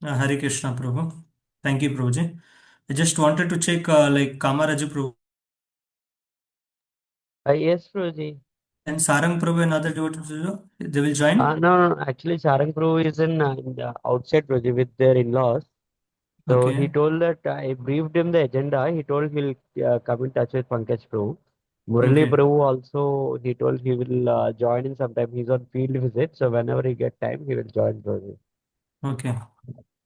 Hare Krishna, Prabhu. Thank you, Prabhuji. I just wanted to check, like Kamaraju Prabhu Yes, Roji. and Sarang Prabhu and other devotees, they will join. No, no, actually, Sarang Prabhu is in the outside Roji with their in-laws. So he Okay, told that I briefed him the agenda. He told he'll come in touch with Pankaj Prabhu. Murali okay, Prabhu also, he told he will join in sometime. He's on field visit. So whenever he get time, he will join Roji. okay.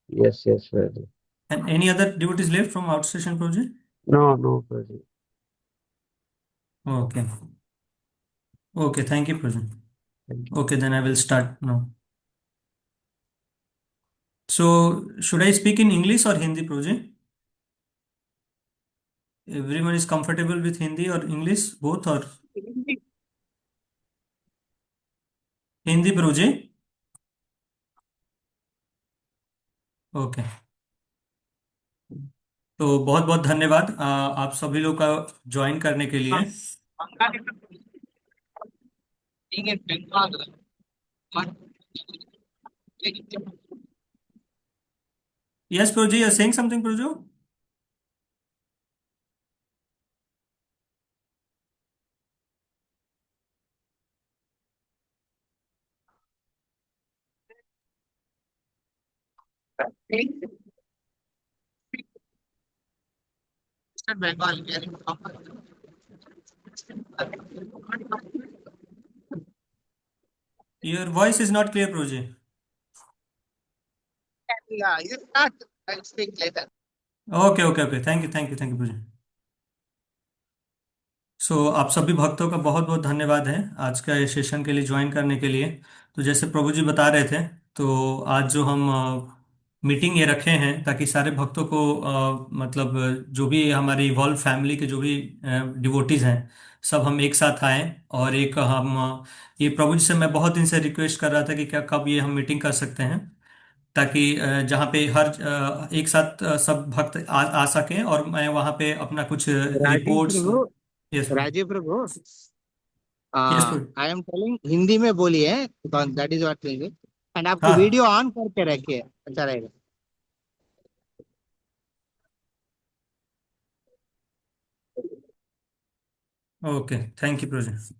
Yes, yes, Roji. And any other devotees left from outstation project? No, no, Roji. Okay, okay. Thank you, Prabhu. Thank you. Okay, then I will start now. So, should I speak in English or Hindi, Prabhu? Everyone is comfortable with Hindi or English, both or Hindi, Prabhu? Okay. तो बहुत बहुत धन्यवाद आप सभी लोग का join करने के लिए। Yes Proji, you are saying something Projo. Your voice is not clear Proji. Yeah, you start. I'll speak later. Okay okay okay, thank you Proji. So आप सभी भक्तों का बहुत बहुत धन्यवाद है आज का ये सेशन के लिए ज्वाइन करने के लिए। तो जैसे प्रभु जी बता रहे थे, तो आज जो हम मीटिंग ये रखे हैं ताकि सारे भक्तों को मतलब जो भी हमारी इवॉल्व फैमिली के जो भी डिवोटीज हैं, सब हम एक साथ आए। और एक हम ये प्रभु जी से मैं बहुत दिन से रिक्वेस्ट कर रहा था कि क्या कब ये हम मीटिंग कर सकते हैं, ताकि जहाँ पे हर एक साथ सब भक्त आ सकें और मैं वहाँ पे अपना कुछ Rajeev reports. Prabhu, yes Rajeev Prabhu, yes. I am telling Hindi में बोलिए, दैट इज व्हाट एंड आपको हाँ, वीडियो ऑन करके रखिए, अच्छा रहेगा। Okay, thank you Prabhu ji.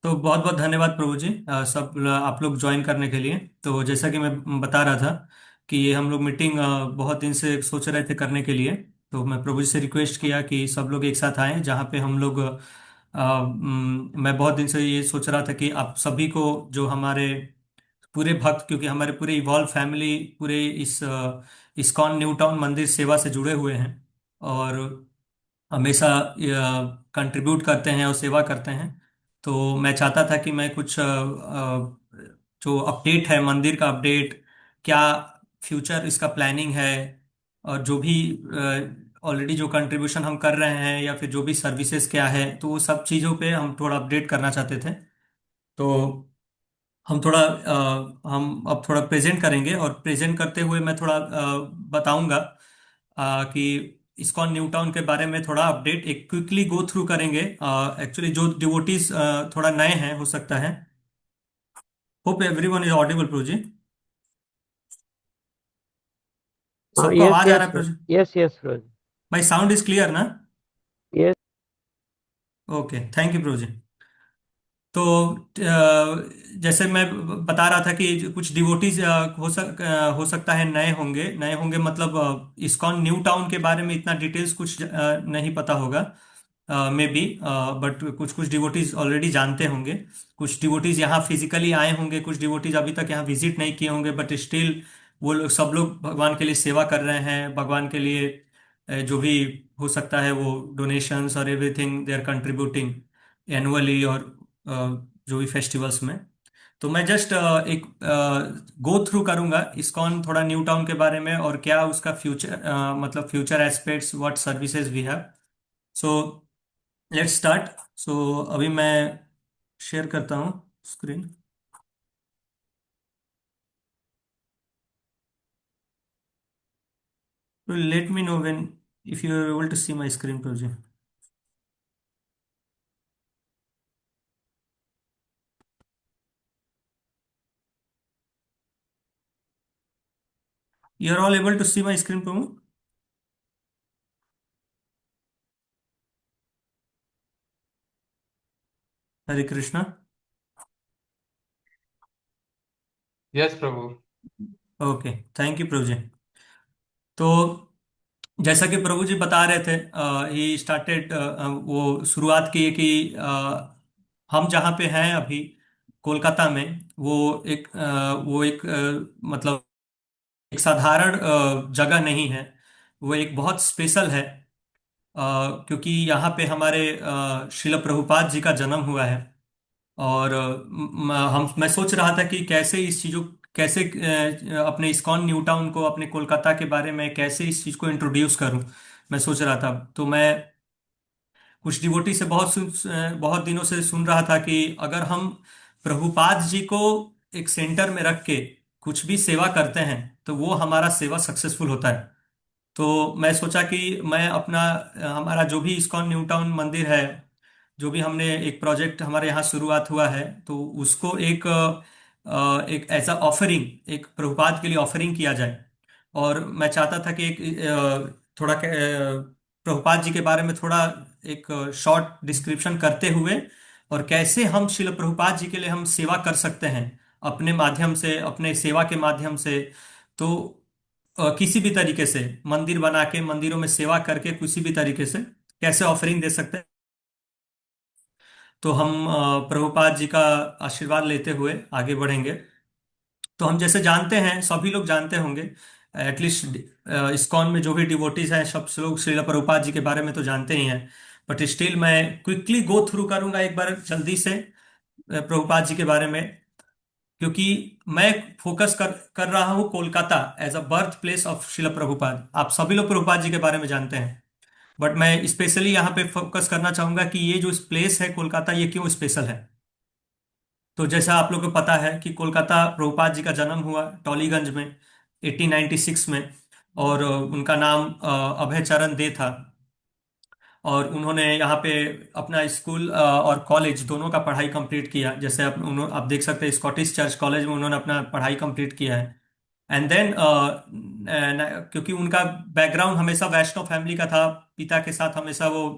तो बहुत बहुत धन्यवाद प्रभु जी, आप लोग ज्वाइन करने के लिए। तो जैसा कि मैं बता रहा था कि ये हम लोग मीटिंग बहुत दिन से सोच रहे थे करने के लिए। तो मैं प्रभु जी से रिक्वेस्ट किया कि सब लोग एक साथ आएं, जहाँ पे हम लोग मैं बहुत दिन से ये सोच रहा था कि आप सभी को, जो हमारे पूरे भक्त, क्योंकि हमारे पूरे इवॉल्व फैमिली पूरे इस इस्कॉन न्यू टाउन मंदिर सेवा से जुड़े हुए हैं और हमेशा कंट्रीब्यूट करते हैं और सेवा करते हैं। तो मैं चाहता था कि मैं कुछ जो अपडेट है मंदिर का अपडेट, क्या फ्यूचर इसका प्लानिंग है, और जो भी ऑलरेडी जो कंट्रीब्यूशन हम कर रहे हैं या फिर जो भी सर्विसेज क्या है, तो वो सब चीज़ों पे हम थोड़ा अपडेट करना चाहते थे। तो हम थोड़ा हम अब थोड़ा प्रेजेंट करेंगे और प्रेजेंट करते हुए मैं थोड़ा बताऊंगा कि इस्कॉन न्यू टाउन के बारे में थोड़ा अपडेट एक क्विकली गो थ्रू करेंगे। एक्चुअली जो डिवोटीज थोड़ा नए हैं हो सकता है। Hope everyone is audible Prabhuji. सबको Yes, आवाज आ रहा yes, है प्रोजी? yes, yes, Roji. भाई साउंड इज क्लियर ना? Yes. Okay, thank you Prabhuji. तो जैसे मैं बता रहा था कि कुछ डिवोटीज हो सकता है नए होंगे, मतलब इस्कॉन न्यू टाउन के बारे में इतना डिटेल्स कुछ नहीं पता होगा मे बी, बट कुछ कुछ डिवोटीज ऑलरेडी जानते होंगे। कुछ डिवोटीज यहाँ फिजिकली आए होंगे, कुछ डिवोटीज अभी तक यहाँ विजिट नहीं किए होंगे, बट स्टिल वो लोग सब लोग भगवान के लिए सेवा कर रहे हैं। भगवान के लिए जो भी हो सकता है वो डोनेशंस और everything they are contributing annually, और जो भी फेस्टिवल्स में। तो मैं जस्ट एक गो थ्रू करूंगा इस्कॉन थोड़ा न्यू टाउन के बारे में और क्या उसका फ्यूचर, मतलब future aspects, what services we have. So let's start. So अभी मैं शेयर करता हूँ screen. Let me know when if you are able to see my screen project. You are all able to see my screen Prabhu? Hare Krishna. Yes Prabhu. Okay, thank you Prabhu ji. तो जैसा कि प्रभु जी बता रहे थे, ही स्टार्टेड, वो शुरुआत की कि हम जहाँ पे हैं अभी कोलकाता में, वो एक मतलब एक साधारण जगह नहीं है। वो एक बहुत स्पेशल है, क्योंकि यहाँ पे हमारे श्रील प्रभुपाद जी का जन्म हुआ है। और मैं सोच रहा था कि कैसे इस चीज़ों कैसे अपने इस्कॉन न्यू टाउन को, अपने कोलकाता के बारे में कैसे इस चीज़ को इंट्रोड्यूस करूं। मैं सोच रहा था, तो मैं कुछ डिवोटी से बहुत दिनों से सुन रहा था कि अगर हम प्रभुपाद जी को एक सेंटर में रख के कुछ भी सेवा करते हैं तो वो हमारा सेवा सक्सेसफुल होता है। तो मैं सोचा कि मैं अपना हमारा जो भी इस्कॉन न्यू टाउन मंदिर है, जो भी हमने एक प्रोजेक्ट हमारे यहाँ शुरुआत हुआ है, तो उसको एक ऐसा ऑफरिंग, एक प्रभुपाद के लिए ऑफरिंग किया जाए। और मैं चाहता था कि एक थोड़ा प्रभुपाद जी के बारे में थोड़ा एक शॉर्ट डिस्क्रिप्शन करते हुए, और कैसे हम शिल प्रभुपाद जी के लिए हम सेवा कर सकते हैं अपने माध्यम से, अपने सेवा के माध्यम से। तो किसी भी तरीके से मंदिर बना के, मंदिरों में सेवा करके किसी भी तरीके से कैसे ऑफरिंग दे सकते हैं। तो हम प्रभुपाद जी का आशीर्वाद लेते हुए आगे बढ़ेंगे। तो हम जैसे जानते हैं, सभी लोग जानते होंगे, एटलीस्ट इस्कॉन में जो भी डिवोटीज हैं सब लोग श्रील प्रभुपाद जी के बारे में तो जानते ही हैं। बट स्टिल मैं क्विकली गो थ्रू करूंगा एक बार जल्दी से प्रभुपाद जी के बारे में, क्योंकि मैं फोकस कर रहा हूँ Kolkata as a birth place of Shil Prabhupada. आप सभी लोग प्रभुपाद जी के बारे में जानते हैं, बट मैं स्पेशली यहाँ पे फोकस करना चाहूंगा कि ये जो प्लेस है कोलकाता, ये क्यों स्पेशल है। तो जैसा आप लोग को पता है कि कोलकाता प्रभुपाद जी का जन्म हुआ टॉलीगंज में 1896 में। और उनका नाम अभय चरण दे था। और उन्होंने यहाँ पे अपना स्कूल और कॉलेज दोनों का पढ़ाई कंप्लीट किया। जैसे आप देख सकते हैं, स्कॉटिश चर्च कॉलेज में उन्होंने अपना पढ़ाई कंप्लीट किया है। एंड देन क्योंकि उनका बैकग्राउंड हमेशा वैष्णव फैमिली का था, पिता के साथ हमेशा वो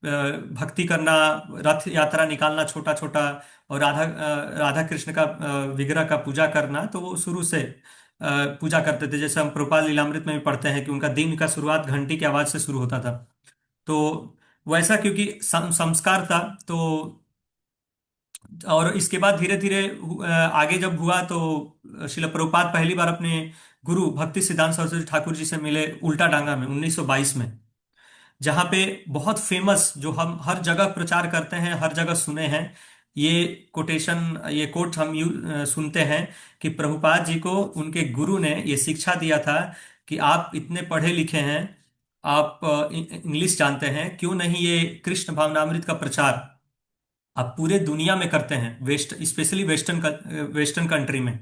भक्ति करना, रथ यात्रा निकालना छोटा छोटा, और राधा कृष्ण का विग्रह का पूजा करना, तो वो शुरू से पूजा करते थे। जैसे हम प्रभुपाद लीलामृत में भी पढ़ते हैं कि उनका दिन का शुरुआत घंटी की आवाज से शुरू होता था। तो वैसा क्योंकि संस्कार था। तो और इसके बाद धीरे धीरे आगे जब हुआ तो शिल प्रभुपाद पहली बार अपने गुरु भक्ति सिद्धांत सरस्वती ठाकुर जी से मिले उल्टा डांगा में 1922 में। जहाँ पे बहुत फेमस, जो हम हर जगह प्रचार करते हैं, हर जगह सुने हैं, ये कोटेशन, ये कोट हम सुनते हैं कि प्रभुपाद जी को उनके गुरु ने ये शिक्षा दिया था कि आप इतने पढ़े लिखे हैं, आप इंग्लिश जानते हैं, क्यों नहीं ये कृष्ण भावनामृत का प्रचार आप पूरे दुनिया में करते हैं, स्पेशली वेस्टर्न कंट्री में।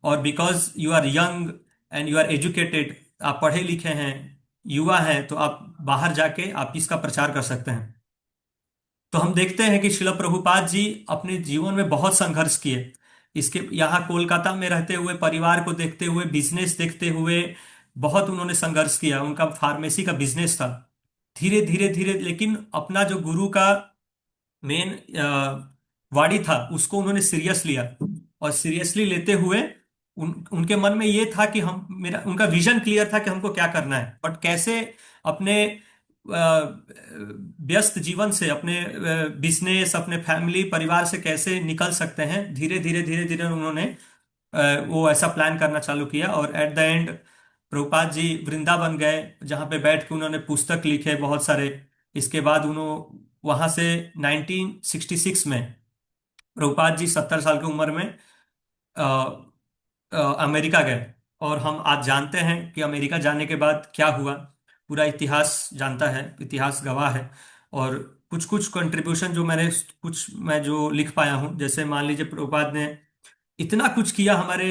और because you are young and you are educated, आप पढ़े लिखे हैं, युवा हैं, तो आप बाहर जाके आप इसका प्रचार कर सकते हैं। तो हम देखते हैं कि शिल प्रभुपाद जी अपने जीवन में बहुत संघर्ष किए। इसके यहाँ कोलकाता में रहते हुए, परिवार को देखते हुए, बिजनेस देखते हुए बहुत उन्होंने संघर्ष किया। उनका फार्मेसी का बिजनेस था। धीरे धीरे धीरे लेकिन अपना जो गुरु का मेन वाणी था उसको उन्होंने सीरियस लिया। और सीरियसली लेते हुए उनके मन में ये था कि हम मेरा उनका विजन क्लियर था कि हमको क्या करना है, बट कैसे अपने व्यस्त जीवन से, अपने बिजनेस, अपने फैमिली परिवार से कैसे निकल सकते हैं। धीरे धीरे धीरे धीरे उन्होंने वो ऐसा प्लान करना चालू किया। और at the end Prabhupada ji Vrindavan गए, जहाँ पे बैठ के उन्होंने पुस्तक लिखे बहुत सारे। इसके बाद उन्होंने वहां से 1966 में प्रभुपाद जी 70 साल की उम्र में अ, अमेरिका गए। और हम आज जानते हैं कि अमेरिका जाने के बाद क्या हुआ, पूरा इतिहास जानता है, इतिहास गवाह है। और कुछ कुछ कंट्रीब्यूशन जो मैं जो लिख पाया हूं, जैसे मान लीजिए प्रभुपाद ने इतना कुछ किया हमारे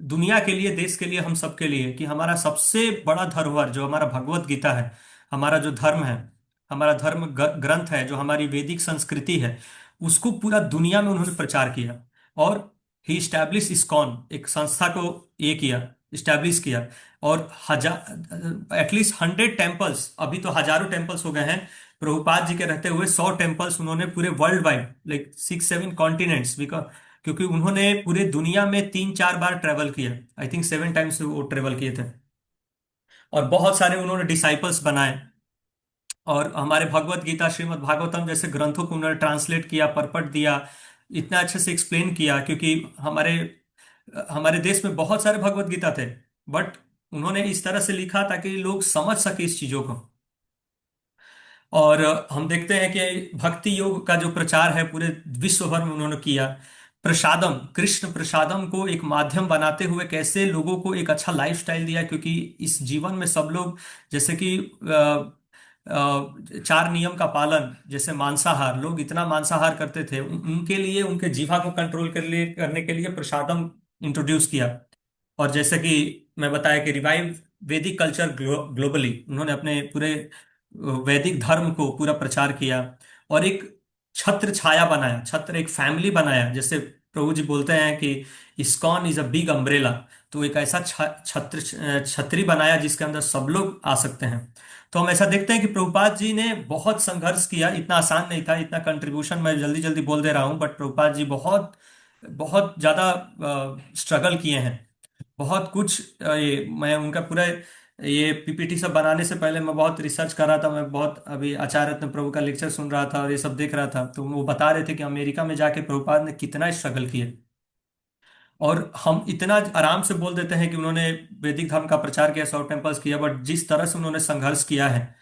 दुनिया के लिए, देश के लिए, हम सबके लिए, कि हमारा सबसे बड़ा धरोहर जो हमारा भगवत गीता है, हमारा जो धर्म है, हमारा धर्म ग्रंथ है, जो हमारी वैदिक संस्कृति है, उसको पूरा दुनिया में उन्होंने प्रचार किया। और ही स्टैब्लिश इस्कॉन, एक संस्था को ये किया, इस्टेब्लिश किया। और हजार एटलीस्ट 100 टेम्पल्स, अभी तो हजारों टेम्पल्स हो गए हैं, प्रभुपाद जी के रहते हुए 100 टेम्पल्स उन्होंने पूरे वर्ल्ड वाइड, लाइक 6-7 कॉन्टिनेंट्स, क्योंकि उन्होंने पूरे दुनिया में 3-4 बार ट्रेवल किया, आई थिंक 7 टाइम्स वो ट्रेवल किए थे। और बहुत सारे उन्होंने डिसाइपल्स बनाए। और हमारे भगवत गीता, श्रीमद् भागवतम जैसे ग्रंथों को उन्होंने ट्रांसलेट किया, परपट दिया, इतना अच्छे से एक्सप्लेन किया, क्योंकि हमारे हमारे देश में बहुत सारे भगवत गीता थे, बट उन्होंने इस तरह से लिखा ताकि लोग समझ सके इस चीजों को। और हम देखते हैं कि भक्ति योग का जो प्रचार है पूरे विश्व भर में उन्होंने किया। प्रसादम, कृष्ण प्रसादम को एक माध्यम बनाते हुए कैसे लोगों को एक अच्छा लाइफस्टाइल दिया, क्योंकि इस जीवन में सब लोग, जैसे कि 4 नियम का पालन, जैसे मांसाहार, लोग इतना मांसाहार करते थे, उनके लिए, उनके जीवा को कंट्रोल करने के लिए प्रसादम इंट्रोड्यूस किया। और जैसे कि मैं बताया कि रिवाइव वैदिक कल्चर ग्लोबली, उन्होंने अपने पूरे वैदिक धर्म को पूरा प्रचार किया। और एक छत्र छाया बनाया, छत्र एक फैमिली बनाया, जैसे प्रभु जी बोलते हैं कि ISKCON is a big umbrella. तो एक ऐसा छतरी बनाया जिसके अंदर सब लोग आ सकते हैं। तो हम ऐसा देखते हैं कि प्रभुपाद जी ने बहुत संघर्ष किया, इतना आसान नहीं था। इतना कंट्रीब्यूशन मैं जल्दी जल्दी बोल दे रहा हूँ, बट प्रभुपाद जी बहुत बहुत ज्यादा स्ट्रगल किए हैं, बहुत कुछ। मैं उनका पूरा ये पीपीटी सब बनाने से पहले मैं बहुत रिसर्च कर रहा था, मैं बहुत अभी आचार्य रत्न प्रभु का लेक्चर सुन रहा था और ये सब देख रहा था, तो वो बता रहे थे कि अमेरिका में जाके प्रभुपाद ने कितना स्ट्रगल किया। और हम इतना आराम से बोल देते हैं कि उन्होंने वैदिक धर्म का प्रचार किया, 100 टेम्पल्स किया, बट जिस तरह से उन्होंने संघर्ष किया है,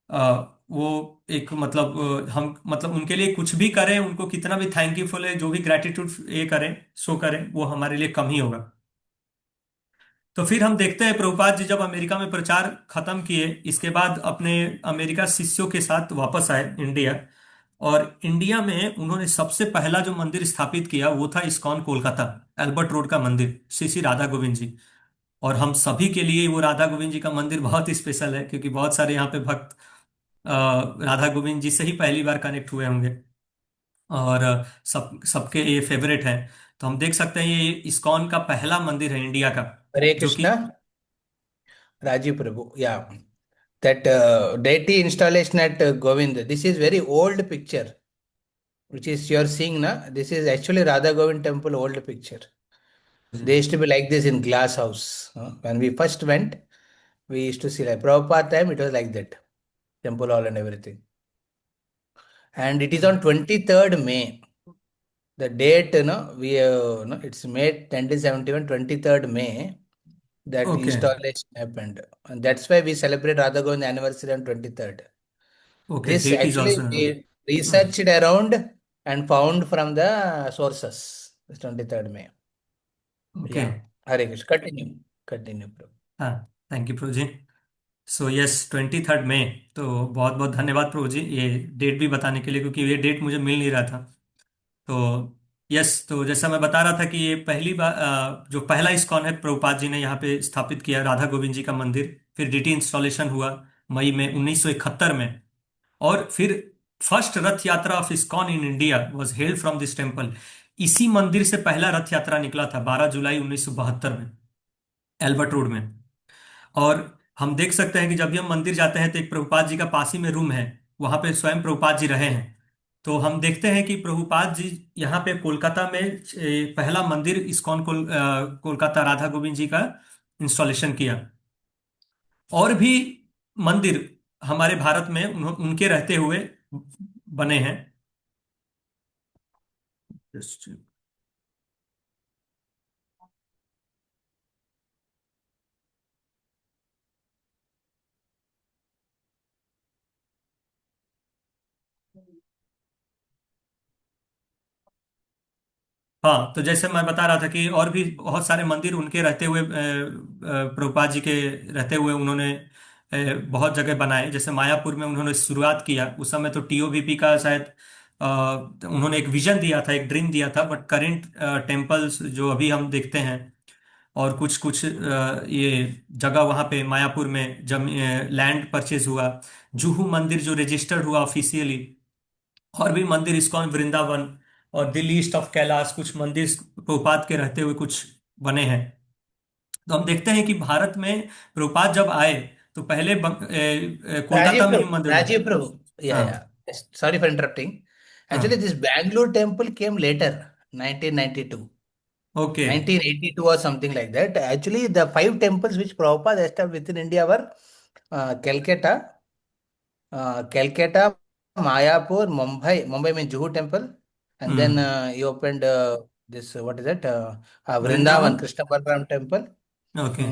वो एक मतलब हम मतलब उनके लिए कुछ भी करें, उनको कितना भी थैंकफुल है, जो भी ग्रेटिट्यूड ये करें, शो करें, वो हमारे लिए कम ही होगा। तो फिर हम देखते हैं प्रभुपाद जी जब अमेरिका में प्रचार खत्म किए, इसके बाद अपने अमेरिका शिष्यों के साथ वापस आए इंडिया। और इंडिया में उन्होंने सबसे पहला जो मंदिर स्थापित किया वो था इस्कॉन कोलकाता, एल्बर्ट रोड का मंदिर, श्री श्री राधा गोविंद जी। और हम सभी के लिए वो राधा गोविंद जी का मंदिर बहुत ही स्पेशल है, क्योंकि बहुत सारे यहाँ पे भक्त राधा गोविंद जी से ही पहली बार कनेक्ट हुए होंगे। और सबके ये फेवरेट है। तो हम देख सकते हैं ये इस्कॉन का पहला मंदिर है इंडिया का, Hare जो कि Krishna, Rajiv Prabhu. Yeah, that deity installation at Govind. This is very old picture, which is you're seeing na. This is actually Radha Govind temple old picture. They used to be like this in glass house. When we first went, we used to see like Prabhupada time. It was like that temple hall and everything. And it is on 23rd May. The date, we no, it's May 1971, 23rd May. That okay. installation happened. And that's why we celebrate Radha Govind anniversary on 23rd. Okay, This date is actually also. we researched around and found from the sources. It's 23rd May. Okay. Yeah. Hare Krishna. Continue. Continue, bro. हाँ, thank you Prabhu ji. So yes, 23rd May. तो बहुत बहुत धन्यवाद प्रभु जी ये date भी बताने के लिए, क्योंकि ये डेट मुझे मिल नहीं रहा था। तो यस, तो जैसा मैं बता रहा था कि ये पहली बार जो पहला इस्कॉन है प्रभुपाद जी ने यहाँ पे स्थापित किया, राधा गोविंद जी का मंदिर। फिर डीटी इंस्टॉलेशन हुआ मई में 1971 में। और फिर फर्स्ट रथ यात्रा of ISKCON in India was held from this temple. इसी मंदिर से पहला रथ यात्रा निकला था 12 जुलाई 1972 में, एल्बर्ट रोड में। और हम देख सकते हैं कि जब भी हम मंदिर जाते हैं तो एक प्रभुपाद जी का पास ही में रूम है, वहां पे स्वयं प्रभुपाद जी रहे हैं। तो हम देखते हैं कि प्रभुपाद जी यहाँ पे कोलकाता में पहला मंदिर इस्कॉन कोलकाता राधा गोविंद जी का इंस्टॉलेशन किया। और भी मंदिर हमारे भारत में उनके रहते हुए बने हैं। हाँ, तो जैसे मैं बता रहा था कि और भी बहुत सारे मंदिर उनके रहते हुए प्रभुपाद जी के रहते हुए उन्होंने बहुत जगह बनाए। जैसे मायापुर में उन्होंने शुरुआत किया, उस समय तो टीओबीपी का शायद उन्होंने एक विजन दिया था, एक ड्रीम दिया था, बट करेंट टेम्पल्स जो अभी हम देखते हैं और कुछ कुछ ये जगह वहाँ पे मायापुर में लैंड परचेज हुआ। जुहू मंदिर जो रजिस्टर्ड हुआ ऑफिशियली। और भी मंदिर इस्कॉन वृंदावन, और दिल्ली ईस्ट ऑफ कैलाश, कुछ मंदिर प्रभुपाद के रहते हुए कुछ बने हैं। तो हम देखते हैं कि भारत में प्रभुपाद जब आए तो पहले कोलकाता में ही मंदिर बने। Rajiv Prabhu. Yeah, हाँ। yeah. Yes, sorry for interrupting. Actually, हाँ। this Bangalore temple came later, 1992, okay. 1982 or something like that. Actually, the five temples which Prabhupada established within India were Calcutta, Calcutta, Mayapur, Mumbai means Juhu temple, and then hmm. he opened this, what is it? Vrindavan. Vrindavan, Krishna Balaram temple. Okay.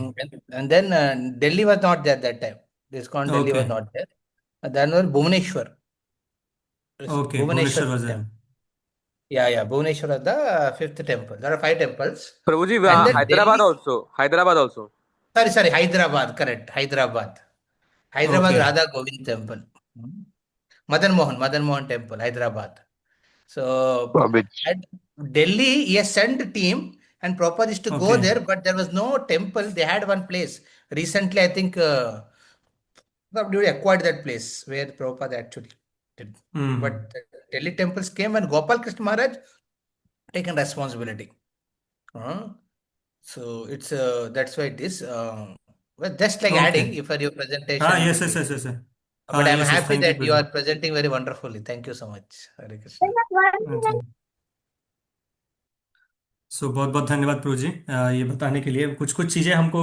And then Delhi was not there that time. ISKCON Delhi okay. was not there. Then was Bhubaneswar. Okay, Bhubaneswar Bhubaneswar वजह। temple. Yeah. Bhubaneswar is the fifth temple. There are five temples. Prabhuji, And then Hyderabad Delhi, also. Hyderabad also. sorry, Hyderabad, correct. Hyderabad. Hyderabad okay. Radha Govind temple. Hmm. Madan Mohan temple, Hyderabad. So Which at Delhi, he has sent a team and Prabhupada is to go okay. there, but there was no temple. They had one place. Recently, I think probably acquired that place where Prabhupada actually did. Hmm. But the Delhi temples came when Gopal Krishna Maharaj taken responsibility. Uh, so it's that's why it is. Well, just like okay. adding for your हाँ, presentation. Yes yes yes yes. But हाँ, I'm yes yes, happy thank you that you Prabhu. are presenting very wonderfully. Thank you so much. Hare Krishna. जी। सो बहुत बहुत धन्यवाद प्रभु जी, ये बताने के लिए। कुछ कुछ चीज़ें हमको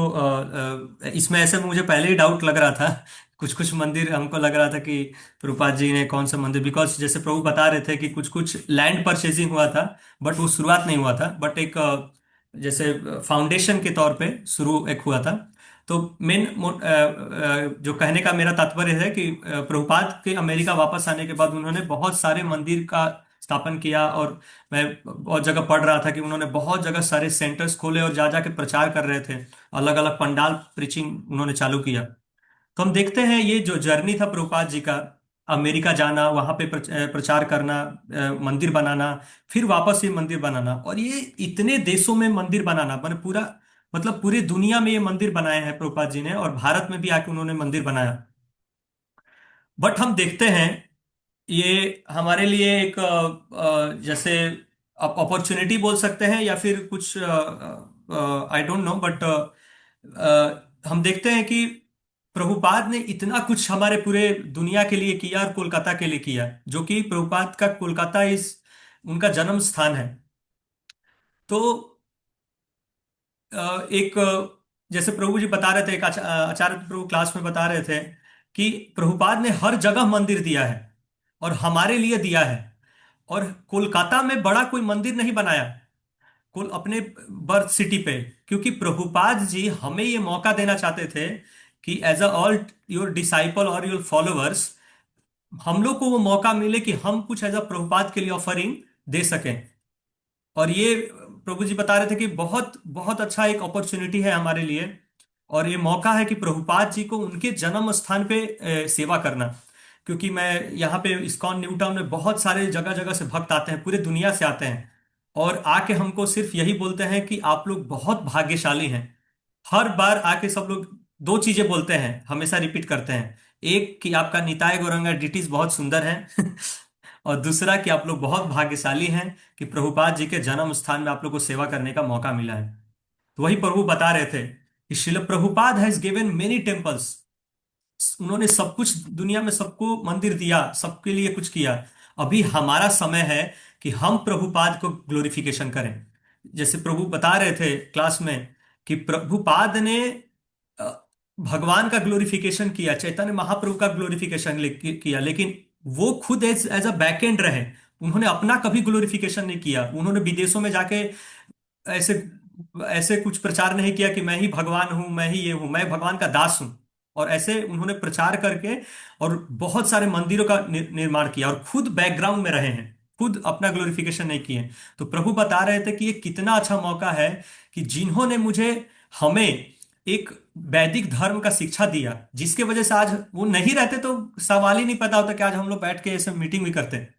इसमें ऐसे मुझे पहले ही डाउट लग रहा था। कुछ कुछ मंदिर हमको लग रहा था कि प्रभुपाद जी ने कौन सा मंदिर, बिकॉज जैसे प्रभु बता रहे थे कि कुछ कुछ लैंड परचेजिंग हुआ था, बट वो शुरुआत नहीं हुआ था, बट एक जैसे फाउंडेशन के तौर पे शुरू एक हुआ था। तो मेन जो कहने का मेरा तात्पर्य है कि प्रभुपाद के अमेरिका वापस आने के बाद उन्होंने बहुत सारे मंदिर का स्थापन किया। और मैं बहुत जगह पढ़ रहा था कि उन्होंने बहुत जगह सारे सेंटर्स खोले और जा जाके प्रचार कर रहे थे, अलग अलग पंडाल प्रीचिंग उन्होंने चालू किया। तो हम देखते हैं ये जो जर्नी था प्रभुपाद जी का, अमेरिका जाना, वहां पे प्रचार करना, मंदिर बनाना, फिर वापस ये मंदिर बनाना, और ये इतने देशों में मंदिर बनाना, मैंने पूरा मतलब पूरी दुनिया में ये मंदिर बनाए हैं प्रभुपाद जी ने, और भारत में भी आके उन्होंने मंदिर बनाया। बट हम देखते हैं ये हमारे लिए एक जैसे अपॉर्चुनिटी बोल सकते हैं या फिर कुछ आई डोंट नो, बट हम देखते हैं कि प्रभुपाद ने इतना कुछ हमारे पूरे दुनिया के लिए किया और कोलकाता के लिए किया, जो कि प्रभुपाद का कोलकाता इस उनका जन्म स्थान है। तो एक जैसे प्रभु जी बता रहे थे, एक आचार्य प्रभु क्लास में बता रहे थे कि प्रभुपाद ने हर जगह मंदिर दिया है और हमारे लिए दिया है। और कोलकाता में बड़ा कोई मंदिर नहीं बनाया कुल अपने बर्थ सिटी पे, क्योंकि प्रभुपाद जी हमें ये मौका देना चाहते थे कि as a all your disciple और योर फॉलोअर्स, हम लोग को वो मौका मिले कि हम कुछ एज अ प्रभुपाद के लिए ऑफरिंग दे सकें। और ये प्रभु जी बता रहे थे कि बहुत बहुत अच्छा एक अपॉर्चुनिटी है हमारे लिए, और ये मौका है कि प्रभुपाद जी को उनके जन्म स्थान पे सेवा करना। क्योंकि मैं यहाँ पे इस्कॉन न्यू टाउन में बहुत सारे जगह जगह से भक्त आते हैं, पूरे दुनिया से आते हैं, और आके हमको सिर्फ यही बोलते हैं कि आप लोग बहुत भाग्यशाली हैं। हर बार आके सब लोग दो चीजें बोलते हैं, हमेशा रिपीट करते हैं। एक कि आपका निताय गौरंगा डिटीज बहुत सुंदर है और दूसरा कि आप लोग बहुत भाग्यशाली हैं कि प्रभुपाद जी के जन्म स्थान में आप लोग को सेवा करने का मौका मिला है। तो वही प्रभु बता रहे थे कि शिल Prabhupada has given many temples, उन्होंने सब कुछ दुनिया में सबको मंदिर दिया, सबके लिए कुछ किया। अभी हमारा समय है कि हम प्रभुपाद को ग्लोरिफिकेशन करें। जैसे प्रभु बता रहे थे क्लास में कि प्रभुपाद ने भगवान का ग्लोरिफिकेशन किया, चैतन्य महाप्रभु का ग्लोरिफिकेशन किया, लेकिन वो खुद as as a back end रहे। उन्होंने अपना कभी ग्लोरिफिकेशन नहीं किया। उन्होंने विदेशों में जाके ऐसे ऐसे कुछ प्रचार नहीं किया कि मैं ही भगवान हूं, मैं ही ये हूं, मैं भगवान का दास हूं। और ऐसे उन्होंने प्रचार करके और बहुत सारे मंदिरों का निर्माण किया, और खुद बैकग्राउंड में रहे हैं, खुद अपना ग्लोरिफिकेशन नहीं किए। तो प्रभु बता रहे थे कि ये कितना अच्छा मौका है कि जिन्होंने मुझे हमें एक वैदिक धर्म का शिक्षा दिया, जिसके वजह से आज वो नहीं रहते तो सवाल ही नहीं पता होता कि आज हम लोग बैठ के ऐसे मीटिंग भी करते हैं।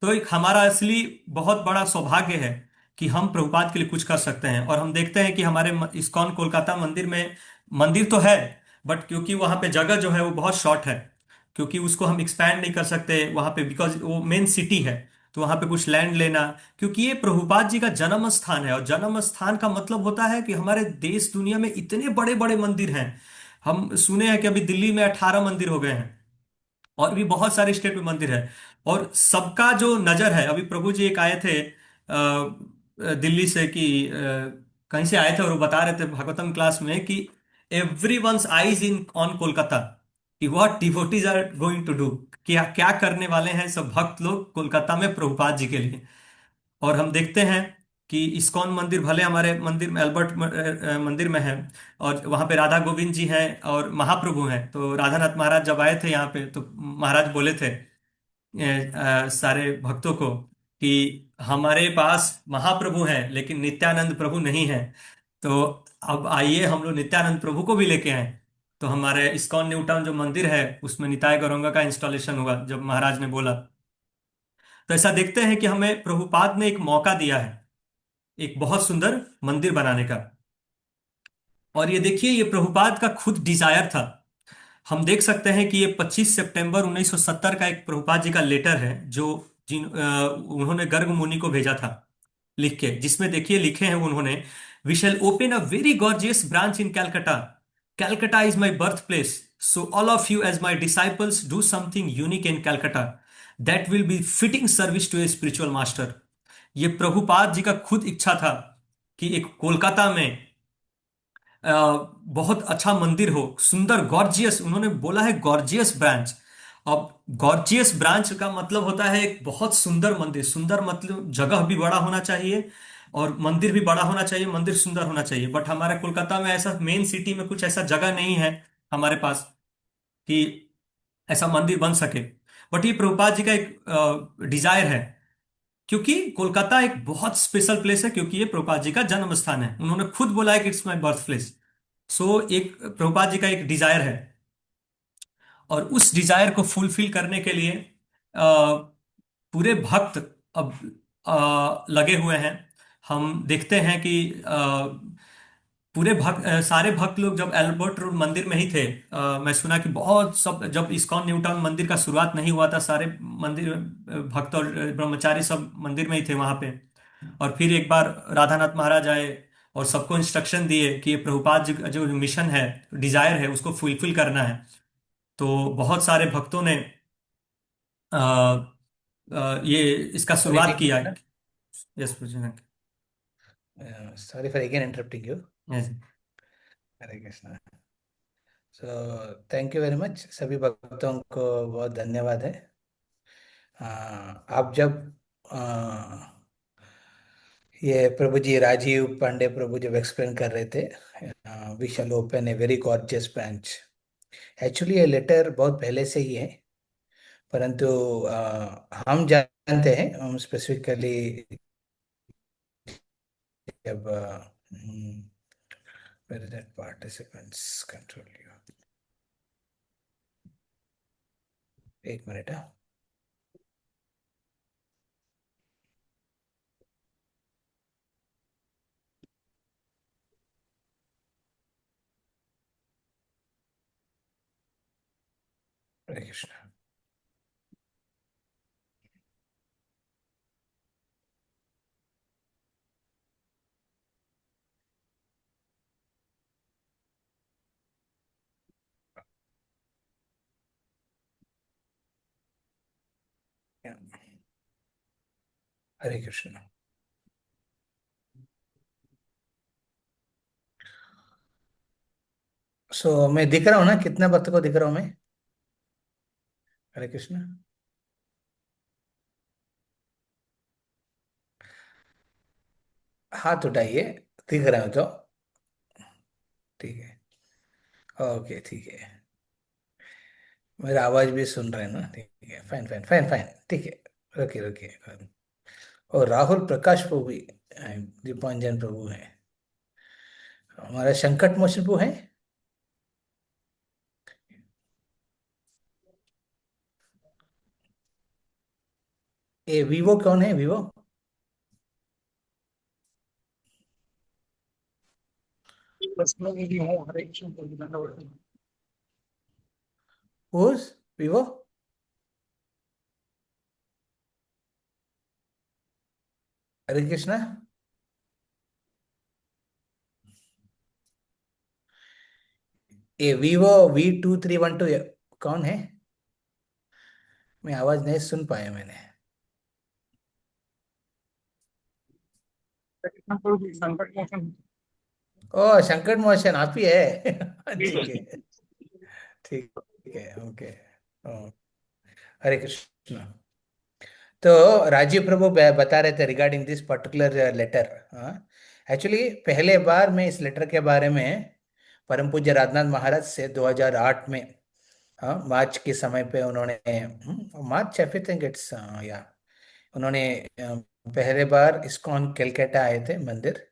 तो एक हमारा असली बहुत बड़ा सौभाग्य है कि हम प्रभुपाद के लिए कुछ कर सकते हैं। और हम देखते हैं कि हमारे इस्कॉन कोलकाता मंदिर में मंदिर तो है, बट क्योंकि वहां पे जगह जो है वो बहुत शॉर्ट है, क्योंकि उसको हम एक्सपैंड नहीं कर सकते वहां पे, बिकॉज वो मेन सिटी है। तो वहां पे कुछ लैंड लेना, क्योंकि ये प्रभुपाद जी का जन्म स्थान है, और जन्म स्थान का मतलब होता है कि हमारे देश दुनिया में इतने बड़े बड़े मंदिर हैं। हम सुने हैं कि अभी दिल्ली में 18 मंदिर हो गए हैं, और भी बहुत सारे स्टेट में मंदिर है। और सबका जो नजर है, अभी प्रभु जी एक आए थे दिल्ली से कि कहीं से आए थे, और वो बता रहे थे भागवतम क्लास में कि everyone's eyes in on Kolkata, कि what devotees are going to do, क्या क्या करने वाले हैं सब भक्त लोग कोलकाता में प्रभुपाद जी के लिए। और हम देखते हैं कि इस्कॉन मंदिर भले हमारे मंदिर में अल्बर्ट मंदिर में है, और वहां पे राधा गोविंद जी हैं और महाप्रभु हैं। तो राधानाथ महाराज जब आए थे यहाँ पे, तो महाराज बोले थे सारे भक्तों को कि हमारे पास महाप्रभु हैं लेकिन नित्यानंद प्रभु नहीं है। तो अब आइए हम लोग नित्यानंद प्रभु को भी लेके आए। तो हमारे इस्कॉन न्यू टाउन जो मंदिर है उसमें निताय गौरंगा का इंस्टॉलेशन हुआ जब महाराज ने बोला। तो ऐसा देखते हैं कि हमें प्रभुपाद ने एक मौका दिया है एक बहुत सुंदर मंदिर बनाने का। और ये देखिए, ये प्रभुपाद का खुद डिजायर था। हम देख सकते हैं कि ये 25 सितंबर 1970 का एक प्रभुपाद जी का लेटर है, जो उन्होंने गर्ग मुनि को भेजा था लिख के, जिसमें देखिए लिखे हैं उन्होंने, we shall open a very gorgeous branch in Calcutta. Calcutta is my birth place, so all of you as my disciples do something unique in Calcutta that will be fitting service to a spiritual master. ये प्रभुपाद जी का खुद इच्छा था कि एक कोलकाता में अ, बहुत अच्छा मंदिर हो, सुंदर गॉर्जियस, उन्होंने बोला है गॉर्जियस ब्रांच। अब गॉर्जियस ब्रांच का मतलब होता है एक बहुत सुंदर मंदिर। सुंदर मतलब जगह भी बड़ा होना चाहिए और मंदिर भी बड़ा होना चाहिए, मंदिर सुंदर होना चाहिए। बट हमारे कोलकाता में ऐसा मेन सिटी में कुछ ऐसा जगह नहीं है हमारे पास कि ऐसा मंदिर बन सके। बट ये प्रभुपाद जी का एक डिजायर है, क्योंकि कोलकाता एक बहुत स्पेशल प्लेस है, क्योंकि ये प्रभुपाद जी का जन्म स्थान है। उन्होंने खुद बोला है कि इट्स माई बर्थ प्लेस। सो एक प्रभुपाद जी का एक डिजायर है, और उस डिजायर को फुलफिल करने के लिए पूरे भक्त अब लगे हुए हैं। हम देखते हैं कि पूरे भक्त सारे भक्त लोग जब एल्बर्ट रोड मंदिर में ही थे, मैं सुना कि बहुत सब, जब इस्कॉन न्यू टाउन मंदिर का शुरुआत नहीं हुआ था, सारे मंदिर भक्त और ब्रह्मचारी सब मंदिर में ही थे वहां पे। और फिर एक बार राधानाथ महाराज आए और सबको इंस्ट्रक्शन दिए कि ये प्रभुपाद जी का जो मिशन है, डिजायर है, उसको फुलफिल करना है। तो बहुत सारे भक्तों ने आ, ये इसका Sorry, शुरुआत take किया। it. Yes president. Sorry for again interrupting you. Yes. Hare Krishna. So thank you very much, सभी भक्तों को बहुत धन्यवाद है। आप जब ये प्रभु जी राजीव पांडे प्रभु जब एक्सप्लेन कर रहे थे, we shall open a very gorgeous branch, actually ये लेटर बहुत पहले से ही है, परंतु हम जानते हैं, हम स्पेसिफिकली जब where is that participants control you, एक मिनट। हरे कृष्णा। हरे कृष्णा। सो मैं दिख रहा हूँ ना, कितना भक्त को दिख रहा हूँ मैं? हरे कृष्णा। हाथ उठाइए, दिख रहा हूँ तो ठीक है। ओके ठीक है, मेरा आवाज भी सुन रहे हैं ना? ठीक है, फाइन फाइन फाइन फाइन, ठीक है। रुकिए रुकिए। और राहुल प्रकाश प्रभु भी, दीपांजन प्रभु है, हमारा संकट मोचन प्रभु है। ये वीवो कौन है, Vivo? Whose Vivo? Hare Krishna. ये Vivo V2312 कौन है? मैं आवाज नहीं सुन पाया मैंने। संकट मोचन। ओ संकट मोहन आप ही है। ठीक है, ठीक है, ओके। ओ, हरे कृष्णा। तो राजीव प्रभु बता रहे थे regarding this particular letter. Actually पहले बार मैं इस लेटर के बारे में परम पूज्य राजनाथ महाराज से 2008 में, हाँ, मार्च के समय पे उन्होंने, मार्च आई थिंक इट्स, या उन्होंने पहले बार इस्कॉन कलकत्ता आए थे मंदिर।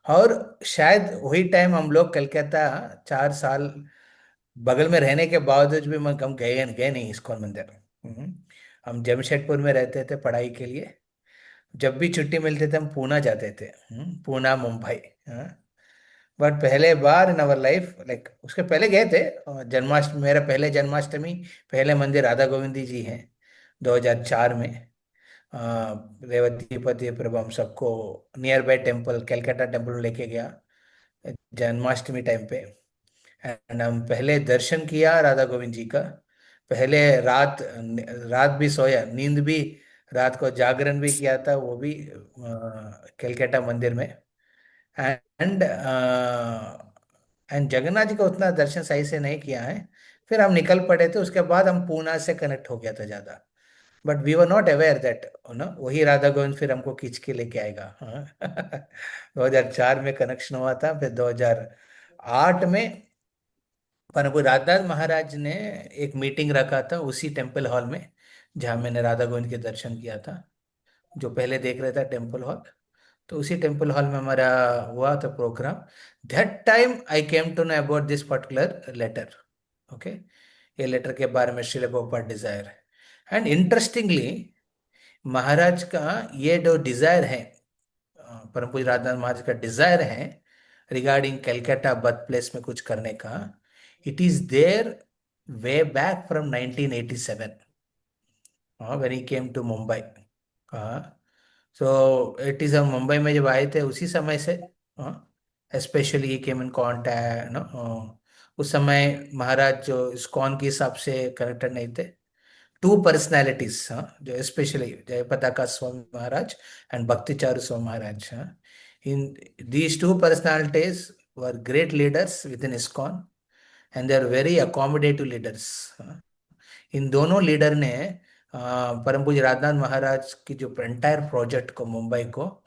और शायद वही टाइम हम लोग कलकत्ता 4 साल बगल में रहने के बावजूद भी हम गए गए नहीं इस्कॉन मंदिर। हम जमशेदपुर में रहते थे पढ़ाई के लिए। जब भी छुट्टी मिलती थी हम पूना जाते थे, पूना मुंबई। बट पहले बार इन अवर लाइफ, लाइक उसके पहले गए थे। जन्माष्टमी, मेरा पहले जन्माष्टमी, पहले मंदिर राधा गोविंदी जी हैं 2004 में। अ, रेवतीपति प्रभु हम सबको near by temple, Calcutta temple लेके गया जन्माष्टमी टाइम पे। एंड हम पहले दर्शन किया राधा गोविंद जी का। पहले रात रात भी सोया, नींद भी, रात को जागरण भी किया था, वो भी कलकत्ता मंदिर में। एंड एंड जगन्नाथ जी का उतना दर्शन सही से नहीं किया है। फिर हम निकल पड़े थे, उसके बाद हम पूना से कनेक्ट हो गया था ज्यादा। But we were not aware that ना वही राधा गोविंद फिर हमको खींच के लेके आएगा। हाँ। 2004 में कनेक्शन हुआ था, फिर 2008 में प्रभु राधानाथ महाराज ने एक मीटिंग रखा था उसी टेम्पल हॉल में जहाँ मैंने राधा गोविंद के दर्शन किया था, जो पहले देख रहा था टेम्पल हॉल। तो उसी टेम्पल हॉल में हमारा हुआ था program. That time I came to know about this particular letter. Okay, ये लेटर के बारे में श्रील प्रभुपाद डिजायर है। एंड इंटरेस्टिंगली महाराज का ये जो डिजायर है, परम पूज्य राधानाथ महाराज का डिजायर है रिगार्डिंग कलकत्ता बर्थ प्लेस में कुछ करने का, it is there way back from 1987 when he came to Mumbai. हाँ, सो इट इज मुंबई में जब आए थे उसी समय से, specially he came in contact no. उस समय महाराज जो इस्कॉन के हिसाब से कनेक्टेड नहीं थे। टू पर्सनैलिटीज, जो specially Jayapataka Swami Maharaj and Bhakticharu Swami Maharaj, इन these two personalities were great leaders within ISKCON and they are very accommodative leaders. इन दोनों लीडर ने परम पूज्य राजनाथ महाराज की जो एंटायर प्रोजेक्ट को, मुंबई को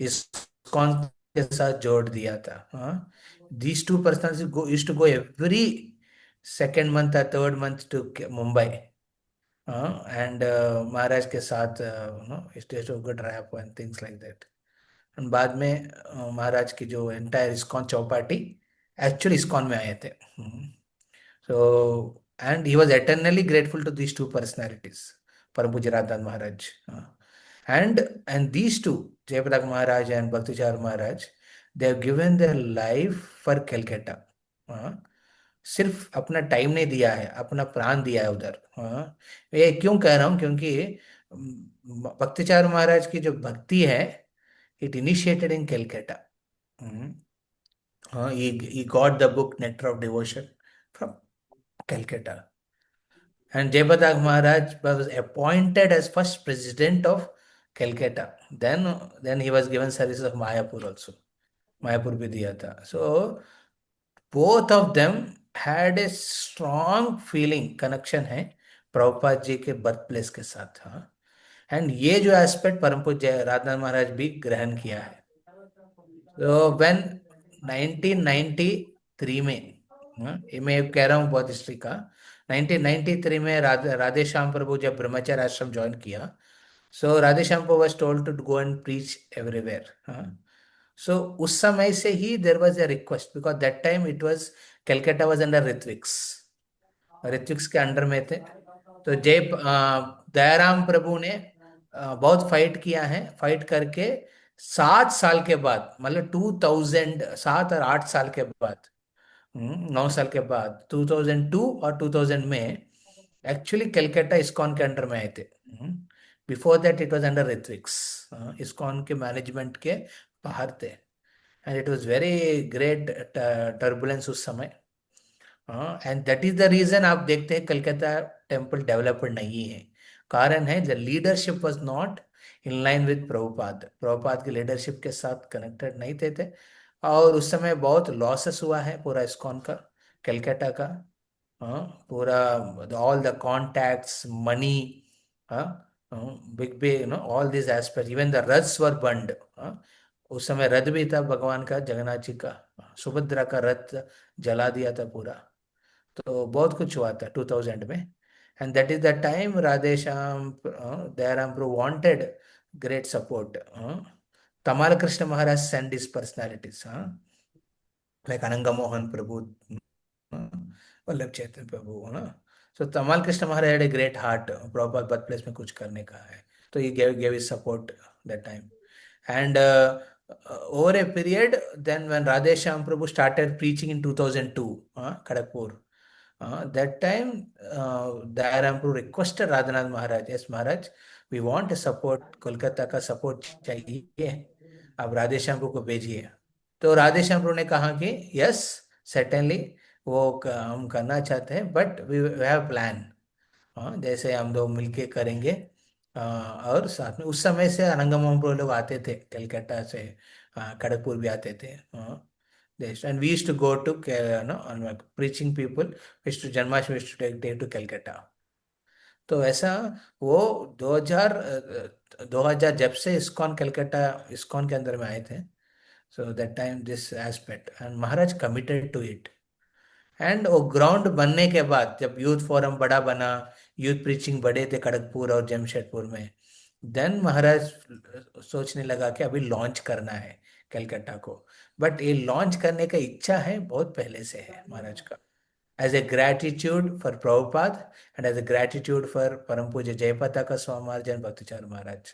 इस्कॉन के साथ जोड़ दिया था। These two personalities go used to go every second month or third month to Mumbai, and Maharaj के साथ stage of good rap and things like that. And बाद में महाराज की जो entire ISKCON Chowpatty actually ISKCON में आए थे। So, and he was eternally grateful to these two personalities, Param Pujya Radhanath Maharaj. And these two, Jayapatak Maharaj and Bhaktichar Maharaj, they have given their life for Calcutta. सिर्फ अपना time नहीं दिया है, अपना प्राण दिया है उधर। ये क्यों कह रहा हूँ, क्योंकि भक्तिचार महाराज की जो भक्ति है, it initiated in Calcutta. he got the book Nectar of Devotion from Calcutta. And Jayapatak Maharaj was appointed as first president of Calcutta. Then he was given services of Mayapur also. Mayapur भी दिया था. So both of them had a strong feeling connection है प्रभुपाद जी के birth place के साथ। हाँ, and ये जो एस्पेक्ट परम पूज्य राधनाथ महाराज भी ग्रहण किया है। तो व्हेन 1993 में, ये मैं कह रहा हूँ बहुत हिस्ट्री का, 1993 में राधे श्याम प्रभु जब ब्रह्मचर्य आश्रम ज्वाइन किया, so Radhe Shyam Prabhu was told to go and preach everywhere. So उस समय से ही there was a request, because that time it was Calcutta was under Ritviks, Ritviks के अंडर में थे। तो दयाराम प्रभु ने बहुत फाइट किया है, फाइट करके 7 साल के बाद, मतलब 2007 और 8 साल के बाद, 9 साल के बाद 2002 और 2000 में एक्चुअली कलकत्ता इस्कॉन के अंडर में आए थे। Before that it was under Ritviks, ISKCON के मैनेजमेंट के बाहर थे। And it was very great turbulence उस समय। And that is the reason आप देखते हैं कलकत्ता टेम्पल डेवलप्ड नहीं है। कारण है the leadership was not in line with Prabhupada, Prabhupada की लीडरशिप के साथ कनेक्टेड नहीं थे। और उस समय बहुत लॉसेस हुआ है पूरा इस्कॉन का, कलकत्ता का। पूरा all the contacts money, big big all this aspect, even the raths were burned. उस समय रथ भी था भगवान का, जगन्नाथ जी का, सुभद्रा का रथ जला दिया था पूरा। तो बहुत कुछ हुआ था 2000 में। And that is the time Radhe Shyam Dayaram Prabhu wanted great support. Tamal Krishna Maharaj send his personalities, like Ananga Mohan Prabhu, Vallabh Chaitanya Prabhu, है ना। So Tamal Krishna Maharaj had a great heart, proper birth place में कुछ करने का है, तो ये gave his support that time. And over a period, then when Radhe Shyam Prabhu started preaching in 2002, Kharagpur, that time Dayaram Prabhu requested Radhanath Maharaj, yes Maharaj, we want to support, Kolkata का support चाहिए, आप राधे श्याम प्रभु को भेजिए। तो राधे श्याम प्रभु ने कहा कि yes certainly, वो हम करना चाहते हैं, बट वी हैव प्लान। जैसे हम लोग मिलके करेंगे। और साथ में उस समय से अनंगम लोग आते थे कलकत्ता से, खड़गपुर भी आते थे। And we used to go to no preaching people, wish to Janmashtami, wish to take to Calcutta. तो ऐसा वो 2000 जब से इस्कॉन कलकत्ता इस्कॉन के अंदर में आए थे, so that time this aspect and Maharaj committed to it. And वो ग्राउंड बनने के बाद जब यूथ फोरम बड़ा बना, यूथ प्रीचिंग बड़े थे खड़गपुर और जमशेदपुर में, देन महाराज सोचने लगा कि अभी लॉन्च करना है कलकत्ता को। बट ये लॉन्च करने का इच्छा है बहुत पहले से है महाराज का, as a gratitude for Prabhupada and as a gratitude for परम पूज्य जयपताका स्वामी महाराज एंड भक्तिचार महाराज।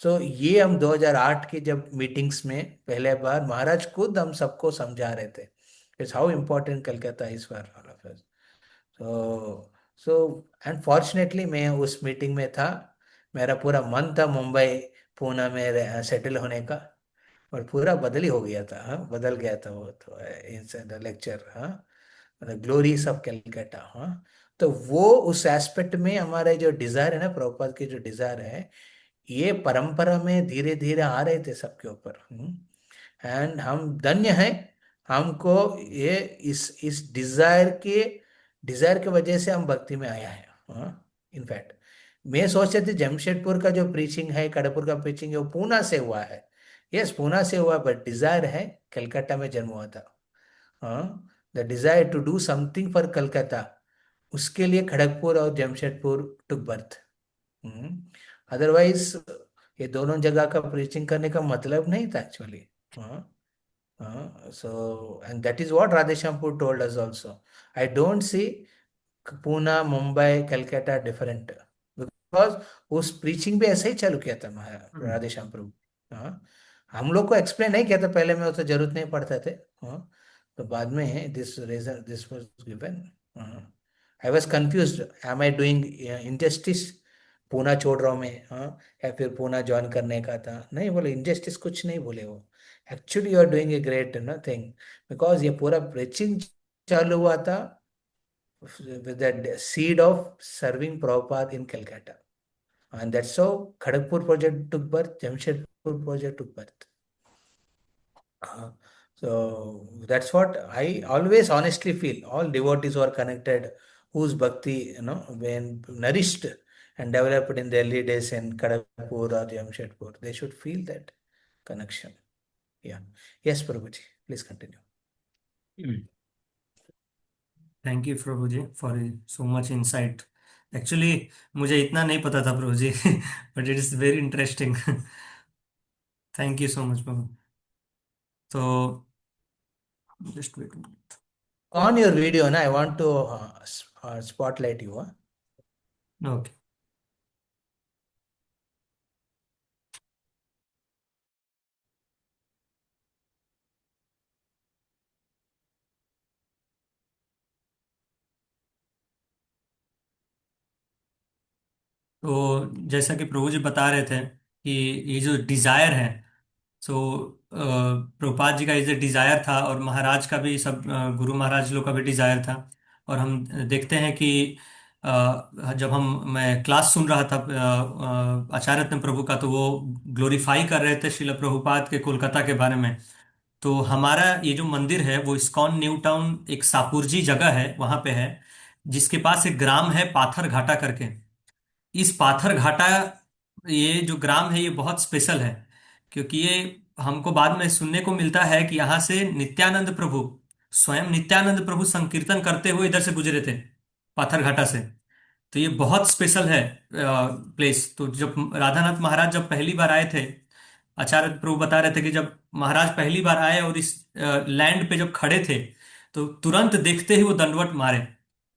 तो ये हम 2008 की जब मीटिंग्स में पहले बार महाराज खुद हम सबको समझा रहे थे, it's how important Calcutta is for all of us. So so and fortunately मैं उस मीटिंग में था, मेरा पूरा मन था मुंबई पूना में सेटल होने का, और पूरा बदल ही हो गया था। बदल गया था वो तो इन लेक्चर, मतलब ग्लोरीज ऑफ कैलकाटा। तो वो उस एस्पेक्ट में हमारे जो डिजायर है ना, प्रभुपाद की जो डिजायर है, ये परंपरा में धीरे धीरे आ रहे थे सबके ऊपर। एंड हम धन्य हैं, हमको ये इस डिजायर के वजह से हम भक्ति में आया है। इनफैक्ट मैं सोच रहे थे जमशेदपुर का जो प्रीचिंग है, खड़गपुर का प्रीचिंग है, वो पूना से हुआ है। यस पूना से हुआ, बट डिजायर है कलकत्ता में जन्म हुआ था। The desire to do something for Calcutta, उसके लिए खड़गपुर और जमशेदपुर टुक बर्थ। अदरवाइज ये दोनों जगह का प्रीचिंग करने का मतलब नहीं था actually. So and that is what Radheshampur told us also. I don't see Pune, Mumbai, Calcutta different, because उस प्रीचिंग भी ऐसे ही चालू किया था राधेश्याम प्रभु। हम लोग को एक्सप्लेन नहीं किया था पहले में, तो जरूरत नहीं पड़ता थे। तो बाद में this reason this was given. I was confused, am I doing injustice, Poona छोड़ रहा हूँ मैं, या फिर पूना ज्वाइन करने का था। नहीं बोले इनजस्टिस, कुछ नहीं बोले वो, actually you are doing a great thing, because ये पूरा प्रीचिंग चालू हुआ था with the seed of serving Prabhupada in Calcutta. And that's how Kharagpur project took birth, Jamshedpur project took birth. So that's what I always honestly feel. All devotees who are connected, whose bhakti, when nourished and developed in the early days in Kharagpur or Jamshedpur, they should feel that connection. Yeah. Yes, Prabhuji, please continue. Thank you Prabhu ji for so much insight. Actually मुझे इतना नहीं पता था Prabhu ji, but it is very interesting. Thank you so much Prabhu. तो just wait. On your video, I want to spotlight you. Okay. तो जैसा कि प्रभु जी बता रहे थे कि ये जो डिजायर है, सो प्रभुपाद जी का ये जो डिजायर था, और महाराज का भी, सब गुरु महाराज लोग का भी डिजायर था। और हम देखते हैं कि जब मैं क्लास सुन रहा था आचार्य रत्न प्रभु का, तो वो ग्लोरीफाई कर रहे थे शिला प्रभुपाद के कोलकाता के बारे में। तो हमारा ये जो मंदिर है वो इस्कॉन न्यू टाउन, एक सापुरजी जगह है वहां पे है, जिसके पास एक ग्राम है पाथर घाटा करके। इस पाथर घाटा, ये जो ग्राम है ये बहुत स्पेशल है, क्योंकि ये हमको बाद में सुनने को मिलता है कि यहाँ से नित्यानंद प्रभु, स्वयं नित्यानंद प्रभु संकीर्तन करते हुए इधर से गुजरे थे, पाथर घाटा से। तो ये बहुत स्पेशल है प्लेस। तो जब राधानाथ महाराज जब पहली बार आए थे, आचार्य प्रभु बता रहे थे कि जब महाराज पहली बार आए और इस लैंड पे जब खड़े थे, तो तुरंत देखते ही वो दंडवत मारे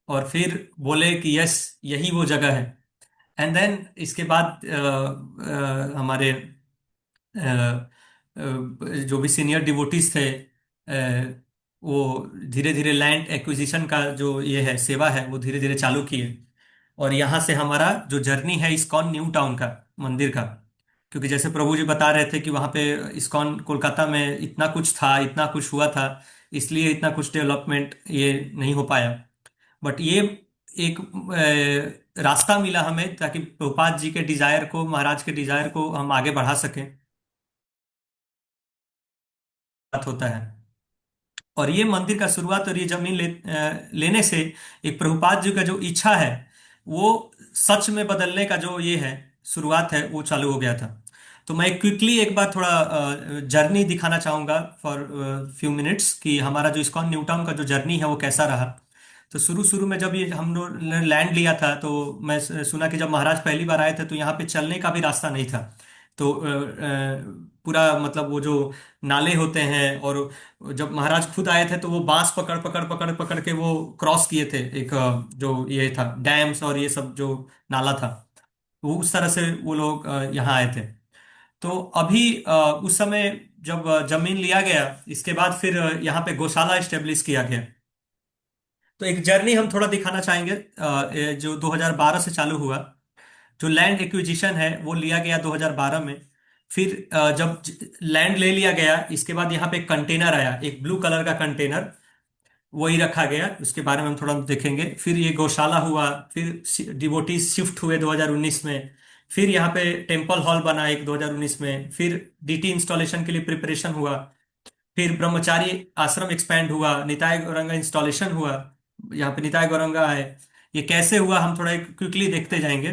और फिर बोले कि यस, यही वो जगह है। एंड देन इसके बाद हमारे जो भी सीनियर डिवोटीज थे, वो धीरे धीरे लैंड एक्विजिशन का जो ये है सेवा है वो धीरे धीरे चालू किए। और यहाँ से हमारा जो जर्नी है इस्कॉन न्यू टाउन का मंदिर का, क्योंकि जैसे प्रभु जी बता रहे थे कि वहाँ पे इस्कॉन कोलकाता में इतना कुछ था, इतना कुछ हुआ था, इसलिए इतना कुछ डेवलपमेंट ये नहीं हो पाया। बट ये एक रास्ता मिला हमें, ताकि प्रभुपाद जी के डिजायर को, महाराज के डिजायर को हम आगे बढ़ा सकें। बात होता है। और ये मंदिर का शुरुआत और ये जमीन लेने से एक प्रभुपाद जी का जो इच्छा है वो सच में बदलने का जो ये है शुरुआत है वो चालू हो गया था। तो मैं क्विकली एक बार थोड़ा जर्नी दिखाना चाहूंगा फॉर फ्यू मिनट्स, कि हमारा जो इस्कॉन न्यू टाउन का जो जर्नी है वो कैसा रहा। तो शुरू शुरू में जब ये हम लोग ने लैंड लिया था, तो मैं सुना कि जब महाराज पहली बार आए थे तो यहाँ पे चलने का भी रास्ता नहीं था। तो पूरा मतलब वो जो नाले होते हैं, और जब महाराज खुद आए थे तो वो बांस पकड़ पकड़ पकड़ पकड़ के वो क्रॉस किए थे, एक जो ये था डैम्स और ये सब जो नाला था, वो उस तरह से वो लोग यहाँ आए थे। तो अभी उस समय जब जमीन लिया गया, इसके बाद फिर यहाँ पे गौशाला स्टेब्लिश किया गया। तो एक जर्नी हम थोड़ा दिखाना चाहेंगे ये जो 2012 से चालू हुआ। जो लैंड एक्विजिशन है वो लिया गया 2012 में। फिर जब लैंड ले लिया गया, इसके बाद यहाँ पे एक कंटेनर आया, एक ब्लू कलर का कंटेनर, वही रखा गया, उसके बारे में हम थोड़ा देखेंगे। फिर ये गौशाला हुआ, फिर डिवोटीज शिफ्ट हुए 2019 में। फिर यहाँ पे टेम्पल हॉल बना एक 2019 में। फिर डीटी इंस्टॉलेशन के लिए प्रिपरेशन हुआ। फिर ब्रह्मचारी आश्रम एक्सपैंड हुआ, निताय गौरंगा इंस्टॉलेशन हुआ, यहाँ पे निताय गौरंगा है। ये कैसे हुआ हम थोड़ा क्विकली देखते जाएंगे।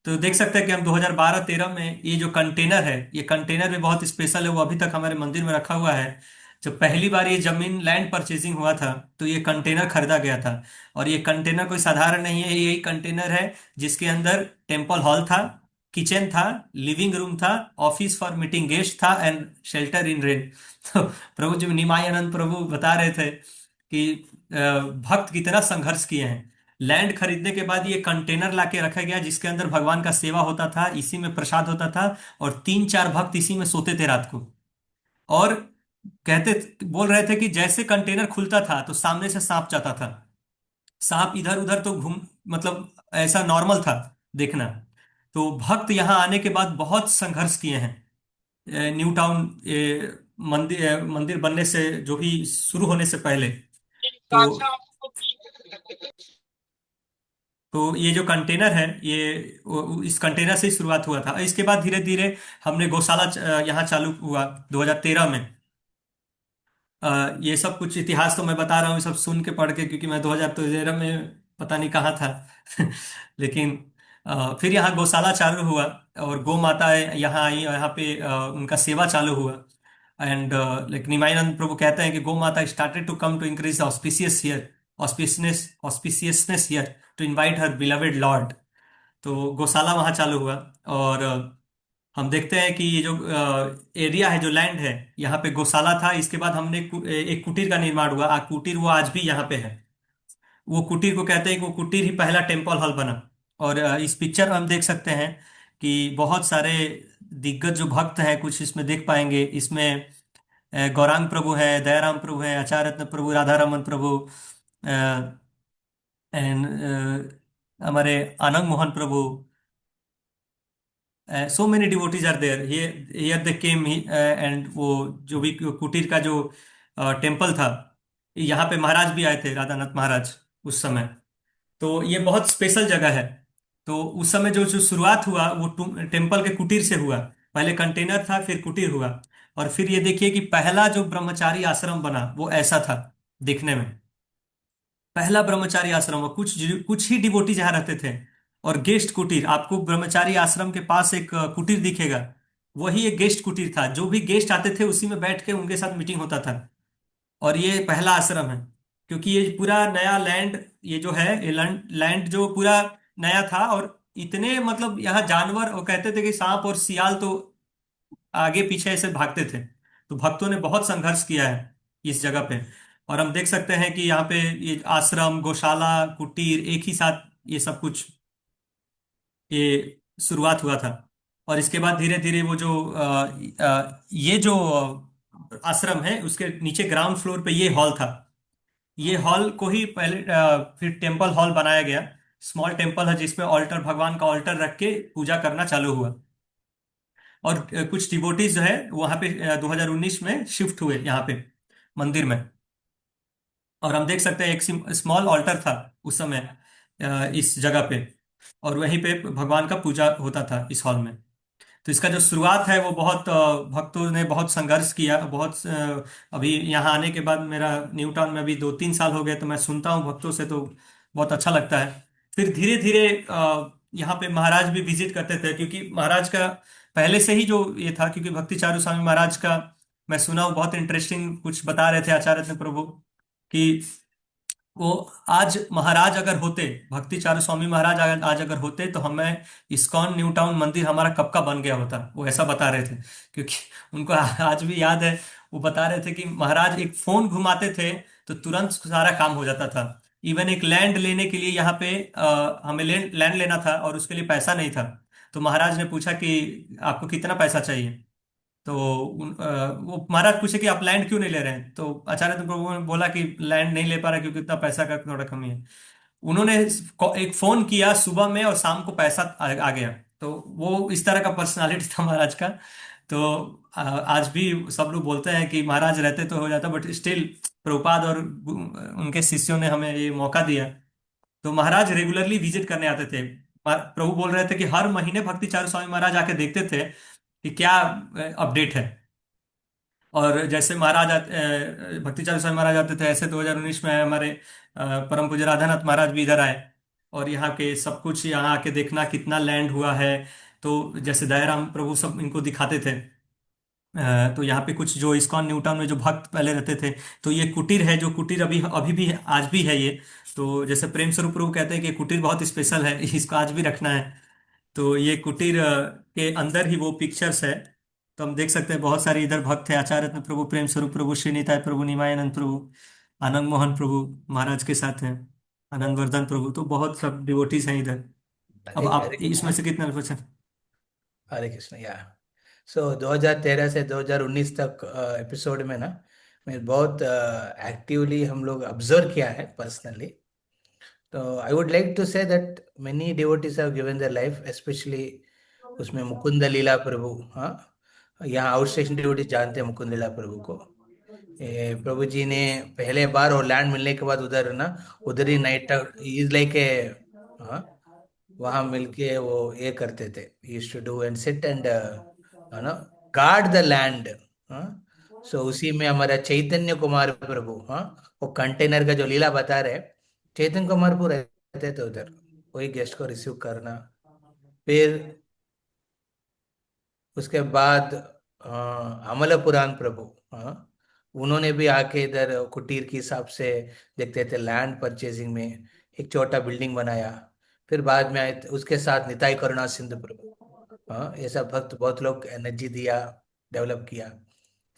तो देख सकते हैं कि हम 2012-13 में ये जो कंटेनर है, ये कंटेनर भी बहुत स्पेशल है, वो अभी तक हमारे मंदिर में रखा हुआ है। जब पहली बार ये जमीन लैंड परचेजिंग हुआ था तो ये कंटेनर खरीदा गया था। और ये कंटेनर कोई साधारण नहीं है, यही कंटेनर है जिसके अंदर टेम्पल हॉल था, किचन था, लिविंग रूम था, ऑफिस फॉर मीटिंग गेस्ट था, एंड शेल्टर इन रेंट। तो प्रभु जी निमायानंद प्रभु बता रहे थे कि भक्त कितना संघर्ष किए हैं। लैंड खरीदने के बाद ये कंटेनर लाके रखा गया जिसके अंदर भगवान का सेवा होता था, इसी में प्रसाद होता था, और 3-4 भक्त इसी में सोते थे रात को। और बोल रहे थे कि जैसे कंटेनर खुलता था तो सामने से सांप जाता था। सांप इधर उधर तो घूम, मतलब ऐसा नॉर्मल था देखना। तो भक्त यहाँ आने के बाद बहुत संघर्ष किए हैं। न्यू टाउन मंदिर बनने से, जो भी शुरू होने से पहले। तो ये जो कंटेनर है, इस कंटेनर से ही शुरुआत हुआ था। इसके बाद धीरे धीरे हमने गौशाला यहाँ चालू हुआ 2013 में। ये सब कुछ इतिहास तो मैं बता रहा हूँ सब सुन के पढ़ के, क्योंकि मैं 2013 में पता नहीं कहाँ था। लेकिन फिर यहाँ गौशाला चालू हुआ और गौ माता यहाँ आई, और यहाँ पे उनका सेवा चालू हुआ। एंड लेकिन निमायानंद प्रभु कहते हैं कि गौ माता started to come to increase auspicious here, auspiciousness here, to invite her beloved lord. तो गौशाला वहाँ चालू हुआ। और हम देखते हैं कि ये जो एरिया है, जो लैंड है, यहाँ पे गौशाला था। इसके बाद हमने एक कुटीर का निर्माण हुआ। कुटीर वो आज भी यहाँ पे है। वो कुटीर को कहते हैं कि वो कुटीर ही पहला टेम्पल हॉल बना। और इस पिक्चर में हम देख सकते हैं कि बहुत सारे दिग्गज जो भक्त हैं कुछ इसमें देख पाएंगे। इसमें गौरांग प्रभु है, दयाराम प्रभु है, आचार्य रत्न प्रभु, राधा रमन प्रभु, एंड हमारे Anand Mohan Prabhu, so many devotees are there, here they came and वो जो भी कुटीर का जो टेम्पल था, यहाँ पे महाराज भी आए थे, राधानाथ महाराज उस समय। तो ये बहुत स्पेशल जगह है। तो उस समय जो जो शुरुआत हुआ वो टेम्पल के कुटीर से हुआ। पहले कंटेनर था, फिर कुटीर हुआ। और फिर ये देखिए कि पहला जो ब्रह्मचारी आश्रम बना वो ऐसा था दिखने में। पहला ब्रह्मचारी आश्रम, और कुछ ही डिवोटी जहाँ रहते थे। और गेस्ट कुटीर, आपको ब्रह्मचारी आश्रम के पास एक कुटीर दिखेगा, वही एक गेस्ट कुटीर था। जो भी गेस्ट आते थे उसी में बैठ के उनके साथ मीटिंग होता था। और ये पहला आश्रम है, क्योंकि ये पूरा नया लैंड, ये जो है ये लैंड जो पूरा नया था। और इतने मतलब यहाँ जानवर, वो कहते थे कि सांप और सियाल तो आगे पीछे ऐसे भागते थे। तो भक्तों ने बहुत संघर्ष किया है इस जगह पे। और हम देख सकते हैं कि यहाँ पे ये आश्रम, गौशाला, कुटीर एक ही साथ ये सब कुछ ये शुरुआत हुआ था। और इसके बाद धीरे धीरे वो जो ये जो आश्रम है उसके नीचे ग्राउंड फ्लोर पे ये हॉल था। ये हॉल को ही पहले फिर टेम्पल हॉल बनाया गया। स्मॉल टेम्पल है जिसमें ऑल्टर, भगवान का ऑल्टर रख के पूजा करना चालू हुआ। और कुछ डिवोटीज जो है वहां पे 2019 में शिफ्ट हुए यहाँ पे मंदिर में। और हम देख सकते हैं एक स्मॉल ऑल्टर था उस समय इस जगह पे। और वहीं पे भगवान का पूजा होता था इस हॉल में। तो इसका जो शुरुआत है वो बहुत भक्तों ने बहुत संघर्ष किया, बहुत अभी यहाँ आने के बाद मेरा न्यू टाउन में अभी 2-3 साल हो गए, तो मैं सुनता हूँ भक्तों से तो बहुत अच्छा लगता है। फिर धीरे धीरे यहाँ पे महाराज भी विजिट करते थे, क्योंकि महाराज का पहले से ही जो ये था, क्योंकि भक्ति चारू स्वामी महाराज का मैं सुना हूँ बहुत इंटरेस्टिंग कुछ बता रहे थे आचार्य रत्न प्रभु कि वो आज महाराज अगर होते, भक्ति चारू स्वामी महाराज आज अगर होते तो हमें इस्कॉन न्यू टाउन मंदिर हमारा कब का बन गया होता, वो ऐसा बता रहे थे। क्योंकि उनको आज भी याद है, वो बता रहे थे कि महाराज एक फोन घुमाते थे तो तुरंत सारा काम हो जाता था। इवन एक लैंड लेने के लिए यहाँ पे हमें लैंड लेना था और उसके लिए पैसा नहीं था। तो महाराज ने पूछा कि आपको कितना पैसा चाहिए। तो वो महाराज पूछे कि आप लैंड क्यों नहीं ले रहे हैं। तो आचार्य तो प्रभु ने बोला कि लैंड नहीं ले पा रहा क्योंकि इतना पैसा का थोड़ा कमी है। उन्होंने एक फोन किया सुबह में और शाम को पैसा आ गया। तो वो इस तरह का पर्सनालिटी था महाराज का। तो आज भी सब लोग बोलते हैं कि महाराज रहते तो हो जाता, बट स्टिल प्रभुपाद और उनके शिष्यों ने हमें ये मौका दिया। तो महाराज रेगुलरली विजिट करने आते थे। प्रभु बोल रहे थे कि हर महीने भक्ति चारू स्वामी महाराज आके देखते थे कि क्या अपडेट है। और जैसे भक्ति चारू स्वामी महाराज आते थे, ऐसे 2019 में हमारे परम पूज्य राधानाथ महाराज भी इधर आए। और यहाँ के सब कुछ, यहाँ आके देखना कितना लैंड हुआ है। तो जैसे दयाराम प्रभु सब इनको दिखाते थे। तो यहाँ पे कुछ जो इस्कॉन न्यू टाउन में जो भक्त पहले रहते थे, तो ये कुटीर है, जो कुटीर अभी अभी भी आज भी है ये। तो जैसे प्रेम स्वरूप प्रभु कहते हैं कि कुटीर बहुत स्पेशल है, इसको आज भी रखना है। तो ये कुटीर के अंदर ही वो पिक्चर्स है। तो हम देख सकते हैं बहुत सारे इधर भक्त हैं, आचार्य रत्न प्रभु, प्रेम स्वरूप प्रभु, श्रीनिताय प्रभु, निमायानंद प्रभु, आनंद मोहन प्रभु महाराज के साथ हैं, आनंद वर्धन प्रभु। तो बहुत सब डिवोटीज हैं इधर। अब हरे आप हरे इसमें कृष्णा। से कितना क्वेश्चन? हरे कृष्णा या सो 2013 से 2019 तक एपिसोड में ना मैं बहुत एक्टिवली हम लोग ऑब्जर्व किया है पर्सनली। तो I would like to say that many devotees have given there life, specially उसमें मुकुंद लीला प्रभु। हाँ, यहाँ आउट स्टेशन डिवोटीज जानते हैं मुकुंद लीला प्रभु को। प्रभु जी ने पहले बार और लैंड मिलने के बाद उधर ना, उधर ही नाइट इज लाइक ए, हाँ, वहां मिलके वो ये करते थे, used to do and sit and ना गार्ड द लैंड। हाँ, सो उसी में हमारा चैतन्य कुमार प्रभु, हाँ, वो कंटेनर का जो लीला बता रहे, चैतन्य कुमार प्रभु रहते थे उधर, वही गेस्ट को रिसीव करना। फिर उसके बाद अमला पुराण प्रभु, हाँ, उन्होंने भी आके इधर कुटीर के हिसाब से देखते थे, लैंड परचेजिंग में एक छोटा बिल्डिंग बनाया। फिर बाद में आए उसके साथ निताई करुणा सिंधु प्रभु। हाँ, ये सब भक्त बहुत लोग एनर्जी दिया, डेवलप किया।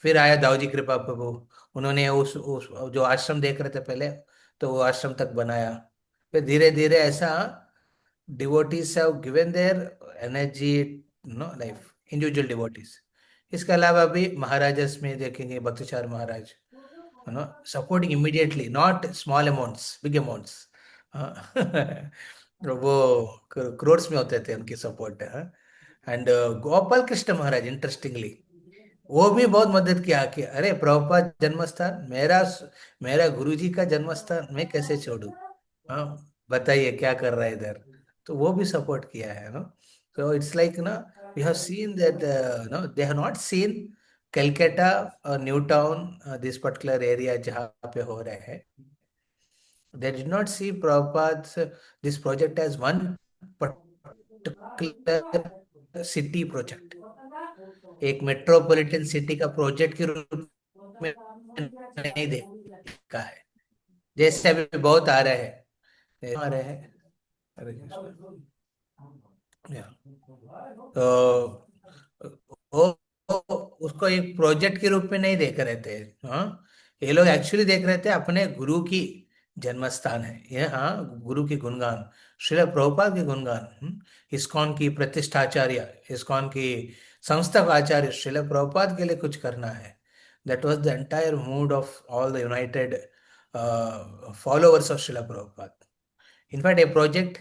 फिर आया दाऊजी कृपा प्रभु, उन्होंने उस जो आश्रम देख रहे थे पहले, तो वो आश्रम तक बनाया। फिर धीरे धीरे ऐसा devotees have given their energy, no life, individual devotees. इसके अलावा भी महाराजस में देखेंगे Bhakticharu Maharaj, you know, supporting immediately, not small amounts, big amounts. वो करोड्स में होते थे उनकी सपोर्ट है। एंड गोपाल कृष्ण महाराज इंटरेस्टिंगली वो भी बहुत मदद किया कि अरे प्रभुपाद जन्म स्थान मेरा गुरुजी का जन्म स्थान मैं कैसे छोड़ू। हाँ, बताइए क्या कर रहा है इधर। तो वो भी सपोर्ट किया है no. So it's like we have seen that no they have not seen Calcutta or Newtown this particular area जहाँ पे हो रहे हैं। They did not see Prabhupada's this project as one particular city project, एक metropolitan city का project के रूप में नहीं देखा है। जैसे अभी बहुत आ रहे हैं हरे कृष्ण। या तो वो उसको एक प्रोजेक्ट के रूप में नहीं देख रहे थे। हाँ, ये लोग एक्चुअली देख रहे थे अपने गुरु की जन्म स्थान है ये। हाँ, गुरु की गुणगान, श्रील प्रभुपाद के गुणगान। इस्कॉन की प्रतिष्ठाचार्य, इस्कॉन की संस्थापक आचार्य श्रील प्रभुपाद के लिए कुछ करना है। That was the entire mood off all the United followers of Srila Prabhupada. In fact, a project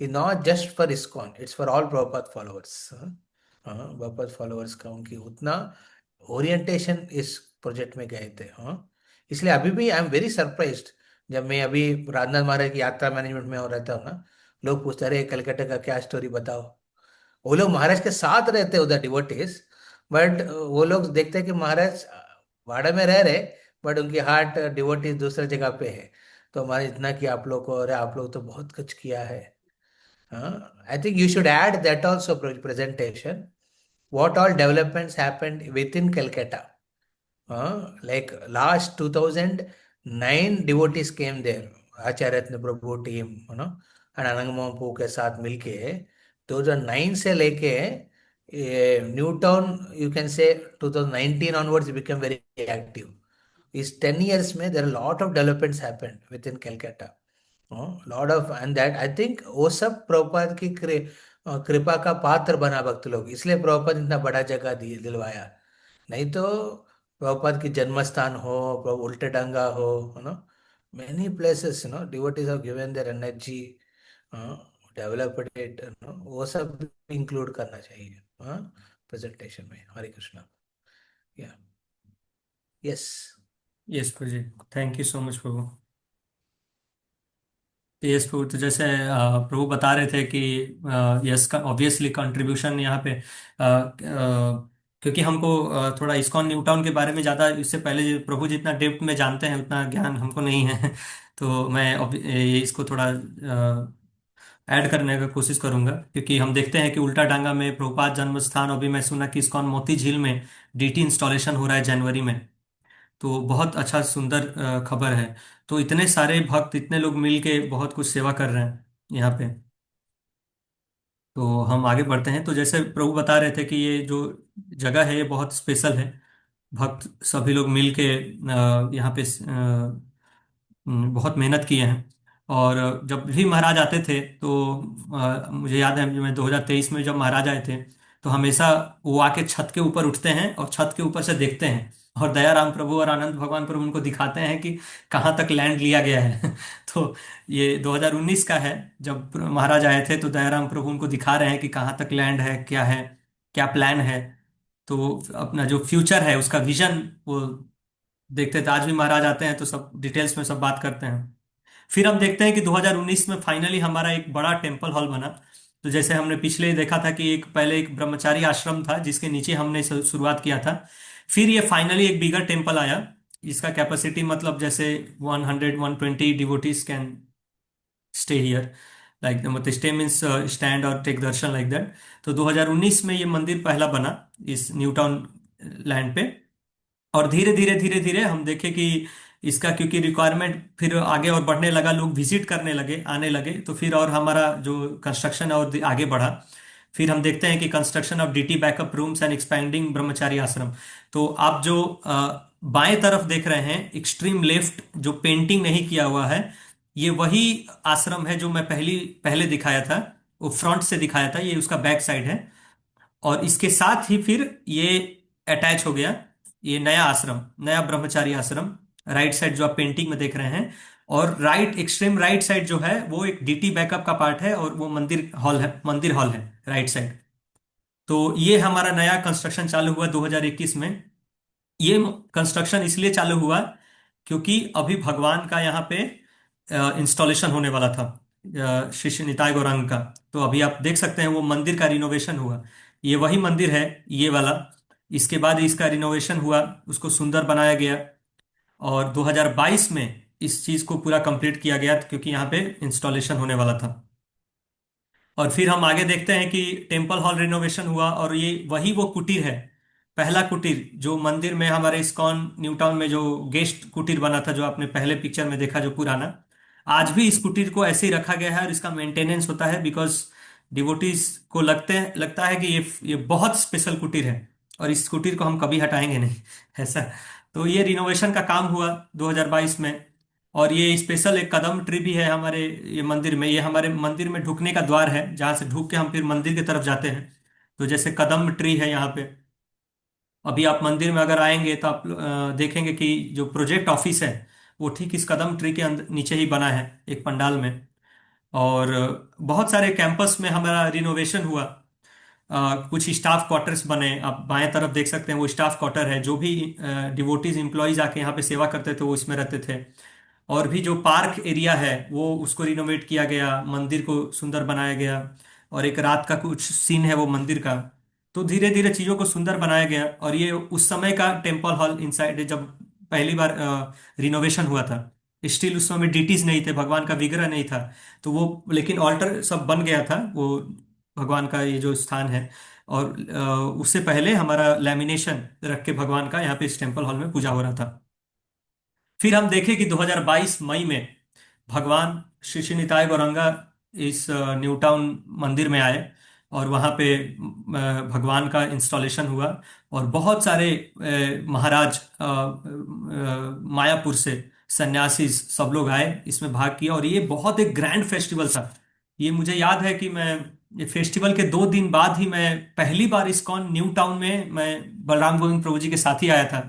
is not just for ISKCON, it's for all Prabhupada followers. हाँ, Prabhupada followers का उनकी उतना ओरिएंटेशन इस प्रोजेक्ट में गए थे। हाँ, इसलिए अभी भी आई एम वेरी सरप्राइज्ड जब मैं अभी राजनाथ महाराज की यात्रा मैनेजमेंट में हो रहता हूँ ना, लोग पूछते रहे कलकत्ता का क्या स्टोरी बताओ। वो लोग महाराज के साथ रहते उधर डिवोटीज, बट वो लोग देखते हैं कि महाराज वाड़ा में रह रहे, बट उनकी हार्ट डिवोटीज दूसरी जगह पे है। तो हमारे इतना कि आप लोग को, अरे आप लोग तो बहुत कुछ किया है। I think you should add that also presentation, what all developments happened within Calcutta. Like last 2009 devotees came there, Acharya Ratna Prabhu team, and Anangamam Poo के साथ मिलके 2009 से लेके new town you can say 2019 onwards became very active. इस 10 years में there are lot of developments happened within Calcutta. Lot of, and that I think वो सब प्रभुपाद की कृपा का पात्र बना भक्त लोग, इसलिए प्रभुपाद इतना बड़ा जगह दिलवाया। नहीं तो प्रभुपाद की जन्म स्थान हो, उल्टे डंगा हो, many places devotees have given their energy, developed it, वो सब इंक्लूड करना चाहिए प्रेजेंटेशन में। हरे कृष्णा। या yes yes Prabhu ji, thank you so much Prabhu. Yes Prabhu, तो जैसे प्रभु बता रहे थे कि यस का ऑब्वियसली कंट्रीब्यूशन यहाँ पे क्योंकि हमको थोड़ा इस्कॉन न्यूटाउन के बारे में ज़्यादा इससे पहले प्रभु जितना डेप्थ में जानते हैं उतना ज्ञान हमको नहीं है। तो मैं ये इसको थोड़ा ऐड करने का कोशिश करूंगा, क्योंकि हम देखते हैं कि उल्टा डांगा में प्रभुपाद जन्म स्थान, अभी मैं सुना कि इस्कॉन मोती झील में डीटी इंस्टॉलेशन हो रहा है जनवरी में। तो बहुत अच्छा सुंदर खबर है। तो इतने सारे भक्त, इतने लोग मिल के बहुत कुछ सेवा कर रहे हैं यहाँ पे। तो हम आगे बढ़ते हैं। तो जैसे प्रभु बता रहे थे कि ये जो जगह है ये बहुत स्पेशल है। भक्त सभी लोग मिल के यहाँ पे बहुत मेहनत किए हैं। और जब भी महाराज आते थे तो मुझे याद है मैं 2023 में जब महाराज आए थे तो हमेशा वो आके छत के ऊपर उठते हैं और छत के ऊपर से देखते हैं और दयाराम प्रभु और आनंद भगवान प्रभु उनको दिखाते हैं कि कहाँ तक लैंड लिया गया है। तो ये 2019 का है जब महाराज आए थे, तो दयाराम प्रभु उनको दिखा रहे हैं कि कहाँ तक लैंड है, क्या प्लान है। तो अपना जो फ्यूचर है उसका विजन वो देखते थे। आज भी महाराज आते हैं तो सब डिटेल्स में सब बात करते हैं। फिर हम देखते हैं कि 2019 में फाइनली हमारा एक बड़ा टेम्पल हॉल बना। तो जैसे हमने पिछले ही देखा था कि पहले एक ब्रह्मचारी आश्रम था जिसके नीचे हमने शुरुआत किया था। फिर ये फाइनली एक बिगर टेम्पल आया जिसका कैपेसिटी मतलब जैसे 100-120 devotees can stay here, like मतलब स्टे मीन्स स्टैंड और टेक दर्शन लाइक दैट। तो 2019 में ये मंदिर पहला बना इस न्यू टाउन लैंड पे। और धीरे धीरे धीरे धीरे हम देखे कि इसका क्योंकि रिक्वायरमेंट फिर आगे और बढ़ने लगा, लोग विजिट करने लगे, आने लगे, तो फिर और हमारा जो कंस्ट्रक्शन है और आगे बढ़ा। फिर हम देखते हैं कि construction of DT backup rooms and expanding brahmachari ashram. तो आप जो बाएं तरफ देख रहे हैं एक्सट्रीम लेफ्ट जो पेंटिंग नहीं किया हुआ है, ये वही आश्रम है जो मैं पहले दिखाया था, वो फ्रंट से दिखाया था, ये उसका बैक साइड है। और इसके साथ ही फिर ये अटैच हो गया ये नया आश्रम, नया ब्रह्मचारी आश्रम, राइट साइड जो आप पेंटिंग में देख रहे हैं। और राइट एक्सट्रीम राइट साइड जो है वो एक डीटी बैकअप का पार्ट है और वो मंदिर हॉल है राइट साइड। तो ये हमारा नया कंस्ट्रक्शन चालू हुआ 2021 में। ये कंस्ट्रक्शन इसलिए चालू हुआ क्योंकि अभी भगवान का यहाँ पे इंस्टॉलेशन होने वाला था, श्री श्री निताई गौरांग का। तो अभी आप देख सकते हैं वो मंदिर का रिनोवेशन हुआ। ये वही मंदिर है, ये वाला। इसके बाद इसका रिनोवेशन हुआ, उसको सुंदर बनाया गया, और 2022 में इस चीज को पूरा कंप्लीट किया गया क्योंकि यहाँ पे इंस्टॉलेशन होने वाला था। और फिर हम आगे देखते हैं कि टेम्पल हॉल रिनोवेशन हुआ, और ये वही वो कुटीर है, पहला कुटीर जो मंदिर में हमारे इस्कॉन न्यू टाउन में जो गेस्ट कुटीर बना था, जो आपने पहले पिक्चर में देखा, जो पुराना। आज भी इस कुटीर को ऐसे ही रखा गया है और इसका मेंटेनेंस होता है, बिकॉज डिवोटीज को लगता है कि ये बहुत स्पेशल कुटीर है और इस कुटीर को हम कभी हटाएंगे नहीं ऐसा। तो ये रिनोवेशन का काम हुआ 2022 में। और ये स्पेशल एक कदम ट्री भी है हमारे ये मंदिर में। ये हमारे मंदिर में ढुकने का द्वार है, जहाँ से ढुक के हम फिर मंदिर की तरफ जाते हैं। तो जैसे कदम ट्री है यहाँ पे। अभी आप मंदिर में अगर आएंगे तो आप देखेंगे कि जो प्रोजेक्ट ऑफिस है वो ठीक इस कदम ट्री के अंदर नीचे ही बना है, एक पंडाल में। और बहुत सारे कैंपस में हमारा रिनोवेशन हुआ। कुछ स्टाफ क्वार्टर्स बने, आप बाएं तरफ देख सकते हैं, वो स्टाफ क्वार्टर है। जो भी डिवोटीज एम्प्लॉयज आके यहाँ पे सेवा करते थे वो इसमें रहते थे। और भी जो पार्क एरिया है वो उसको रिनोवेट किया गया, मंदिर को सुंदर बनाया गया। और एक रात का कुछ सीन है वो मंदिर का। तो धीरे धीरे चीजों को सुंदर बनाया गया। और ये उस समय का टेम्पल हॉल इनसाइड, जब पहली बार रिनोवेशन हुआ था। स्टिल उस समय डीटीज नहीं थे, भगवान का विग्रह नहीं था। तो वो लेकिन ऑल्टर सब बन गया था वो, भगवान का ये जो स्थान है। और उससे पहले हमारा लैमिनेशन रख के भगवान का यहाँ पे इस टेम्पल हॉल में पूजा हो रहा था। फिर हम देखें कि 2022 मई में भगवान श्री श्री निताई गौरंगा इस न्यू टाउन मंदिर में आए, और वहाँ पे भगवान का इंस्टॉलेशन हुआ। और बहुत सारे महाराज मायापुर से सन्यासी सब लोग आए, इसमें भाग किया। और ये बहुत एक ग्रैंड फेस्टिवल था। ये मुझे याद है कि मैं ये फेस्टिवल के 2 दिन बाद ही मैं पहली बार इस्कॉन न्यू टाउन में मैं बलराम गोविंद प्रभु जी के साथ ही आया था।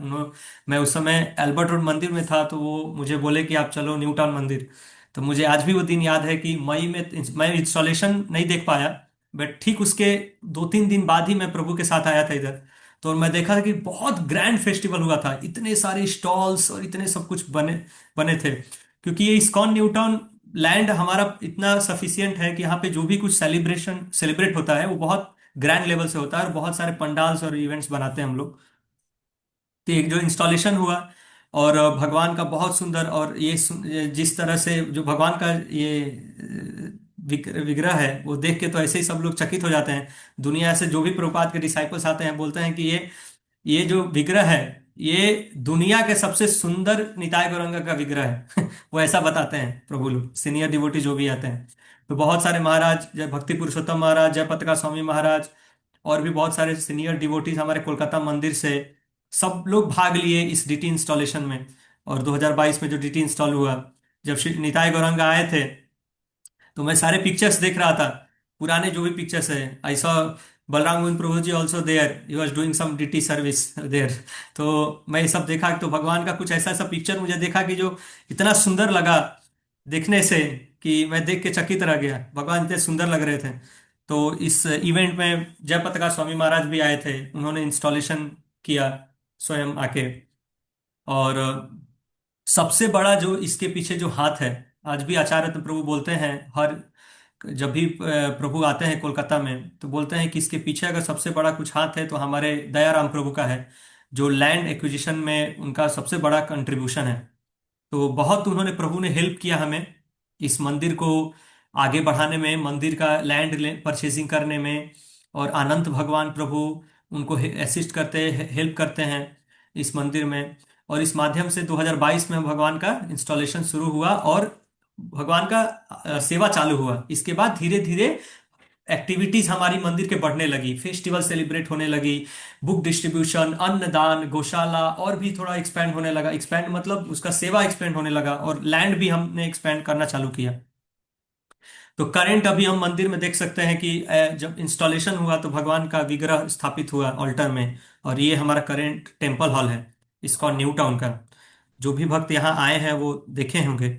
मैं उस समय एल्बर्ट रोड मंदिर में था, तो वो मुझे बोले कि आप चलो न्यू टाउन मंदिर। तो मुझे आज भी वो दिन याद है कि मई में मैं इंस्टॉलेशन नहीं देख पाया, बट ठीक उसके 2-3 दिन बाद ही मैं प्रभु के साथ आया था इधर। तो मैं देखा कि बहुत ग्रैंड फेस्टिवल हुआ था, इतने सारे स्टॉल्स और इतने सब कुछ बने बने थे। क्योंकि ये इस्कॉन न्यू टाउन लैंड हमारा इतना सफिशियंट है कि यहाँ पे जो भी कुछ सेलिब्रेट होता है वो बहुत ग्रैंड लेवल से होता है, और बहुत सारे पंडाल्स और इवेंट्स बनाते हैं हम लोग। तो एक जो इंस्टॉलेशन हुआ, और भगवान का बहुत सुंदर, और ये जिस तरह से जो भगवान का ये विग्रह है वो देख के तो ऐसे ही सब लोग चकित हो जाते हैं। दुनिया से जो भी प्रभुपाद के डिसाइपल्स आते हैं बोलते हैं कि ये जो विग्रह है ये दुनिया के सबसे सुंदर निताय गौरंगा का विग्रह है वो ऐसा बताते हैं प्रभु लोग, सीनियर डिवोटी जो भी आते हैं। तो बहुत सारे महाराज, जय भक्ति पुरुषोत्तम महाराज, जय पताका स्वामी महाराज, और भी बहुत सारे सीनियर डिवोटीज हमारे कोलकाता मंदिर से, सब लोग भाग लिए इस डीटी इंस्टॉलेशन में। और 2022 में जो डीटी इंस्टॉल हुआ, जब श्री निताय गौरंगा आए थे, तो मैं सारे पिक्चर्स देख रहा था, पुराने जो भी पिक्चर्स है। I saw Balram Govind Prabhu ji also there, he was doing some DT service there. तो मैं ये सब देखा, तो भगवान का कुछ ऐसा ऐसा पिक्चर मुझे देखा कि जो इतना सुंदर लगा देखने से कि मैं देख के चकित रह गया, भगवान इतने सुंदर लग रहे थे। तो इस इवेंट में जय पताका स्वामी महाराज भी आए थे, उन्होंने इंस्टॉलेशन किया स्वयं आके। और सबसे बड़ा जो इसके पीछे जो हाथ है, आज भी आचार्य प्रभु बोलते हैं, हर जब भी प्रभु आते हैं कोलकाता में तो बोलते हैं कि इसके पीछे अगर सबसे बड़ा कुछ हाथ है तो हमारे दयाराम प्रभु का है, जो लैंड एक्विजिशन में उनका सबसे बड़ा कंट्रीब्यूशन है। तो बहुत उन्होंने, प्रभु ने हेल्प किया हमें इस मंदिर को आगे बढ़ाने में, मंदिर का लैंड परचेजिंग करने में। और अनंत भगवान प्रभु उनको असिस्ट करते, हेल्प करते हैं इस मंदिर में। और इस माध्यम से 2022 में भगवान का इंस्टॉलेशन शुरू हुआ, और भगवान का सेवा चालू हुआ। इसके बाद धीरे धीरे एक्टिविटीज हमारी मंदिर के बढ़ने लगी, फेस्टिवल सेलिब्रेट होने लगी, बुक डिस्ट्रीब्यूशन, अन्नदान, गौशाला, और भी थोड़ा एक्सपेंड होने लगा। एक्सपेंड मतलब उसका सेवा एक्सपेंड होने लगा, और लैंड भी हमने एक्सपेंड करना चालू किया। तो करंट अभी हम मंदिर में देख सकते हैं कि जब इंस्टॉलेशन हुआ तो भगवान का विग्रह स्थापित हुआ ऑल्टर में। और ये हमारा करंट टेम्पल हॉल है इसका न्यू टाउन का। जो भी भक्त यहाँ आए हैं वो देखे होंगे।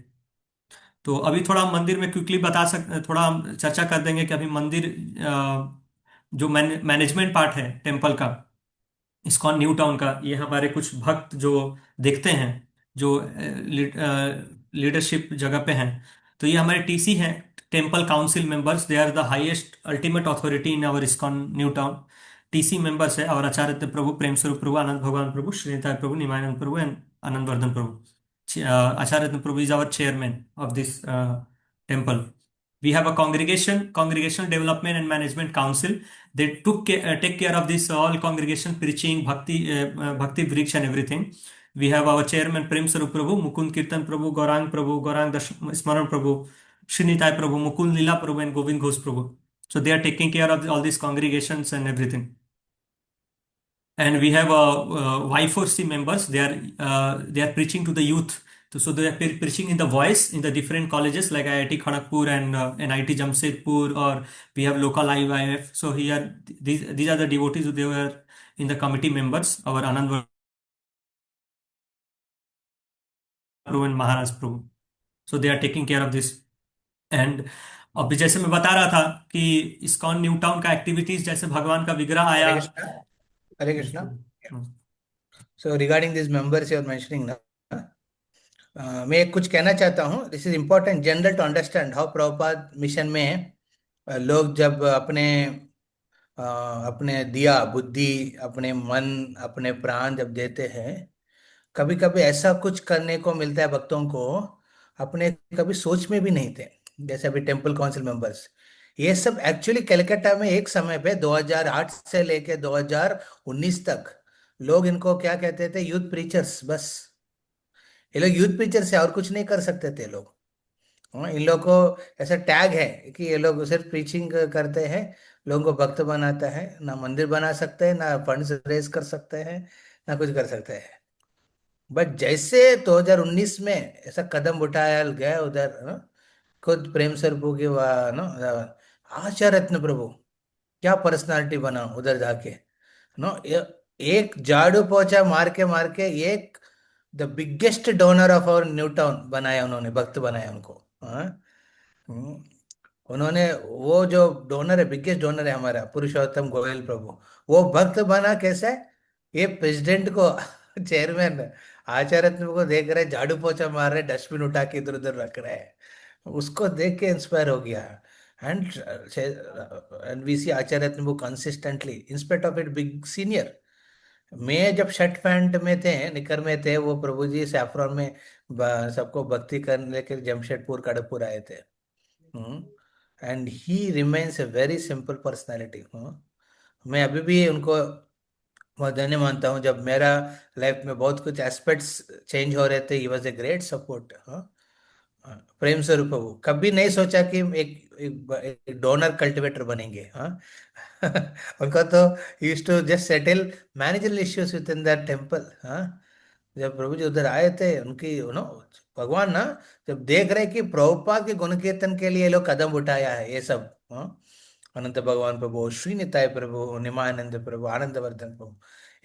तो अभी थोड़ा मंदिर में क्विकली थोड़ा हम चर्चा कर देंगे कि अभी मंदिर जो मैनेजमेंट पार्ट है टेम्पल का, इस्कॉन न्यू टाउन का, ये हमारे कुछ भक्त जो देखते हैं, जो लीडरशिप जगह पे हैं, तो ये हमारे टीसी हैं, temple council members. They are the highest ultimate authority in our ISKCON New Town. TC members है और Acharya Prabhu, Prem Swarup Prabhu, Anand Bhagwan Prabhu, Shrinitai Prabhu, Nimananda Prabhu and Anand Vardhan Prabhu. Acharya Prabhu is our chairman of this temple. We have a congregational development and management council. They take care of this all congregation preaching, bhakti vriksha and everything. We have our chairman Prem Sarup Prabhu, Mukund Kirtan Prabhu, Gaurang Smaran Prabhu, Shrinitai Prabhu, Mukund Lila Prabhu, and Govind Ghosh Prabhu. So they are taking care of all these congregations and everything. And we have Y4C members. They are preaching to the youth. So they are preaching in the voice in the different colleges like IIT Kharagpur and NIT Jamshedpur, or we have local IIF. So here these are the devotees who they were in the committee members. Our Anand Prabhu and Maharaj Prabhu. So they are taking care of this. And अभी जैसे मैं बता रहा था कि ISKCON New town का activities, जैसे भगवान का विग्रह आया। Hare Krishna. Hare Krishna. So regarding these members you are mentioning now, मैं कुछ कहना चाहता हूँ. This is important general to understand how Prabhupada mission में लोग जब अपने दिया बुद्धि, अपने मन, अपने प्राण जब देते हैं, कभी कभी ऐसा कुछ करने को मिलता है भक्तों को अपने कभी सोच में भी नहीं थे. जैसे अभी टेम्पल काउंसिल मेंबर्स, ये सब एक्चुअली कलकत्ता में एक समय पे 2008 से लेके 2019 तक लोग इनको क्या कहते थे, यूथ प्रीचर्स. बस ये लोग यूथ प्रीचर से और कुछ नहीं कर सकते थे लोग. हाँ, इन लोग को ऐसा टैग है कि ये लोग सिर्फ प्रीचिंग करते हैं, लोगों को भक्त बनाता है. ना मंदिर बना सकते हैं, ना फंड्स रेज कर सकते हैं, ना कुछ कर सकते हैं. बट जैसे 2019 में ऐसा कदम उठाया गया उधर, खुद प्रेम सर की आचार्य रत्न प्रभु क्या पर्सनालिटी बना उधर जाके. नो एक झाड़ू पोछा मार के एक the biggest donor of our New Town बनाया उन्होंने, भक्त बनाया उनको. हाँ. हम्म. उन्होंने वो जो डोनर है, बिगेस्ट डोनर है हमारा पुरुषोत्तम गोयल प्रभु, वो भक्त बना कैसे. ये प्रेसिडेंट को चेयरमैन आचार्य रत्न को देख रहे, झाड़ू पोछा मार रहे, डस्टबिन उठा के इधर उधर रख रहे हैं. उसको देख के इंस्पायर हो गया. एंड एंड वी सी आचार्य रत्न वो consistently inspect of it big senior. मैं जब शर्ट पैंट में थे, निकर में थे, वो प्रभु जी सैफरॉन में सबको भक्ति करने लेकर जमशेदपुर खड़गपुर आए थे. And he remains a very simple personality. मैं अभी भी उनको बहुत धन्य मानता हूँ. जब मेरा लाइफ में बहुत कुछ एस्पेक्ट्स चेंज हो रहे थे, he was a great support. Prem Swarup Prabhu कभी नहीं सोचा कि एक डोनर कल्टिवेटर बनेंगे. हाँ. उनको तो use to just settle managerial issues within that दैट टेम्पल. हाँ. जब प्रभु जी उधर आए थे, उनकी भगवान ना जब देख रहे कि प्रभुपाद के गुण कीर्तन के लिए ये लोग कदम उठाया है, ये सब. हाँ. अनंत भगवान प्रभु, श्रीनिताय प्रभु, निमानंद प्रभु, आनंद वर्धन प्रभु,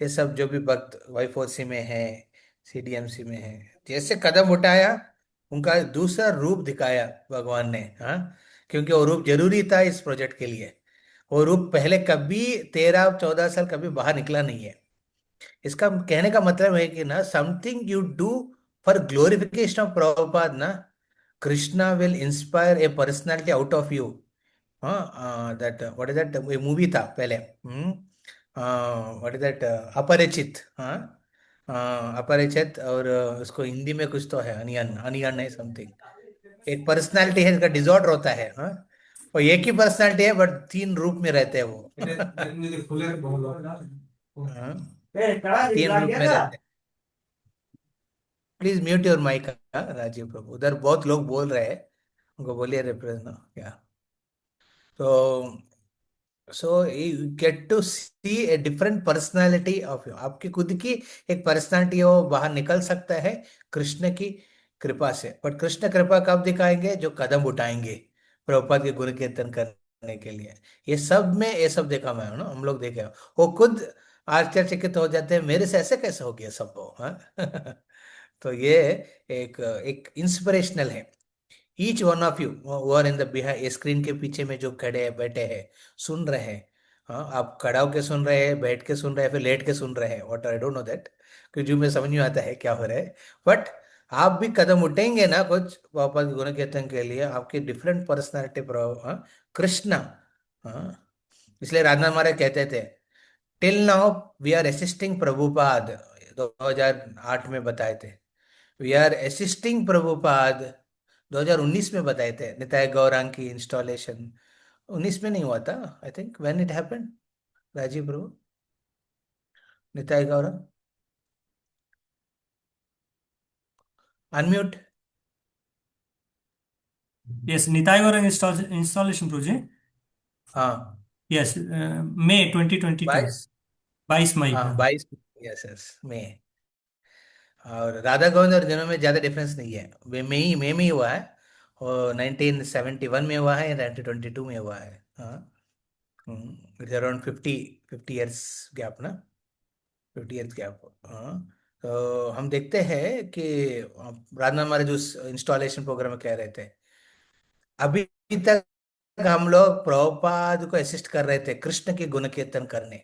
ये सब जो भी भक्त Y4C में है, CDMC में है, जैसे कदम उठाया, उनका दूसरा रूप दिखाया भगवान ने. हाँ. क्योंकि वो रूप जरूरी था इस प्रोजेक्ट के लिए. वो रूप पहले कभी 13-14 साल कभी बाहर निकला नहीं है. इसका कहने का मतलब है कि ना, something you do for glorification of Prabhupada ना, Krishna will inspire a personality out of you. हाँ. That what is that movie था पहले, व्हाट इज दैट, अपरिचित. हाँ. अपरिचित, और उसको हिंदी में कुछ तो है, अनियन अनियन है समथिंग. एक पर्सनालिटी है, इसका डिसऑर्डर होता है. हाँ. और एक ही पर्सनालिटी है बट 3 रूप में रहते हैं वो. हाँ. 3 रूप में रहते हैं. Please mute your mic Rajiv Prabhu. उधर बहुत लोग बोल रहे हैं, उनको बोलिए रिप्रेजेंट क्या. तो so you get to see a different personality of you. आपकी खुद की एक पर्सनालिटी है, वो बाहर निकल सकता है कृष्ण की कृपा से. बट कृष्ण कृपा कब दिखाएंगे, जो कदम उठाएंगे प्रभुपाद के गुण कीर्तन करने के लिए. ये सब में ये सब देखा मैं ना, हम लोग देखे, वो खुद आश्चर्यचकित हो जाते हैं, मेरे से ऐसे कैसे हो गया सब वो. हाँ. तो ये एक इंस्पिरेशनल है. ईच वन ऑफ यू वो are in the behind, screen के पीछे में जो खड़े हैं, बैठे हैं, सुन रहे हैं, हाँ, आप खड़ा होके सुन रहे हैं, बैठ के सुन रहे हैं, फिर लेट के सुन रहे हैं, what I don't know that, क्योंकि जो में समझ नहीं आता है क्या हो रहा है। बट आप भी कदम उठेंगे ना कुछ वापस गुण कीर्तन के लिए, आपकी डिफरेंट पर्सनालिटी हाँ, कृष्णा। हाँ, इसलिए राजनाथ महाराज कहते थे, till now we are assisting Prabhupada, 2008 में बताए थे, वी आर असिस्टिंग प्रभुपाद, 2019 में बताए थे निताय गौरांग की इंस्टॉलेशन। 19 में नहीं हुआ था, I think, when it happened, Rajiv Prabhu, Nitai Gaurav, unmute. Yes, Nitai Gaurang installation project. हाँ, यस, मई 2022, 22। 22 मई हाँ, का। 22। यस यस, में। और राधा गोविंद और दिनों में ज्यादा डिफरेंस नहीं है, वे में ही हुआ है, और 1971 में हुआ है या 1922 में हुआ है। हाँ, इट्स अराउंड 50 ईयर्स गैप ना, 50 ईयर्स गैप। हाँ, तो हम देखते हैं कि राधा हमारे जो इंस्टॉलेशन प्रोग्राम में कह रहे थे, अभी तक हम लोग प्रभुपाद को असिस्ट कर रहे थे कृष्ण की गुण कीर्तन करने,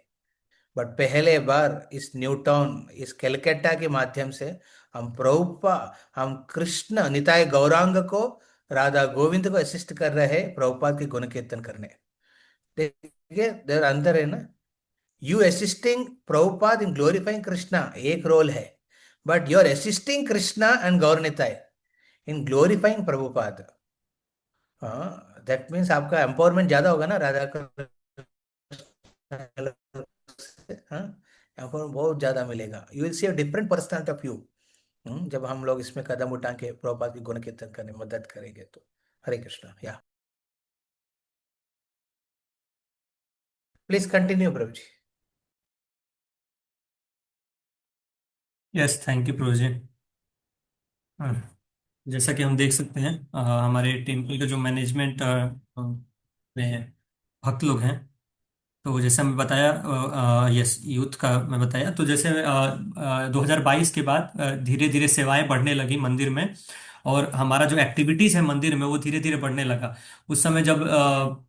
बट पहले बार इस न्यू टाउन, इस कलकत्ता के माध्यम से हम कृष्ण निताय गौरांग को, राधा गोविंद को असिस्ट कर रहे हैं प्रभुपाद के गुण कीर्तन करने। देखिए देर अंतर है ना, you assisting Prabhupada in glorifying Krishna एक रोल है, but you are assisting Krishna and Gaura Nitai in glorifying Prabhupada. हाँ, दैट मीन्स आपका एम्पावरमेंट ज्यादा होगा ना राधा कृष्ण, हाँ, एम्पावरमेंट बहुत ज्यादा मिलेगा, you will see a different personality of you. जब हम लोग इसमें कदम उठा के प्रभुपाद की गुण कीर्तन करने में मदद करेंगे तो। हरे कृष्णा, या please continue Prabhu ji. Yes, thank you project. जैसा कि हम देख सकते हैं, हमारे टेम्पल का जो मैनेजमेंट में भक्त लोग हैं, तो जैसे मैं बताया, यस, यूथ का मैं बताया, तो जैसे 2022 के बाद धीरे धीरे सेवाएं बढ़ने लगी मंदिर में, और हमारा जो एक्टिविटीज है मंदिर में वो धीरे धीरे बढ़ने लगा। उस समय जब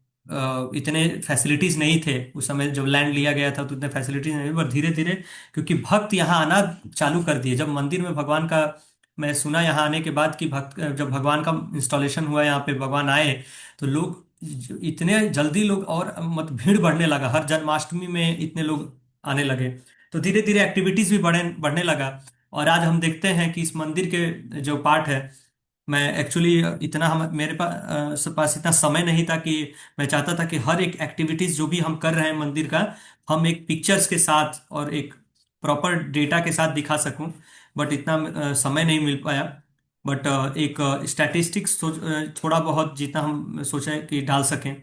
इतने फैसिलिटीज नहीं थे, उस समय जब लैंड लिया गया था तो इतने फैसिलिटीज नहीं थे, पर धीरे धीरे क्योंकि भक्त यहाँ आना चालू कर दिए, जब मंदिर में भगवान का, मैं सुना यहाँ आने के बाद कि भक्त, जब भगवान का इंस्टॉलेशन हुआ यहाँ पे, भगवान आए, तो लोग इतने जल्दी लोग, और मत भीड़ बढ़ने लगा, हर जन्माष्टमी में इतने लोग आने लगे, तो धीरे धीरे एक्टिविटीज भी बढ़ने लगा। और आज हम देखते हैं कि इस मंदिर के जो पार्ट है, मैं एक्चुअली इतना, हम मेरे पास इतना समय नहीं था कि मैं चाहता था कि हर एक एक्टिविटीज जो भी हम कर रहे हैं मंदिर का, हम एक पिक्चर्स के साथ और एक प्रॉपर डेटा के साथ दिखा सकूं, बट इतना समय नहीं मिल पाया। बट एक स्टैटिस्टिक्स थोड़ा बहुत जितना हम सोचे कि डाल सकें,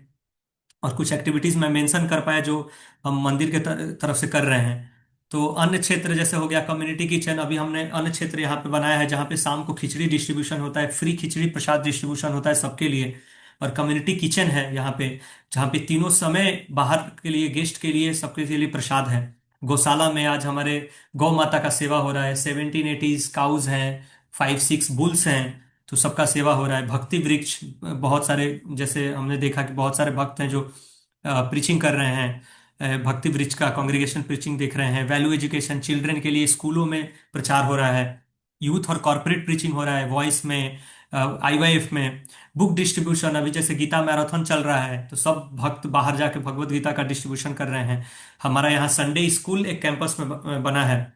और कुछ एक्टिविटीज मैं मेंशन कर पाया जो हम मंदिर के तरफ से कर रहे हैं। तो अन्य क्षेत्र जैसे हो गया कम्युनिटी किचन, अभी हमने अन्य क्षेत्र यहाँ पे बनाया है जहाँ पे शाम को खिचड़ी डिस्ट्रीब्यूशन होता है, फ्री खिचड़ी प्रसाद डिस्ट्रीब्यूशन होता है सबके लिए। और कम्युनिटी किचन है यहाँ पे, जहाँ पे तीनों समय बाहर के लिए, गेस्ट के लिए, सबके लिए प्रसाद है। गौशाला में आज हमारे गौ माता का सेवा हो रहा है, 1780 काउज हैं, 5-6 बुल्स हैं, तो सबका सेवा हो रहा है। भक्ति वृक्ष, बहुत सारे, जैसे हमने देखा कि बहुत सारे भक्त हैं जो प्रीचिंग कर रहे हैं, भक्ति वृक्ष का कांग्रेगेशन प्रीचिंग देख रहे हैं। वैल्यू एजुकेशन, चिल्ड्रन के लिए स्कूलों में प्रचार हो रहा है। यूथ और कॉर्पोरेट प्रीचिंग हो रहा है, वॉइस में, आईवाईएफ में। बुक डिस्ट्रीब्यूशन, अभी जैसे गीता मैराथन चल रहा है, तो सब भक्त बाहर जाके भगवत गीता का डिस्ट्रीब्यूशन कर रहे हैं। हमारा यहाँ संडे स्कूल एक कैंपस में बना है,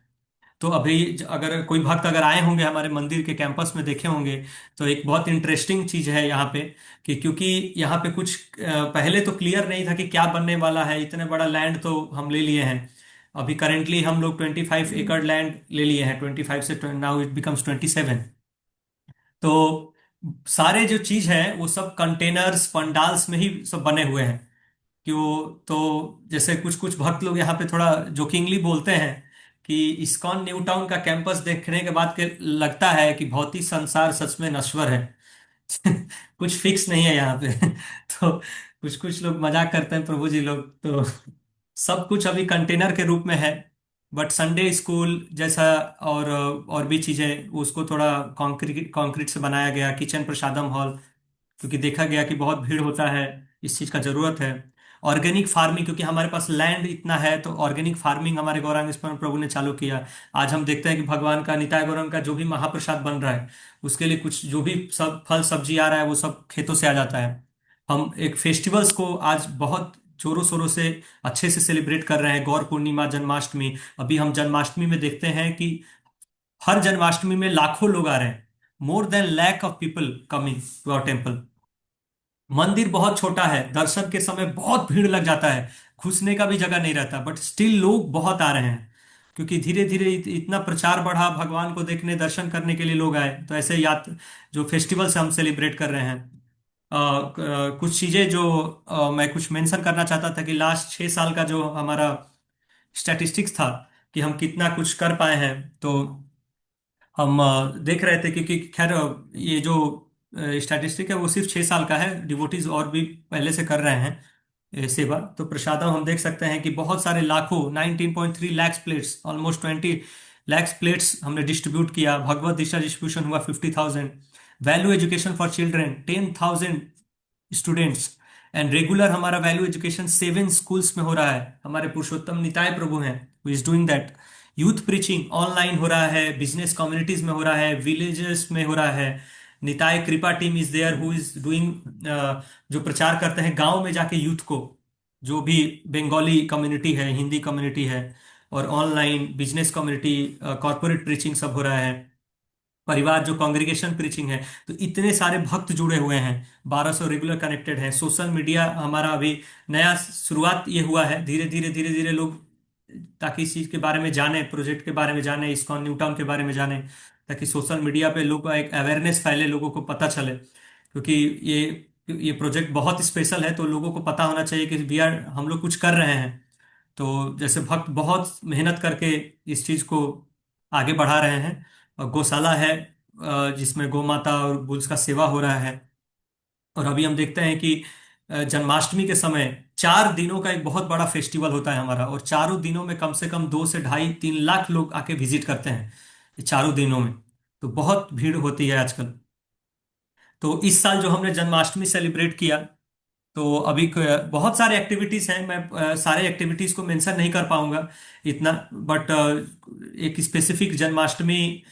तो अभी अगर कोई भक्त अगर आए होंगे हमारे मंदिर के कैंपस में देखे होंगे, तो एक बहुत इंटरेस्टिंग चीज है यहाँ पे, कि क्योंकि यहाँ पे कुछ पहले तो क्लियर नहीं था कि क्या बनने वाला है, इतने बड़ा लैंड तो हम ले लिए हैं। अभी करेंटली हम लोग 25 एकड़ लैंड ले लिए हैं, 25 से नाउ इट बिकम्स 27। तो सारे जो चीज है वो सब कंटेनर्स, पंडाल्स में ही सब बने हुए हैं। क्यों, तो जैसे कुछ कुछ भक्त लोग यहाँ पे थोड़ा जोकिंगली बोलते हैं कि इस्कॉन न्यू टाउन का कैंपस देखने के बाद के लगता है कि भौतिक संसार सच में नश्वर है। कुछ फिक्स नहीं है यहाँ पे। तो कुछ कुछ लोग मजाक करते हैं प्रभु जी लोग, तो सब कुछ अभी कंटेनर के रूप में है। बट संडे स्कूल जैसा, और भी चीजें, उसको थोड़ा कंक्रीट कंक्रीट से बनाया गया। किचन प्रसादम हॉल, क्योंकि देखा गया कि बहुत भीड़ होता है, इस चीज का जरूरत है। ऑर्गेनिक फार्मिंग, क्योंकि हमारे पास लैंड इतना है तो ऑर्गेनिक फार्मिंग हमारे गौरांग प्रभु ने चालू किया। आज हम देखते हैं कि भगवान का, निताय गौरांग का जो भी महाप्रसाद बन रहा है उसके लिए कुछ जो भी सब फल सब्जी आ रहा है वो सब खेतों से आ जाता है। हम एक फेस्टिवल्स को आज बहुत जोरों शोरों से अच्छे से सेलिब्रेट कर रहे हैं। गौर पूर्णिमा, जन्माष्टमी, अभी हम जन्माष्टमी में देखते हैं कि हर जन्माष्टमी में लाखों लोग आ रहे हैं। More than lack of people coming to our temple. मंदिर बहुत छोटा है, दर्शन के समय बहुत भीड़ लग जाता है, घुसने का भी जगह नहीं रहता, बट स्टिल लोग बहुत आ रहे हैं क्योंकि धीरे धीरे इतना प्रचार बढ़ा, भगवान को देखने दर्शन करने के लिए लोग आए। तो ऐसे याद जो फेस्टिवल्स हम सेलिब्रेट कर रहे हैं। कुछ चीजें जो मैं कुछ मेंशन करना चाहता था कि लास्ट 6 साल का जो हमारा स्टैटिस्टिक्स था कि हम कितना कुछ कर पाए हैं, तो हम देख रहे थे क्योंकि खैर ये जो स्टैटिस्टिक है वो सिर्फ 6 साल का है, डिवोटीज और भी पहले से कर रहे हैं सेवा। तो प्रसादम हम देख सकते हैं कि बहुत सारे लाखों 19.3 lakh plates, almost 20 lakh plates हमने डिस्ट्रीब्यूट किया। भगवत दीक्षा डिस्ट्रीब्यूशन हुआ 50,000। Value education for children 10,000 students. And regular हमारा वैल्यू एजुकेशन 7 स्कूल्स में हो रहा है। हमारे पुरुषोत्तम निताय प्रभु हैं who is doing that. Youth preaching online हो रहा है, बिजनेस कम्युनिटीज में हो रहा है, विलेजेस में हो रहा है। Nitai Kripa team is there who is doing, जो प्रचार करते हैं गांव में जाके यूथ को, जो भी बंगाली कम्युनिटी है, हिंदी कम्युनिटी है, और online business community, corporate preaching सब हो रहा है। परिवार जो कांग्रीगेशन प्रीचिंग है, तो इतने सारे भक्त जुड़े हुए हैं, 1200 रेगुलर कनेक्टेड हैं। सोशल मीडिया हमारा अभी नया शुरुआत ये हुआ है, धीरे धीरे लोग ताकि इस चीज के बारे में जाने, प्रोजेक्ट के बारे में जाने, इस्कॉन न्यू टाउन के बारे में जाने, ताकि सोशल मीडिया पे लोग का एक अवेयरनेस फैले, लोगों को पता चले। क्योंकि ये प्रोजेक्ट बहुत स्पेशल है, तो लोगों को पता होना चाहिए कि हम लोग कुछ कर रहे हैं। तो जैसे भक्त बहुत मेहनत करके इस चीज को आगे बढ़ा रहे हैं। और गौशाला है जिसमें गौ माता और बुल्स का सेवा हो रहा है। और अभी हम देखते हैं कि जन्माष्टमी के समय 4 दिनों का एक बहुत बड़ा फेस्टिवल होता है हमारा, और चारों दिनों में कम से कम 2 से 2.5-3 लाख लोग आके विजिट करते हैं ये चारों दिनों में। तो बहुत भीड़ होती है आजकल। तो इस साल जो हमने जन्माष्टमी सेलिब्रेट किया, तो अभी बहुत सारे एक्टिविटीज हैं। मैं सारे एक्टिविटीज को मेंशन नहीं कर पाऊंगा इतना, बट एक स्पेसिफिक जन्माष्टमी,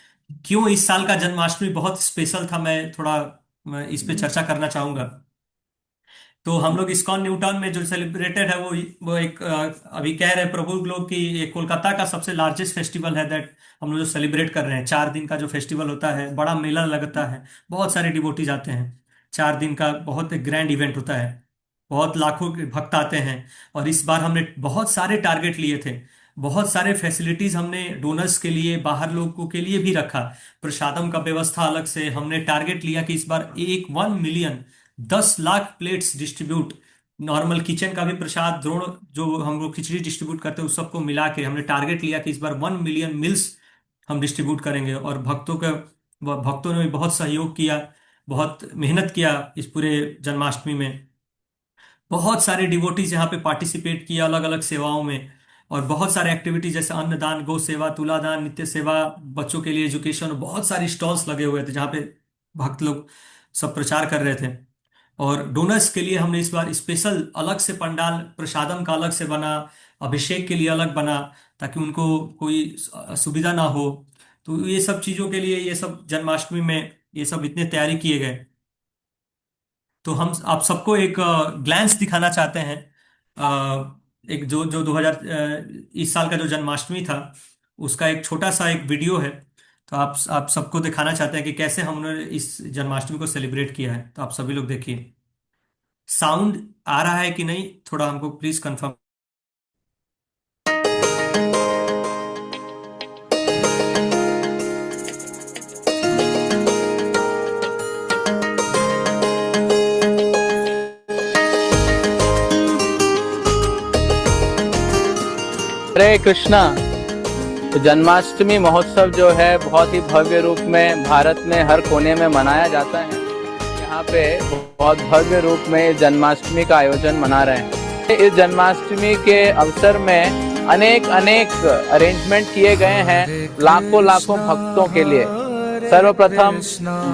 क्यों इस साल का जन्माष्टमी बहुत स्पेशल था, मैं इस पे चर्चा करना चाहूंगा। तो हम लोग इस्कॉन न्यू टाउन में जो सेलिब्रेटेड है वो एक अभी कह रहे हैं प्रभु लोग कि ये कोलकाता का सबसे लार्जेस्ट फेस्टिवल है दैट हम लोग जो सेलिब्रेट कर रहे हैं। 4 दिन का जो फेस्टिवल होता है, बड़ा मेला लगता है, बहुत सारे डिवोटीज आते हैं। 4 दिन का बहुत ग्रैंड इवेंट होता है, बहुत लाखों के भक्त आते हैं। और इस बार हमने बहुत सारे टारगेट लिए थे, बहुत सारे फैसिलिटीज हमने डोनर्स के लिए, बाहर लोगों के लिए भी रखा। प्रसादम का व्यवस्था अलग से हमने टारगेट लिया कि इस बार 1 million 10 lakh plates distribute, normal kitchen का भी प्रसाद, द्रोण जो हम लोग खिचड़ी डिस्ट्रीब्यूट करते हैं उस सबको मिला के हमने टारगेट लिया कि इस बार 1 मिलियन मील्स हम डिस्ट्रीब्यूट करेंगे। और भक्तों ने भी बहुत सहयोग किया, बहुत मेहनत किया इस पूरे जन्माष्टमी में। बहुत सारे डिवोटीज यहाँ पे पार्टिसिपेट किया अलग अलग सेवाओं में। और बहुत सारे एक्टिविटीज जैसे अन्नदान, गौ सेवा, तुलादान, नित्य सेवा, बच्चों के लिए एजुकेशन, बहुत सारी स्टॉल्स लगे हुए थे जहाँ पे भक्त लोग सब प्रचार कर रहे थे। और डोनर्स के लिए हमने इस बार स्पेशल अलग से पंडाल, प्रसादम का अलग से बना, अभिषेक के लिए अलग बना, ताकि उनको कोई असुविधा ना हो। तो ये सब चीजों के लिए, ये सब जन्माष्टमी में ये सब इतने तैयारी किए गए। तो हम आप सबको एक ग्लैंस दिखाना चाहते हैं। एक जो जो 2000 इस साल का जो जन्माष्टमी था उसका एक छोटा सा एक वीडियो है। तो आप सबको दिखाना चाहते हैं कि कैसे हमने इस जन्माष्टमी को सेलिब्रेट किया है। तो आप सभी लोग देखिए। साउंड आ रहा है कि नहीं, थोड़ा हमको प्लीज कंफर्म। हरे कृष्णा। तो जन्माष्टमी महोत्सव जो है बहुत ही भव्य रूप में भारत में हर कोने में मनाया जाता है। यहाँ पे बहुत भव्य रूप में जन्माष्टमी का आयोजन मना रहे हैं। इस जन्माष्टमी के अवसर में अनेक अरेंजमेंट किए गए हैं लाखों भक्तों के लिए। सर्वप्रथम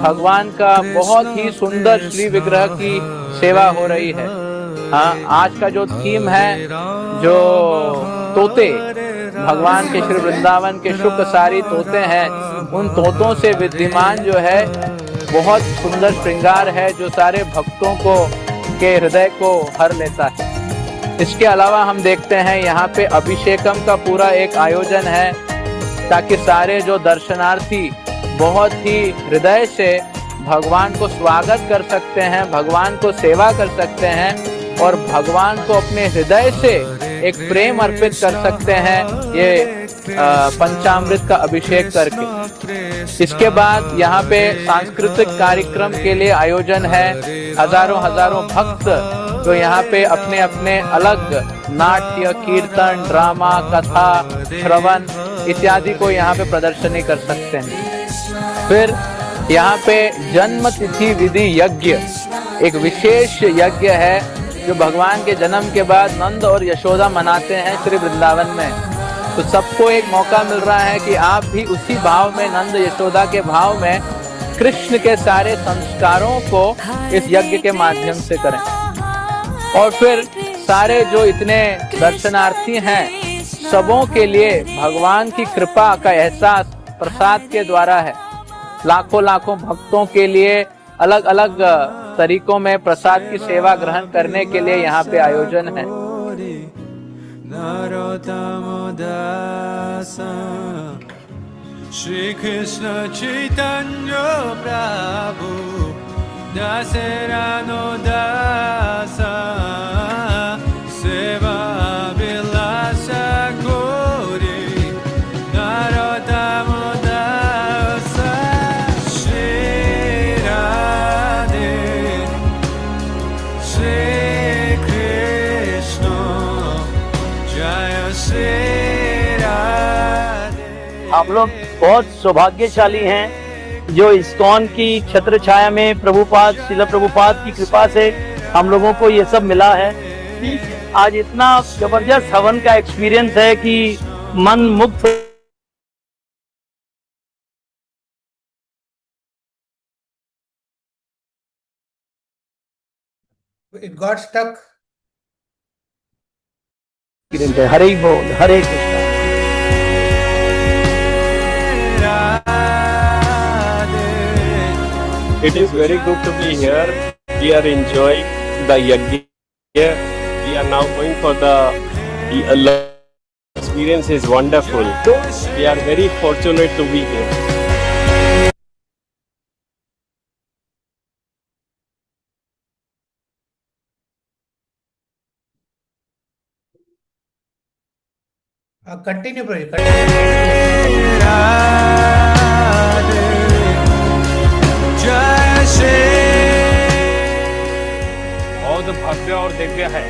भगवान का बहुत ही सुंदर श्री विग्रह की सेवा हो रही है। आज का जो थीम है, जो तोते, भगवान के श्री वृंदावन के शुक सारी तोते हैं, उन तोतों से विद्यमान जो है बहुत सुंदर श्रृंगार है, जो सारे भक्तों को के हृदय को हर लेता है। इसके अलावा हम देखते हैं यहाँ पे अभिषेकम का पूरा एक आयोजन है, ताकि सारे जो दर्शनार्थी बहुत ही हृदय से भगवान को स्वागत कर सकते हैं, भगवान को सेवा कर सकते हैं और भगवान को अपने हृदय से एक प्रेम अर्पित कर सकते हैं, ये पंचामृत का अभिषेक करके। इसके बाद यहाँ पे सांस्कृतिक कार्यक्रम के लिए आयोजन है। हजारों भक्त जो यहाँ पे अपने अपने अलग नाट्य, कीर्तन, ड्रामा, कथा, श्रवण इत्यादि को यहाँ पे प्रदर्शनी कर सकते हैं। फिर यहाँ पे जन्म तिथि विधि यज्ञ, एक विशेष यज्ञ है जो भगवान के जन्म के बाद नंद और यशोदा मनाते हैं श्री वृंदावन में। तो सबको एक मौका मिल रहा है कि आप भी उसी भाव में, नंद यशोदा के भाव में, कृष्ण के सारे संस्कारों को इस यज्ञ के माध्यम से करें। और फिर सारे जो इतने दर्शनार्थी हैं, सबों के लिए भगवान की कृपा का एहसास प्रसाद के द्वारा है। लाखों भक्तों के लिए अलग अलग तरीकों में प्रसाद की सेवा ग्रहण करने के लिए यहाँ पे आयोजन है। श्री कृष्ण चैतन्य प्रभु दासरानो दास सेवा विलास गोरी नरोत्तम दास श्री राधे श्री कृष्ण जय श्री राधे। आप लोग बहुत सौभाग्यशाली हैं जो इस्कॉन की छत्र छाया में प्रभुपाद, श्रील प्रभुपाद की कृपा से हम लोगों को ये सब मिला है। आज इतना जबरदस्त हवन का एक्सपीरियंस है कि मन मुक्त It got stuck. हरे बोल, हरे Krishna. It is very good to be here. We are enjoying the yajna. We are now going for the experience is wonderful. We are very fortunate to be here. Continue, Prabhu. Continue. बहुत भव्य और दिव्य है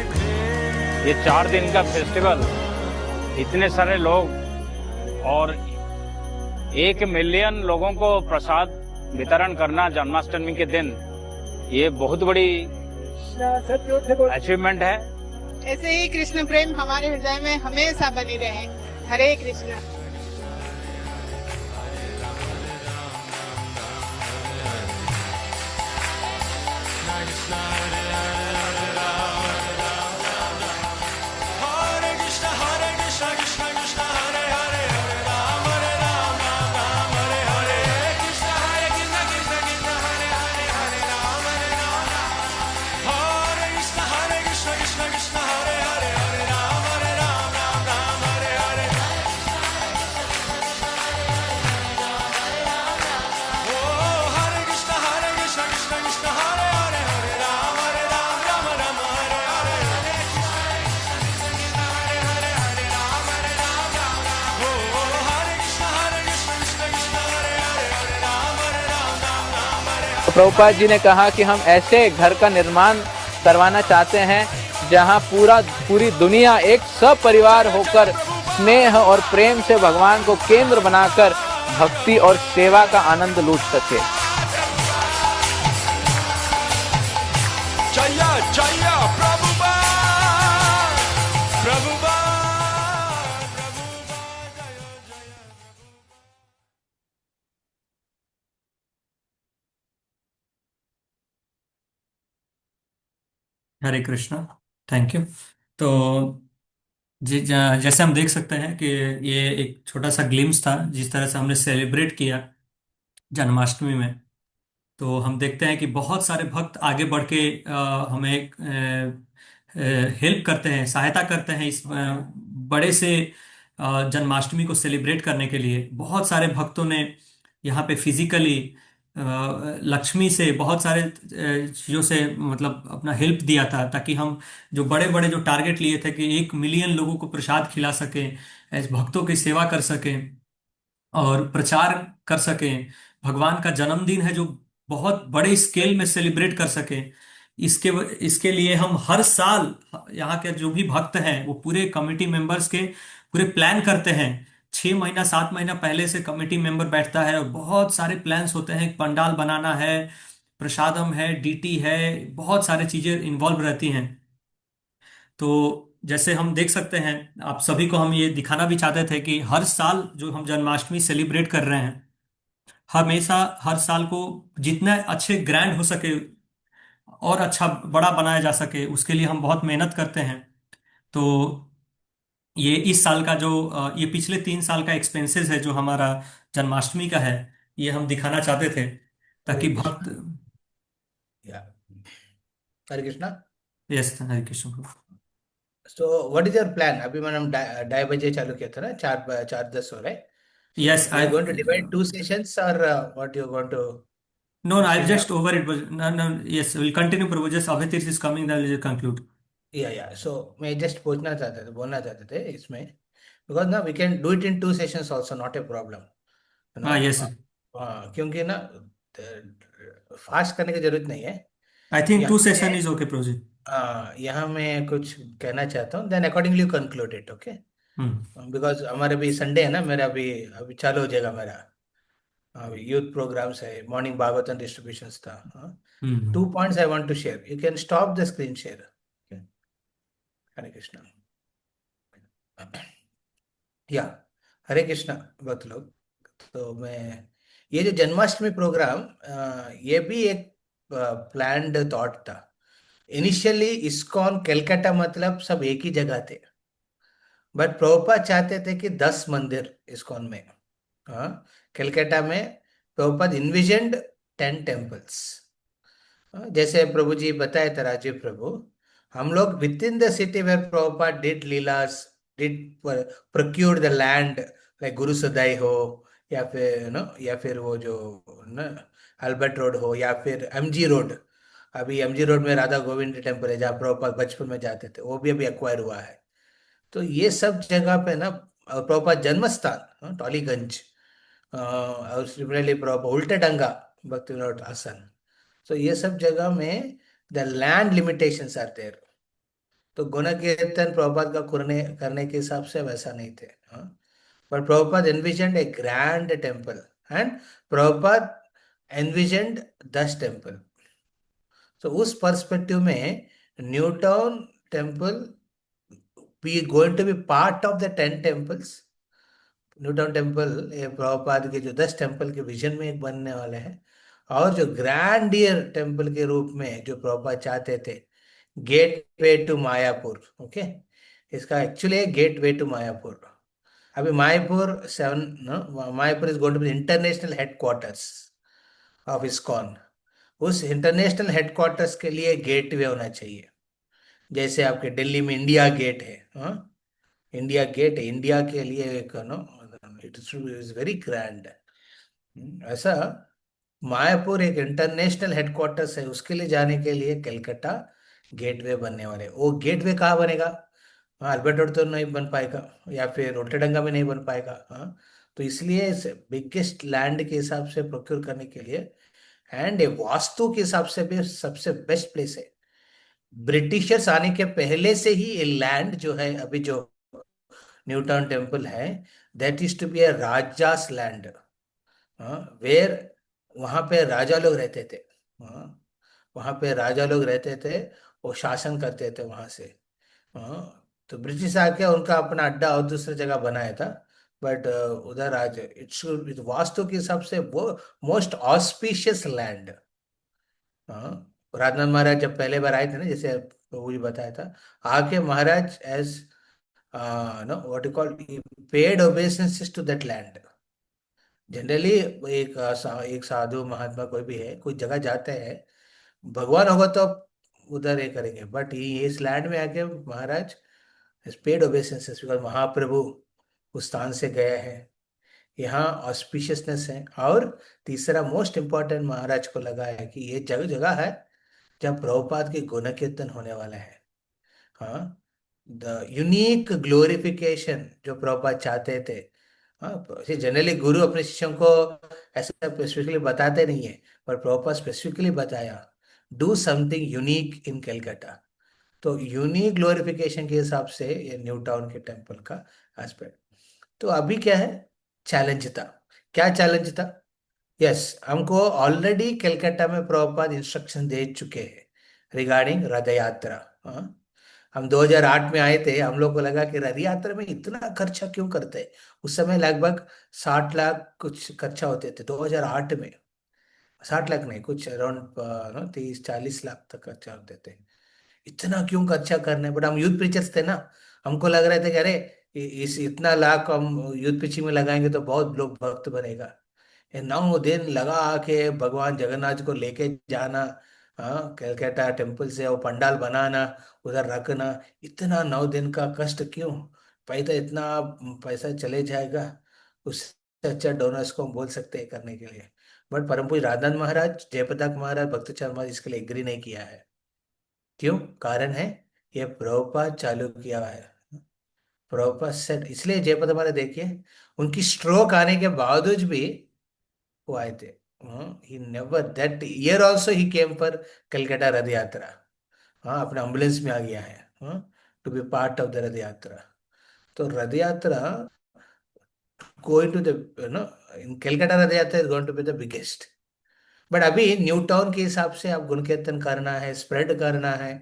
ये 4 दिन का festival. इतने सारे लोग और 1 मिलियन लोगों को प्रसाद वितरण करना जन्माष्टमी के दिन, ये बहुत बड़ी अचीवमेंट है। ऐसे ही कृष्ण प्रेम हमारे हृदय में हमेशा बनी रहे। हरे कृष्ण। प्रभुपाद जी ने कहा कि हम ऐसे घर का निर्माण करवाना चाहते हैं जहां पूरी दुनिया एक सपरिवार होकर स्नेह और प्रेम से भगवान को केंद्र बनाकर भक्ति और सेवा का आनंद लूट सके। हरे कृष्णा। Thank you. तो जैसे हम देख सकते हैं कि ये एक छोटा सा ग्लिम्स था जिस तरह से हमने सेलिब्रेट किया जन्माष्टमी में। तो हम देखते हैं कि बहुत सारे भक्त आगे बढ़ के हमें हेल्प करते हैं, सहायता करते हैं इस बड़े से जन्माष्टमी को सेलिब्रेट करने के लिए। बहुत सारे भक्तों ने यहाँ पे फिजिकली लक्ष्मी से बहुत सारे चीज़ों से मतलब अपना हेल्प दिया था, ताकि हम जो बड़े बड़े जो टारगेट लिए थे कि 1 मिलियन लोगों को प्रसाद खिला सकें, भक्तों की सेवा कर सकें और प्रचार कर सकें, भगवान का जन्मदिन है जो बहुत बड़े स्केल में सेलिब्रेट कर सकें। इसके इसके लिए हम हर साल यहाँ के जो भी भक्त हैं वो पूरे कमिटी मेंबर्स के पूरे प्लान करते हैं। 6 महीना 7 महीना पहले से कमिटी मेंबर बैठता है और बहुत सारे प्लान्स होते हैं। पंडाल बनाना है, प्रसादम है, डीटी है, बहुत सारी चीजें इन्वॉल्व रहती हैं। तो जैसे हम देख सकते हैं, आप सभी को हम ये दिखाना भी चाहते थे कि हर साल जो हम जन्माष्टमी सेलिब्रेट कर रहे हैं, हमेशा हर साल को जितना अच्छे ग्रैंड हो सके और अच्छा बड़ा बनाया जा सके उसके लिए हम बहुत मेहनत करते हैं। तो ये इस साल का जो ये पिछले 3 साल का एक्सपेंसेस है जो हमारा जन्माष्टमी का है, ये हम दिखाना चाहते थे हरे ताकि कृष्ण। भक्त। या Hare Krishna. Yes, Hare Krishna. So what is your plan? अभी मैंने 2:30 बजे चालू किया था ना, 4:10 हो रहे। Yes, you are I going to divide 2 sessions और what you going to No, no, I'll fill just up? over it. No, no, yes, we'll continue. Prabhu, just Avatirs is coming, then we'll conclude. या सो मैं just पूछना चाहते थे, बोलना चाहते थे इसमें, बिकॉज ना we can do it in 2 sessions also, not a problem, है ना। हाँ, yes. क्योंकि ना फास्ट करने की जरूरत नहीं है। I think यहाँ 2 session पे is okay, Prabhu. यहाँ मैं कुछ कहना चाहता हूँ, then accordingly conclude it, okay. Because हमारे भी संडे है ना, मेरा अभी अभी चालू हो जाएगा मेरा यूथ प्रोग्राम्स है, मॉर्निंग भागवतन डिस्ट्रीब्यूशंस था। 2 points I want to share, you can stop the screen share. Hare Krishna. या हरे कृष्णा भक्त लोग। तो मैं ये जो जन्माष्टमी प्रोग्राम, ये भी एक प्लान्ड थॉट था। इनिशियली इस्कॉन कलकत्ता मतलब सब एक ही जगह थे, बट प्रभुपाद चाहते थे कि 10 मंदिर इस्कॉन में। हाँ, कलकत्ता में प्रभुपाद इन्विजन्ड 10 टेम्पल्स। जैसे प्रभु जी बताए थे, राजीव प्रभु, हम लोग with in the city where Prabhupada did लीलास, did procure the land, like Gurusaday हो, या फिर या फिर वो जो ना अल्बर्ट रोड हो, या फिर एमजी रोड। अभी एमजी रोड में राधा गोविंद टेम्पल है जहाँ प्रभुपाद बचपन में जाते थे, वो भी अभी एक्वायर हुआ है। तो ये सब जगह पे ना प्रभुपाद जन्म स्थान टॉलीगंज और सिमिलरली प्रभुपाद उल्टे डंगा भक्ति विनोद आसन। तो ये सब जगह में the land limitations are there. तो गुण कीर्तन प्रभुपाद का करने के हिसाब से वैसा नहीं थे। But Prabhupada envisioned a grand temple and Prabhupada envisioned 10 temple. तो उस पर्सपेक्टिव में New town temple we going to be part of the 10 temples. New town temple Prabhupada के जो 10 टेम्पल के विजन में एक बनने वाले हैं, और जो ग्रैंडियर टेम्पल के रूप में जो प्रभुपाद चाहते थे, gateway to Mayapur. Okay, इसका actually gateway to Mayapur. अभी Mayapur Mayapur is going to be international headquarters of ISKCON. उस इंटरनेशनल हेडक्वार्टर्स के लिए गेट वे होना चाहिए, जैसे आपके दिल्ली में इंडिया गेट है। इंडिया गेट है, इंडिया के लिए एक इट इज वेरी ग्रैंड। ऐसा मायापुर एक इंटरनेशनल हेडक्वार्टर्स है, उसके लिए जाने के लिए कलकत्ता गेटवे बनने वाले। वो गेटवे कहाँ बनेगा? अल्बर्ट रोड तो नहीं बन पाएगा, या फिर रोटेडंगा में नहीं बन पाएगा। तो इसलिए बिगेस्ट लैंड के हिसाब से प्रोक्योर करने के लिए एंड वास्तु के हिसाब से भी सबसे बेस्ट प्लेस है। ब्रिटिशर्स आने के पहले से ही ये लैंड जो है, अभी जो न्यू टाउन टेम्पल है, that is to be a Raja's land, where वहां पे राजा लोग रहते थे। वहां पे राजा लोग रहते थे, वो शासन करते थे वहां से। तो ब्रिटिश आके उनका अपना अड्डा और दूसरी जगह बनाया था, बट उधर आज इट्स वास्तु के हिसाब से वो मोस्ट ऑस्पिशियस लैंड। राजनाथ महाराज जब पहले बार आए थे ना, जैसे प्रभु जी बताया था। आके Maharaj as no what you call paid obeisances to that land. Generally एक साधु महात्मा कोई भी है, कोई जगह जाते हैं, भगवान होगा तो आप उधर ये करेंगे, बट ये इस लैंड में आके महाराज पेड ओबेसेंसेस, बिकॉज महाप्रभु उस स्थान से गए हैं, यहाँ ऑस्पिशियसनेस है। और तीसरा मोस्ट इंपॉर्टेंट महाराज को लगा है कि ये जगह जगह है जहाँ प्रभुपाद के गुण कीर्तन होने वाला है। हाँ, द यूनिक ग्लोरिफिकेशन जो प्रभुपाद चाहते थे। हाँ, जनरली गुरु अपने शिष्यों को ऐसा स्पेसिफिकली बताते नहीं है, पर प्रभुपाद स्पेसिफिकली बताया डू समथिंग यूनिक इन कलकत्ता। तो यूनिक ग्लोरिफिकेशन के हिसाब से ये न्यू टाउन के टेम्पल का एस्पेक्ट। तो अभी क्या है, चैलेंज था। क्या चैलेंज था? यस, हमको ऑलरेडी कलकत्ता में प्रभुपाद इंस्ट्रक्शन दे चुके हैं रिगार्डिंग रथ यात्रा। हाँ, हम 2008 में आए थे, हम लोग को लगा कि रथ यात्रा में इतना खर्चा क्यों करते हैं। उस समय लगभग 60 लाख कुछ खर्चा होते थे 2008 में। 60 लाख नहीं, कुछ अराउंड 30-40 लाख तक खर्चा होते थे। इतना क्यों खर्चा करने, बट हम यूथ प्रीचर्स थे ना, हमको लग रहे थे कि अरे इस इतना लाख हम यूथ प्रीचिंग में लगाएंगे तो बहुत लोग भक्त बनेगा। 9 दिन लगा के भगवान जगन्नाथ को लेके जाना, हाँ, कलकत्ता टेम्पल से वो पंडाल बनाना, उधर रखना, इतना 9 दिन का कष्ट क्यों? पैसा इतना पैसा चले जाएगा, उससे अच्छा डोनर्स को हम बोल सकते हैं करने के लिए। बट परम पूज्य राधानंद महाराज, जयप्रताप महाराज, भक्तचरण महाराज इसके लिए एग्री नहीं किया है। क्यों? कारण है ये प्रभुपाद चालू किया है, प्रभुपाद सेट। इसलिए जयप्रताप महाराज देखिए, उनकी स्ट्रोक आने के बावजूद भी वो आए थे। He never that year also he came for Calcutta Rath Yatra. हाँ, अपने एम्बुलेंस में आ गया है to be part of the Rath Yatra. तो Rath Yatra going to the in Calcutta Rath Yatra is going to be the biggest. But अभी न्यू टाउन के हिसाब से आप गुण कीर्तन करना है, स्प्रेड करना है,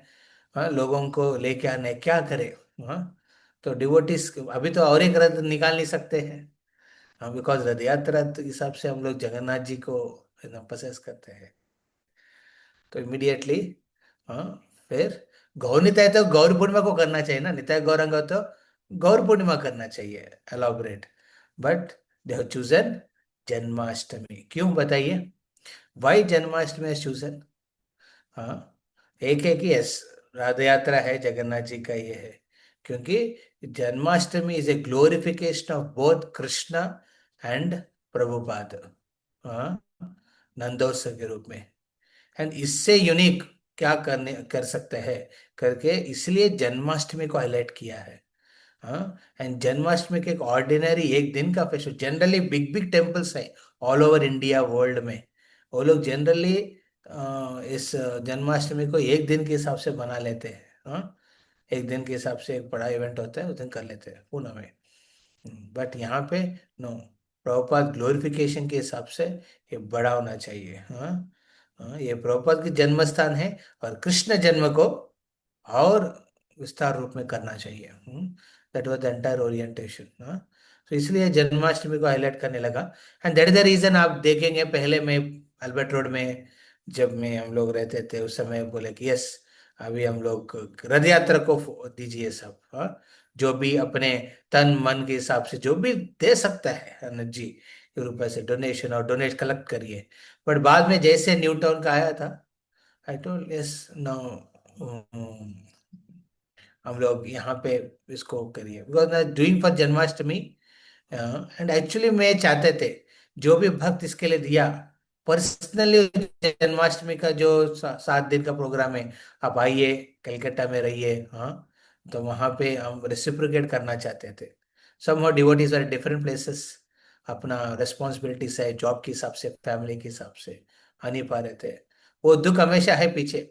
हाँ, लोगों को लेके आना है, क्या करे? हाँ, तो डिवोटीज अभी तो और एक रथ निकाल नहीं सकते हैं, हाँ, बिकॉज रथ यात्रा के हिसाब से हम लोग जगन्नाथ जी को पसेस करते हैं। तो इमिडिएटली हाँ, फिर गौर निताय तो गौर पूर्णिमा को करना चाहिए ना, निताय गौरंग तो गौर पूर्णिमा करना चाहिए elaborate, but they have chosen Janmashtami. क्यों बताइए, वाई जन्माष्टमी है चूजन? हाँ, एक है कि यस रथ यात्रा है जगन्नाथ जी का, ये है क्योंकि Janmashtami is a glorification of both Krishna and Prabhupada, हाँ, नंदोत्सव के रूप में। एंड इससे यूनिक क्या कर सकते हैं करके इसलिए जन्माष्टमी को हाईलाइट किया है। हाँ, एंड जन्माष्टमी के एक ऑर्डिनरी एक दिन का festival, generally big big temples है ऑल ओवर इंडिया वर्ल्ड में, वो लोग जनरली इस जन्माष्टमी को एक दिन के हिसाब से बना लेते हैं। हाँ, एक दिन के हिसाब से एक बड़ा इवेंट होता है, उस दिन कर लेते हैं पुणे में। बट यहाँ पे नो, प्रभुपाद ग्लोरिफिकेशन के हिसाब से ये बड़ा होना चाहिए। हाँ, हाँ, ये प्रभुपाद की जन्म स्थान है और कृष्ण जन्म को और विस्तार रूप में करना चाहिए। That was the entire orientation. तो इसलिए जन्माष्टमी को हाईलाइट करने लगा, and that is the reason. आप देखेंगे पहले मैं अल्बर्ट रोड में जब मैं हम लोग रहते थे उस समय बोले कि यस अभी हम लोग रथ यात्रा को दीजिए सब, हाँ, जो भी अपने तन मन के हिसाब से जो भी दे सकता है एनर्जी रुपए से डोनेशन और डोनेट कलेक्ट करिए। बट बाद में जैसे न्यू टाउन का आया था, आई टोल्ड यस नो, हम लोग यहाँ पे इसको करिए, because doing for Janmashtami. And actually मैं चाहते थे जो भी भक्त इसके लिए दिया पर्सनली, जन्माष्टमी का जो 7 दिन का प्रोग्राम है, आप आइए कलकत्ता में रहिए, हाँ, तो वहाँ पे हम रेसिप्रोकेट करना चाहते थे। Somehow devotees are different places, अपना रेस्पॉन्सिबिलिटीज है, जॉब के हिसाब से, फैमिली के हिसाब से आ नहीं पा रहे थे। वो दुख हमेशा है पीछे।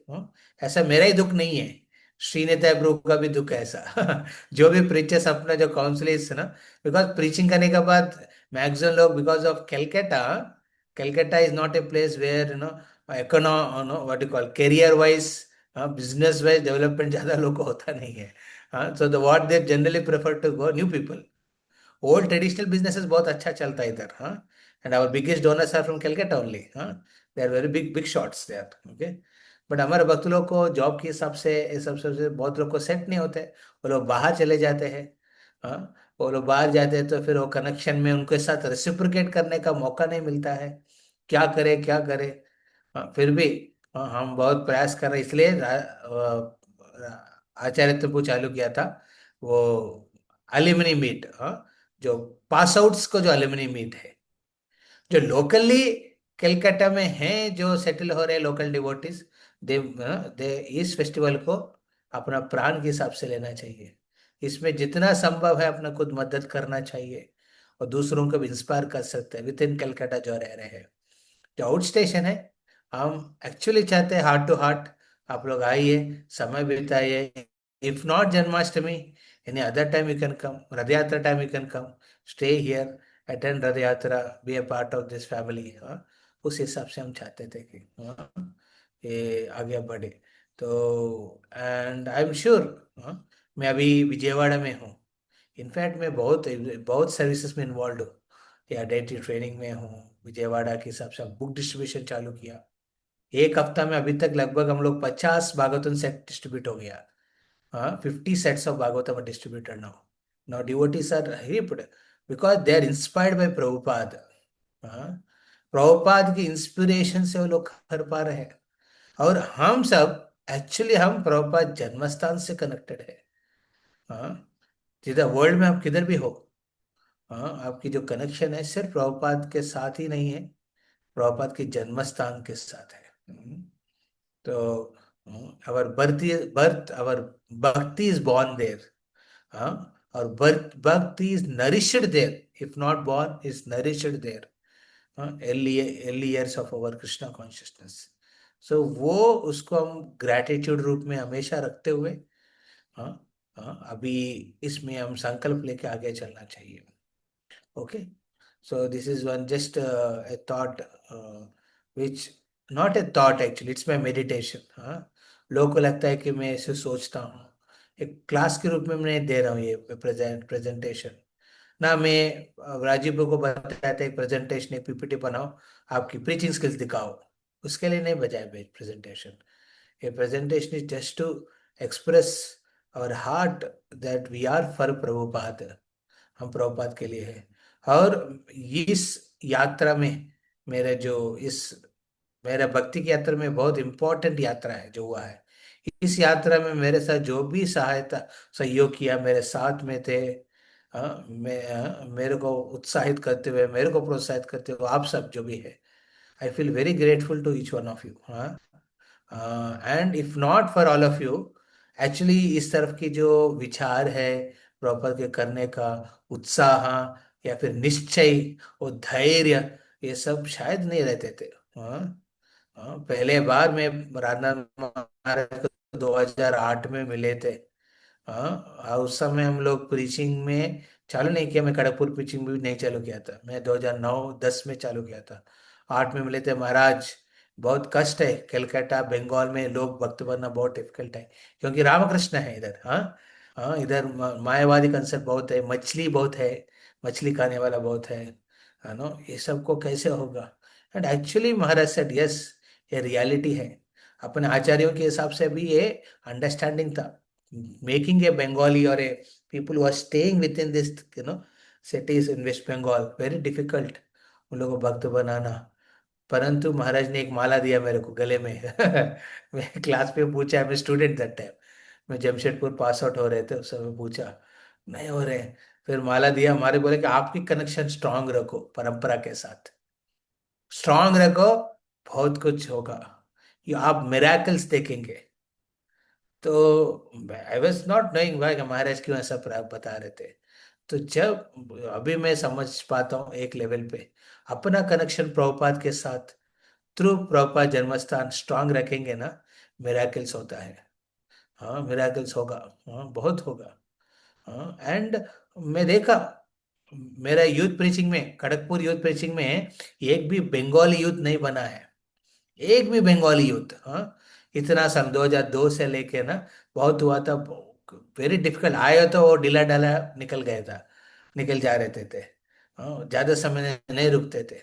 ऐसा मेरा ही दुख नहीं है, श्रीनिताय प्रभु का भी दुख है ऐसा जो भी प्रीचर्स अपना जो काउंसलिस्ट है ना, बिकॉज प्रीचिंग करने के बाद मैक्सिमम लोग because of Calcutta is not a place where what you call career wise, business wise development ज्यादा लोग को होता नहीं है। So the what they generally prefer to go new people. Old traditional businesses बहुत अच्छा चलता है इधर, हाँ, and our biggest donors are from Calcutta only, हाँ, they are very big shots there, okay. But हमारे भक्त लोग को जॉब के हिसाब से ये सब सबसे बहुत लोग को सेट नहीं होते, वो लोग बाहर चले जाते हैं। हाँ, वो लोग बाहर जाते हैं तो फिर वो कनेक्शन में उनके साथ रेसिप्रोकेट करने का मौका नहीं मिलता है। क्या करे क्या करे। हाँ, फिर भी हम बहुत प्रयास कर रहे हैं, इसलिए आचार्य तो चालू किया था वो एल्यूमिनी मीट। हाँ, जो पास आउट्स को जो एल्यूमिनी मीट है, जो लोकली कलकत्ता में हैं, जो सेटल हो रहे लोकल डिवोटीज, दे दे इस फेस्टिवल को अपना प्राण के हिसाब से लेना चाहिए। इसमें जितना संभव है अपना खुद मदद करना चाहिए और दूसरों को भी इंस्पायर कर सकते हैं विद इन कलकत्ता जो रह रहे हैं। जो आउट स्टेशन है, हम एक्चुअली चाहते हैं हार्ट टू हार्ट आप लोग आइए, समय बिताइए। If not Janmashtami, any other time you can come, Rath Yatra time you can come, stay here, attend Rath Yatra, be a part of this family. हाँ, उस हिसाब से हम चाहते थे कि ये आगे बढ़े। तो एंड आई एम श्योर, मैं अभी विजयवाड़ा में हूँ। इनफैक्ट मैं बहुत बहुत सर्विसेज में इन्वॉल्व हूँ, या डेटी ट्रेनिंग में हूँ। विजयवाड़ा के हिसाब से बुक डिस्ट्रीब्यूशन चालू किया। एक हफ्ता में अभी तक लगभग हम लोग 50 भागवतम सेट डिस्ट्रीब्यूट हो गया। हाँ, 50 sets of Bhagavatam distributed now. Now devotees are hyped because they are inspired by Prabhupada. हाँ, प्रभुपाद की इंस्पिरेशन से वो लोग कर पा रहे हैं। और हम सब एक्चुअली हम प्रभुपाद जन्मस्थान से कनेक्टेड है। हाँ, जिधर वर्ल्ड में आप किधर भी हो, हाँ, आपकी जो कनेक्शन है सिर्फ प्रभुपाद के साथ ही नहीं है, प्रभुपाद के जन्मस्थान के साथ है। तो our birth our bhakti is born there. Our bhakti is nourished there. If not born, is nourished there. Early years of our Krishna consciousness. So वो उसको हम ग्रेटिट्यूड रूप में हमेशा रखते हुए अभी इसमें हम संकल्प लेके आगे चलना चाहिए। Okay, so this is one just a thought which not a thought actually, it's my meditation. हाँ, लोगों को लगता है कि मैं ऐसे सोचता हूँ, एक क्लास के रूप में मैं दे रहा हूँ ये प्रेजेंटेशन ना। मैं राजीव को बताया था एक प्रेजेंटेशन, एक पीपीटी बनाओ, आपकी प्रीचिंग स्किल्स दिखाओ, उसके लिए नहीं बजाय प्रेजेंटेशन। ये presentation is just to express our heart that we are for Prabhupada, हम प्रभुपाद के लिए है। और इस यात्रा में मेरा भक्ति की यात्रा में बहुत इंपॉर्टेंट यात्रा है जो हुआ है। इस यात्रा में मेरे साथ जो भी सहायता सहयोग किया, मेरे साथ में थे, मेरे को उत्साहित करते हुए, मेरे को प्रोत्साहित करते हुए आप सब जो भी है, I feel very grateful to each one of you. And if not for all of you, actually इस तरफ की जो विचार है प्रॉपर के करने का उत्साह या फिर निश्चय और धैर्य, ये सब शायद नहीं रहते थे। पहले बार में राजनाथ महाराज को 2008 में मिले थे। उस समय हम लोग प्रीचिंग में चालू नहीं किया, मैं खड़गपुर प्रीचिंग भी नहीं चालू किया था, मैं 2009-10 में चालू किया था। 8 में मिले थे महाराज। बहुत कष्ट है, कलकत्ता बंगाल में लोग भक्त बनना बहुत डिफिकल्ट है, क्योंकि रामकृष्ण है इधर। इधर मायावादी कंसेप्ट बहुत है, मछली बहुत है, मछली खाने वाला बहुत है नो, ये सबको कैसे होगा। And actually Maharaj said yes, ये रियलिटी है। अपने आचार्यों के हिसाब से भी ये अंडरस्टैंडिंग था। मेकिंग ए बंगाली और a people who are staying within this cities in West Bengal very difficult उन लोगों को भक्त बनाना। परंतु महाराज ने एक माला दिया मेरे को गले में मैं क्लास पे पूछा, मैं स्टूडेंट दैट टाइम, मैं जमशेदपुर पास आउट हो रहे थे, उस समय पूछा, नहीं हो रहे। फिर माला दिया, हमारे बोले कि आपकी कनेक्शन स्ट्रांग रखो परंपरा के साथ, स्ट्रांग रखो, बहुत कुछ होगा, ये आप मिराकल्स देखेंगे। तो I was not knowing why Maharaj क्यों ऐसा बता रहे थे। तो जब अभी मैं समझ पाता हूँ एक लेवल पे, अपना कनेक्शन प्रभुपाद के साथ थ्रू प्रभुपाद जन्मस्थान स्ट्रांग रखेंगे ना, मिराकल्स होता है। हाँ, मिराकल्स होगा, हाँ बहुत होगा। हाँ, एंड मैं देखा मेरा यूथ प्रीचिंग में, खड़गपुर यूथ प्रीचिंग में एक भी बंगाली यूथ नहीं बना है, एक भी बंगाली यूथ। हाँ, इतना सन 2002 से लेके ना बहुत हुआ था, वेरी डिफिकल्ट आया तो वो ढीला ढाला निकल गया था, निकल जा रहे थे। हाँ, ज्यादा समय नहीं रुकते थे।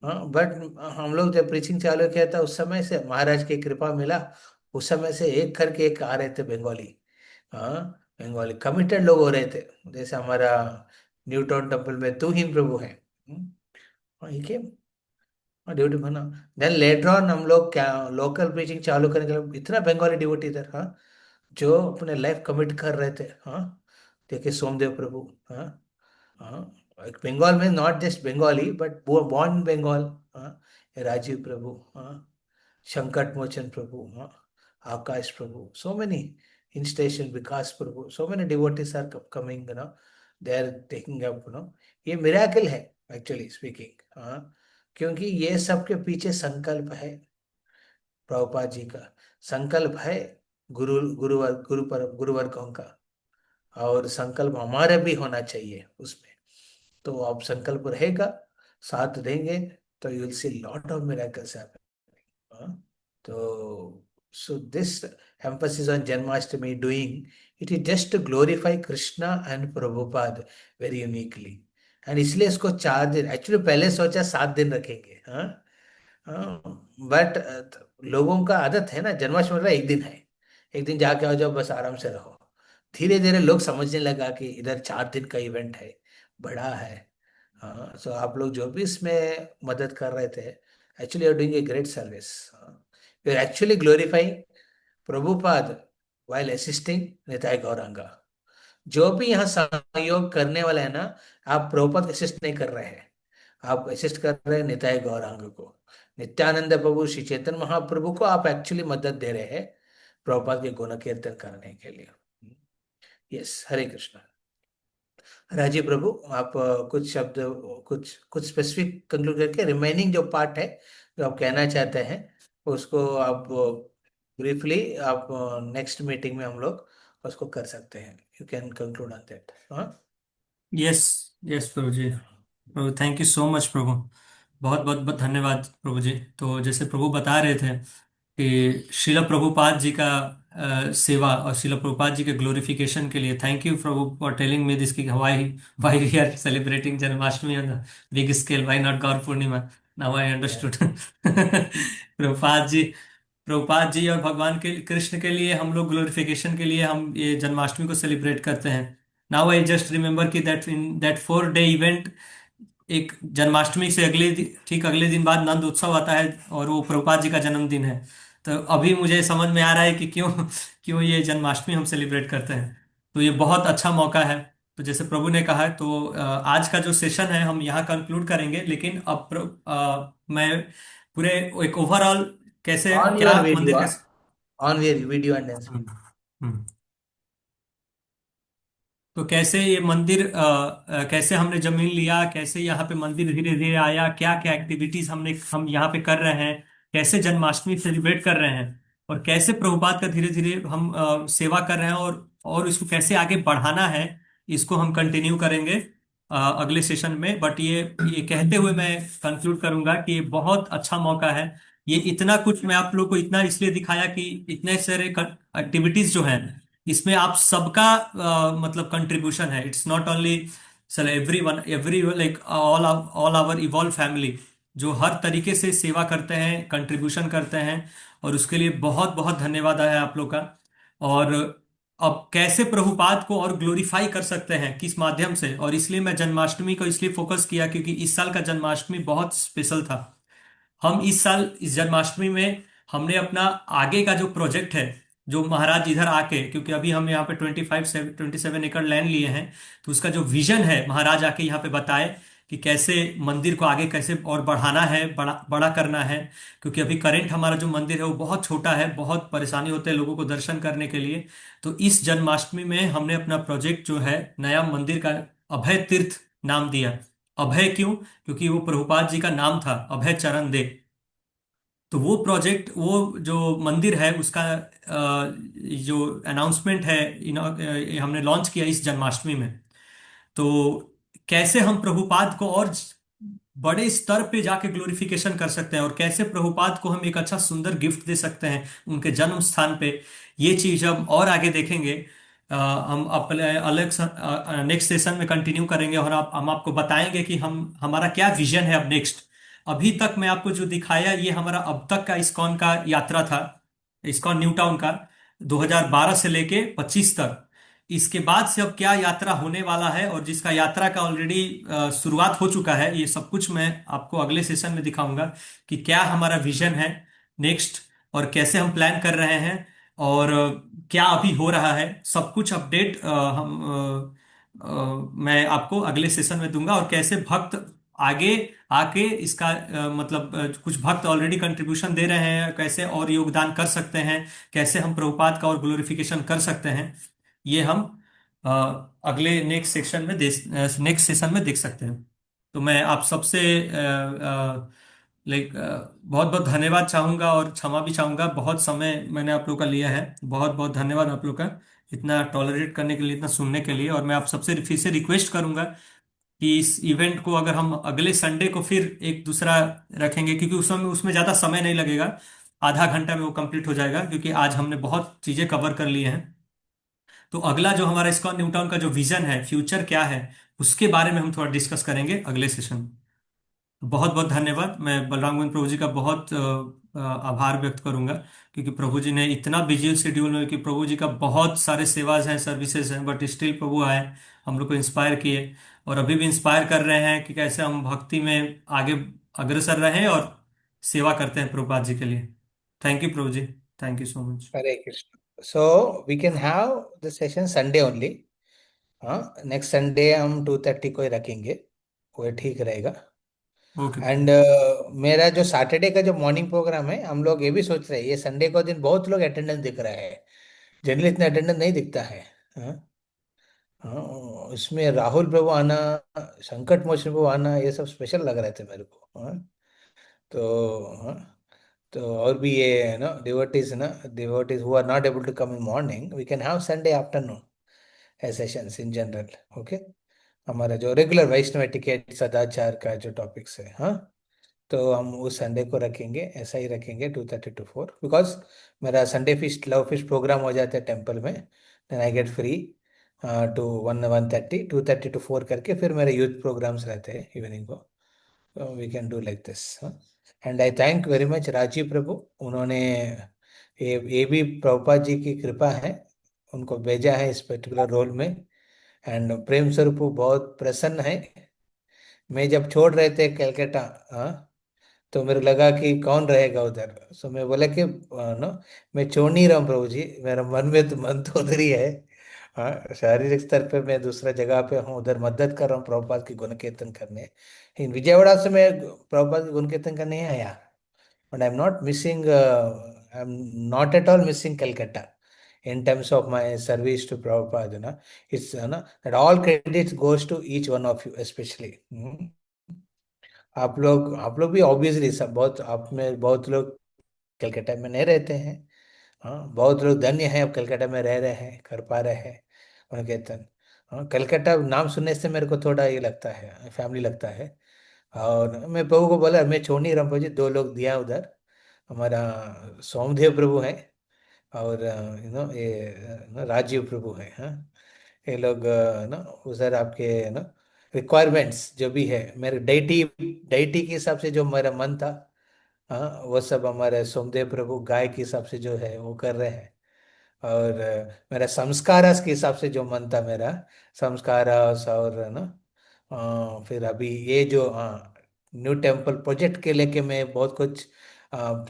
हाँ, बट हम लोग जब प्रीचिंग चालू किया था उस समय से महाराज की कृपा मिला। उस समय से एक करके एक आ रहे थे बंगाली। हाँ, बंगाली कमिटेड लोग हो रहे थे। जैसे हमारा न्यू टाउन टेम्पल में तू ही प्रभु है। हाँ, ये के ड्यूटी बना। देन लेटर ऑन हम लोग क्या लोकल प्रीचिंग चालू करने के लिए इतना बंगाली डिवोटी इधर, हाँ, जो अपने लाइफ कमिट कर रहे थे। हाँ, देखिए सोमदेव प्रभु। हाँ, हाँ, बंगाल में not just Bengali but born Bengal. हाँ, ये राजीव प्रभु। हाँ, संकट मोचन प्रभु। हाँ, Akash Prabhu, so many in station Vikas Prabhu, so many devotees are coming, they are taking up, ये मिराकल है एक्चुअली स्पीकिंग। हाँ, क्योंकि ये सब के पीछे संकल्प है प्रभुपाद जी का। संकल्प है गुरुवर्गों का, और संकल्प हमारे भी होना चाहिए उसमें। तो आप संकल्प रहेगा, साथ देंगे, तो you will see lot of miracles happen. तो so this emphasis on Janmashtami doing it is just to glorify Krishna and Prabhupada very uniquely, and इसलिए इसको 4 दिन, एक्चुअली पहले सोचा 7 दिन रखेंगे। हाँ, बट लोगों का आदत है ना, जन्माष्टमी मतलब एक दिन है, एक दिन जाके आओ जाओ बस आराम से रहो। धीरे धीरे लोग समझने लगा कि इधर 4 दिन का इवेंट है, बड़ा है। हाँ, सो आप लोग जो भी इसमें मदद कर रहे थे, actually are doing a great service. You are actually glorifying Prabhupada while assisting Nitai Gauranga. जो भी यहाँ सहयोग करने वाला है ना, आप प्रभुपाद असिस्ट नहीं कर रहे हैं, आप असिस्ट कर रहे हैं निताई गौरांग को, नित्यानंद प्रभु श्री चैतन्य महाप्रभु को आप एक्चुअली मदद दे रहे हैं प्रभुपाद के गुण कीर्तन करने के लिए। यस, हरे कृष्णा। राजीव प्रभु, आप कुछ शब्द, कुछ कुछ स्पेसिफिक कंक्लूड करके रिमेनिंग जो पार्ट है जो आप कहना चाहते हैं उसको आप ब्रीफली आप नेक्स्ट मीटिंग में हम लोग उसको कर सकते हैं। You can conclude on that. हाँ, yes, yes Prabhu ji. Prabhu thank you so much Prabhu, बहुत बहुत बहुत धन्यवाद प्रभु जी। तो जैसे प्रभु बता रहे थे कि शिला प्रभुपाद जी का सेवा और शिला प्रभुपाद जी के ग्लोरिफिकेशन के लिए, thank you Prabhu for telling me this कि why why we are celebrating Janmashtami on big scale, why not Gaur Purnima. Now I understood. Prabhupada ji और भगवान के कृष्ण के लिए हम लोग ग्लोरिफिकेशन के लिए हम ये जन्माष्टमी को सेलिब्रेट करते हैं। नाउ आई जस्ट रिमेम्बर कि that in that 4 day event, एक जन्माष्टमी से ठीक अगले दिन बाद नंद उत्सव आता है और वो प्रभुपाद जी का जन्मदिन है। तो अभी मुझे समझ में आ रहा है कि क्यों क्यों ये जन्माष्टमी हम सेलिब्रेट करते हैं। तो ये बहुत अच्छा मौका है। तो जैसे प्रभु ने कहा, तो आज का जो सेशन है हम यहाँ कंक्लूड करेंगे, लेकिन अब मैं पूरे एक ओवरऑल कैसे ऑन क्या योर मंदिर वीडियो, कैसे। ऑन योर वीडियो एंड हम्म। तो कैसे ये मंदिर कैसे हमने जमीन लिया, कैसे यहाँ पे मंदिर धीरे धीरे आया, क्या क्या एक्टिविटीज हम यहाँ पे कर रहे हैं, कैसे जन्माष्टमी सेलिब्रेट कर रहे हैं, और कैसे प्रभुपाद का धीरे धीरे हम सेवा कर रहे हैं, और इसको कैसे आगे बढ़ाना है, इसको हम कंटिन्यू करेंगे अगले सेशन में। बट ये कहते हुए मैं कंक्लूड करूंगा कि ये बहुत अच्छा मौका है। ये इतना कुछ मैं आप लोग को इतना इसलिए दिखाया कि इतने सारे एक्टिविटीज जो हैं इसमें आप सबका मतलब कंट्रीब्यूशन है। It's not only sir every like all our involve family जो हर तरीके से सेवा करते हैं, कंट्रीब्यूशन करते हैं, और उसके लिए बहुत बहुत धन्यवाद है आप लोग का। और अब कैसे प्रभुपाद को और ग्लोरीफाई कर सकते हैं, किस माध्यम से, और इसलिए मैं जन्माष्टमी को इसलिए फोकस किया क्योंकि इस साल का जन्माष्टमी बहुत स्पेशल था। हम इस साल इस जन्माष्टमी में हमने अपना आगे का जो प्रोजेक्ट है, जो महाराज इधर आके, क्योंकि अभी हम यहाँ पे 27 एकड़ लैंड लिए हैं, तो उसका जो विजन है महाराज आके यहाँ पे बताए कि कैसे मंदिर को आगे कैसे और बढ़ाना है, बड़ा बड़ा करना है। क्योंकि अभी करंट हमारा जो मंदिर है वो बहुत छोटा है, बहुत परेशानी होते हैं लोगों को दर्शन करने के लिए। तो इस जन्माष्टमी में हमने अपना प्रोजेक्ट जो है नया मंदिर का अभय तीर्थ नाम दिया। अभय क्यों? क्योंकि वो प्रभुपाद जी का नाम था, अभय चरण दे। तो वो प्रोजेक्ट, वो जो मंदिर है उसका जो अनाउंसमेंट है हमने लॉन्च किया इस जन्माष्टमी में। तो कैसे हम प्रभुपाद को और बड़े स्तर पे जाके ग्लोरिफिकेशन कर सकते हैं, और कैसे प्रभुपाद को हम एक अच्छा सुंदर गिफ्ट दे सकते हैं उनके जन्म स्थान पे, ये चीज हम और आगे देखेंगे। हम अपने अलग नेक्स्ट सेशन में कंटिन्यू करेंगे, और हम आपको बताएंगे कि हमारा क्या विजन है अब नेक्स्ट। अभी तक मैं आपको जो दिखाया ये हमारा अब तक का इस्कॉन का यात्रा था, इस्कॉन न्यू टाउन का 2012 से लेके 25 तक। इसके बाद से अब क्या यात्रा होने वाला है और जिसका यात्रा का ऑलरेडी शुरुआत हो चुका है, ये सब कुछ मैं आपको अगले सेशन में दिखाऊंगा कि क्या हमारा विजन है नेक्स्ट, और कैसे हम प्लान कर रहे हैं, और क्या अभी हो रहा है। सब कुछ अपडेट मैं आपको अगले सेशन में दूंगा, और कैसे भक्त आगे आके इसका मतलब कुछ भक्त ऑलरेडी कंट्रीब्यूशन दे रहे हैं, कैसे और योगदान कर सकते हैं, कैसे हम प्रभुपाद का और ग्लोरिफिकेशन कर सकते हैं, ये हम अ, अगले नेक्स्ट सेक्शन में नेक्स्ट सेशन में देख सकते हैं। तो मैं आप सबसे लाइक बहुत बहुत धन्यवाद चाहूंगा, और क्षमा भी चाहूंगा, बहुत समय मैंने आप लोग का लिया है। बहुत बहुत धन्यवाद आप लोग का इतना टॉलरेट करने के लिए, इतना सुनने के लिए। और मैं आप सबसे फिर से रिक्वेस्ट करूंगा कि इस इवेंट को अगर हम अगले संडे को फिर एक दूसरा रखेंगे, क्योंकि उसमें उसमें ज़्यादा समय नहीं लगेगा, आधा घंटा में वो कंप्लीट हो जाएगा, क्योंकि आज हमने बहुत चीज़ें कवर कर ली हैं। तो अगला जो हमारा इस्कॉन न्यूटाउन का जो विजन है, फ्यूचर क्या है, उसके बारे में हम थोड़ा डिस्कस करेंगे अगले सेशन में। बहुत बहुत धन्यवाद। मैं बलराम गोविंद प्रभु जी का बहुत आभार व्यक्त करूंगा, क्योंकि प्रभु जी ने इतना बिजी शेड्यूल में, कि प्रभु जी का बहुत सारे सेवाज हैं, सर्विसेज हैं, बट स्टिल प्रभु आए, हम लोग को इंस्पायर किए, और अभी भी इंस्पायर कर रहे हैं कि कैसे हम भक्ति में आगे अग्रसर रहें और सेवा करते हैं प्रभुपाद जी के लिए। Thank you Prabhu ji, thank you so much. Hare Krishna. So we can have the session Sunday only. हाँ, नेक्स्ट संडे हम 2:30 को ही रखेंगे, वो ठीक रहेगा। ओके। एंड मेरा जो सैटरडे का जो मॉर्निंग प्रोग्राम है, हम लोग ये भी सोच रहे हैं, ये संडे को दिन बहुत लोग अटेंडेंस दिख रहा है, जनरली इतना अटेंडेंस नहीं दिखता है। हाँ, हाँ, इसमें राहुल प्रभु आना, संकट मोचन प्रभु आना, ये सब स्पेशल लग रहे थे मेरे को। हाँ, तो हाँ, तो और भी ये ना devotees who are not able to come in morning, we can have Sunday afternoon as sessions in general. Okay, हमारा जो रेगुलर वैष्णव एटिकेट सदाचार का जो टॉपिक्स है, हाँ, तो हम उस संडे को रखेंगे, ऐसा ही रखेंगे 2:30 to 4, बिकॉज मेरा Sunday feast love feast program हो जाता है टेम्पल में, then I get free to 1:30, 2:30 to 4 करके फिर मेरे यूथ प्रोग्राम्स रहते हैं इवनिंग को। We can do like this. And I thank very much Rajiv Prabhu, उन्होंने ये भी प्रभुपाद जी की कृपा है, उनको भेजा है इस पर्टिकुलर रोल में। एंड प्रेम स्वरूप बहुत प्रसन्न है। मैं जब छोड़ रहे थे कलकत्ता, हाँ, तो मेरे लगा कि कौन रहेगा उधर, सो मैं बोला कि नो, मैं छोड़ नहीं रहा हूँ प्रभु जी, मेरा मन तो उधर ही है। हाँ, शारीरिक स्तर पे मैं दूसरा जगह पे हूँ, उधर मदद कर रहा हूँ प्रभुपाद की गुण कीर्तन करने। इन विजयवाड़ा से मैं प्रभुपाद की गुण कीर्तन करने ही आया, but I am not missing, I am not at all missing Calcutta in terms of my service to Prabhupada, it's that all credits goes to each one of you especially. आप लोग भी ऑब्वियसली सब बहुत, आप में बहुत लोग कलकत्ता में नहीं रहते हैं। हाँ, बहुत लोग धन्य हैं, अब कलकत्ता में रह रहे हैं, कर पा रहे हैं उनके कीर्तन। हाँ, कलकत्ता नाम सुनने से मेरे को थोड़ा ये लगता है, फैमिली लगता है। और मैं प्रभु को बोला मैं छोड़ नहीं रहा प्रभु जी, 2 लोग दिया उधर, हमारा सोमदेव प्रभु है और ये राजीव प्रभु है। हाँ, ये लोग उधर आपके रिक्वायरमेंट्स जो भी है, मेरे डाइटी के हिसाब से जो मेरा मन था, हाँ, वो सब हमारे सोमदेव प्रभु गाय के हिसाब से जो है वो कर रहे हैं। और मेरा संस्कार के हिसाब से जो मन था मेरा संस्कार, और फिर अभी ये जो न्यू टेम्पल प्रोजेक्ट के लेके मैं बहुत कुछ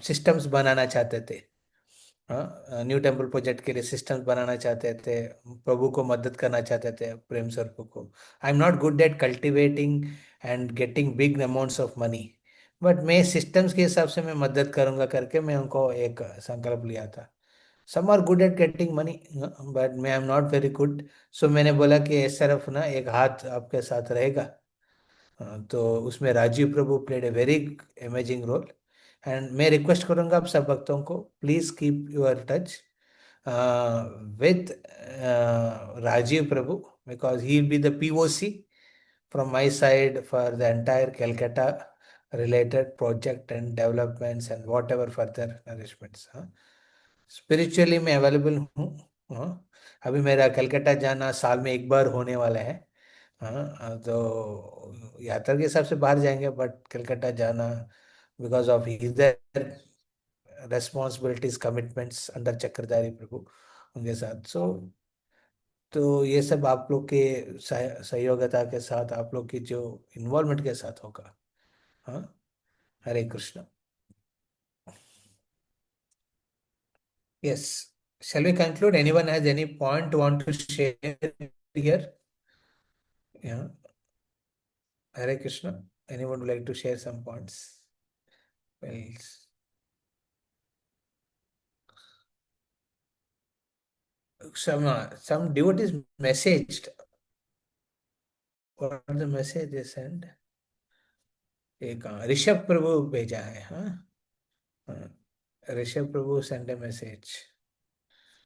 सिस्टम्स बनाना चाहते थे। हाँ, न्यू टेम्पल प्रोजेक्ट के लिए सिस्टम्स बनाना चाहते थे, प्रभु को मदद करना चाहते थे, प्रेम स्वरूप को। आई am not good at cultivating and getting big amounts of money, but मैं सिस्टम्स के हिसाब से मैं मदद करूंगा करके मैं उनको एक संकल्प लिया था। Some are good at getting money, but मैं I am not very good. So मैंने बोला कि सिर्फ एक हाथ आपके साथ रहेगा। तो उसमें Rajiv Prabhu played a very amazing role. And मैं रिक्वेस्ट करूंगा आप सब भक्तों को, please keep your touch with Rajiv Prabhu, because he will be the POC from my side for the entire Calcutta related project and developments and whatever further nourishments. Spiritually मैं available हूँ। अभी मेरा कलकत्ता जाना साल में एक बार होने वाला है। हाँ, तो यात्रा के हिसाब से बाहर जाएंगे, बट कलकत्ता जाना बिकॉज ऑफ इधर रेस्पॉन्सिबिलिटीज कमिटमेंट्स अंडर चक्रधारी प्रभु उनके साथ। सो तो ये सब आप लोग के सहयोगिता के साथ, आप लोग की जो इन्वॉल्वमेंट के साथ होगा। हाँ, Hare Krishna. Yes, shall we conclude? Anyone has any point want to share here? Yeah, Hare Krishna. Anyone would like to share some points? Well, some devotees messaged. What the message they sent? एक ऋषभ प्रभु भेजा है। हाँ, ऋषभ प्रभु sent a message.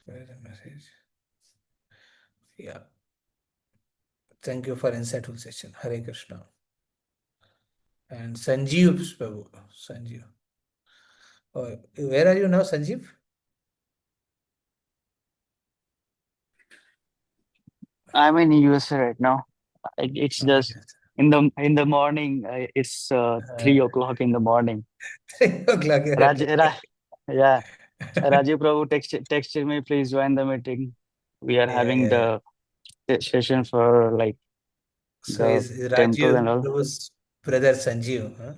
Where is the message? Yeah. Thank you for insightful session. Hare Krishna. And Sanjeev Prabhu. Sanjeev. Oh, where are you now, Sanjeev? I'm in USA right now. It's just in the morning. It's 3 o'clock in the morning. 3 o'clock. Yeah, Rajiv Prabhu texted me, please join the meeting. We are having the session for like So the is temple Rajiv and all. Prabhu's brother Sanjeev? Huh?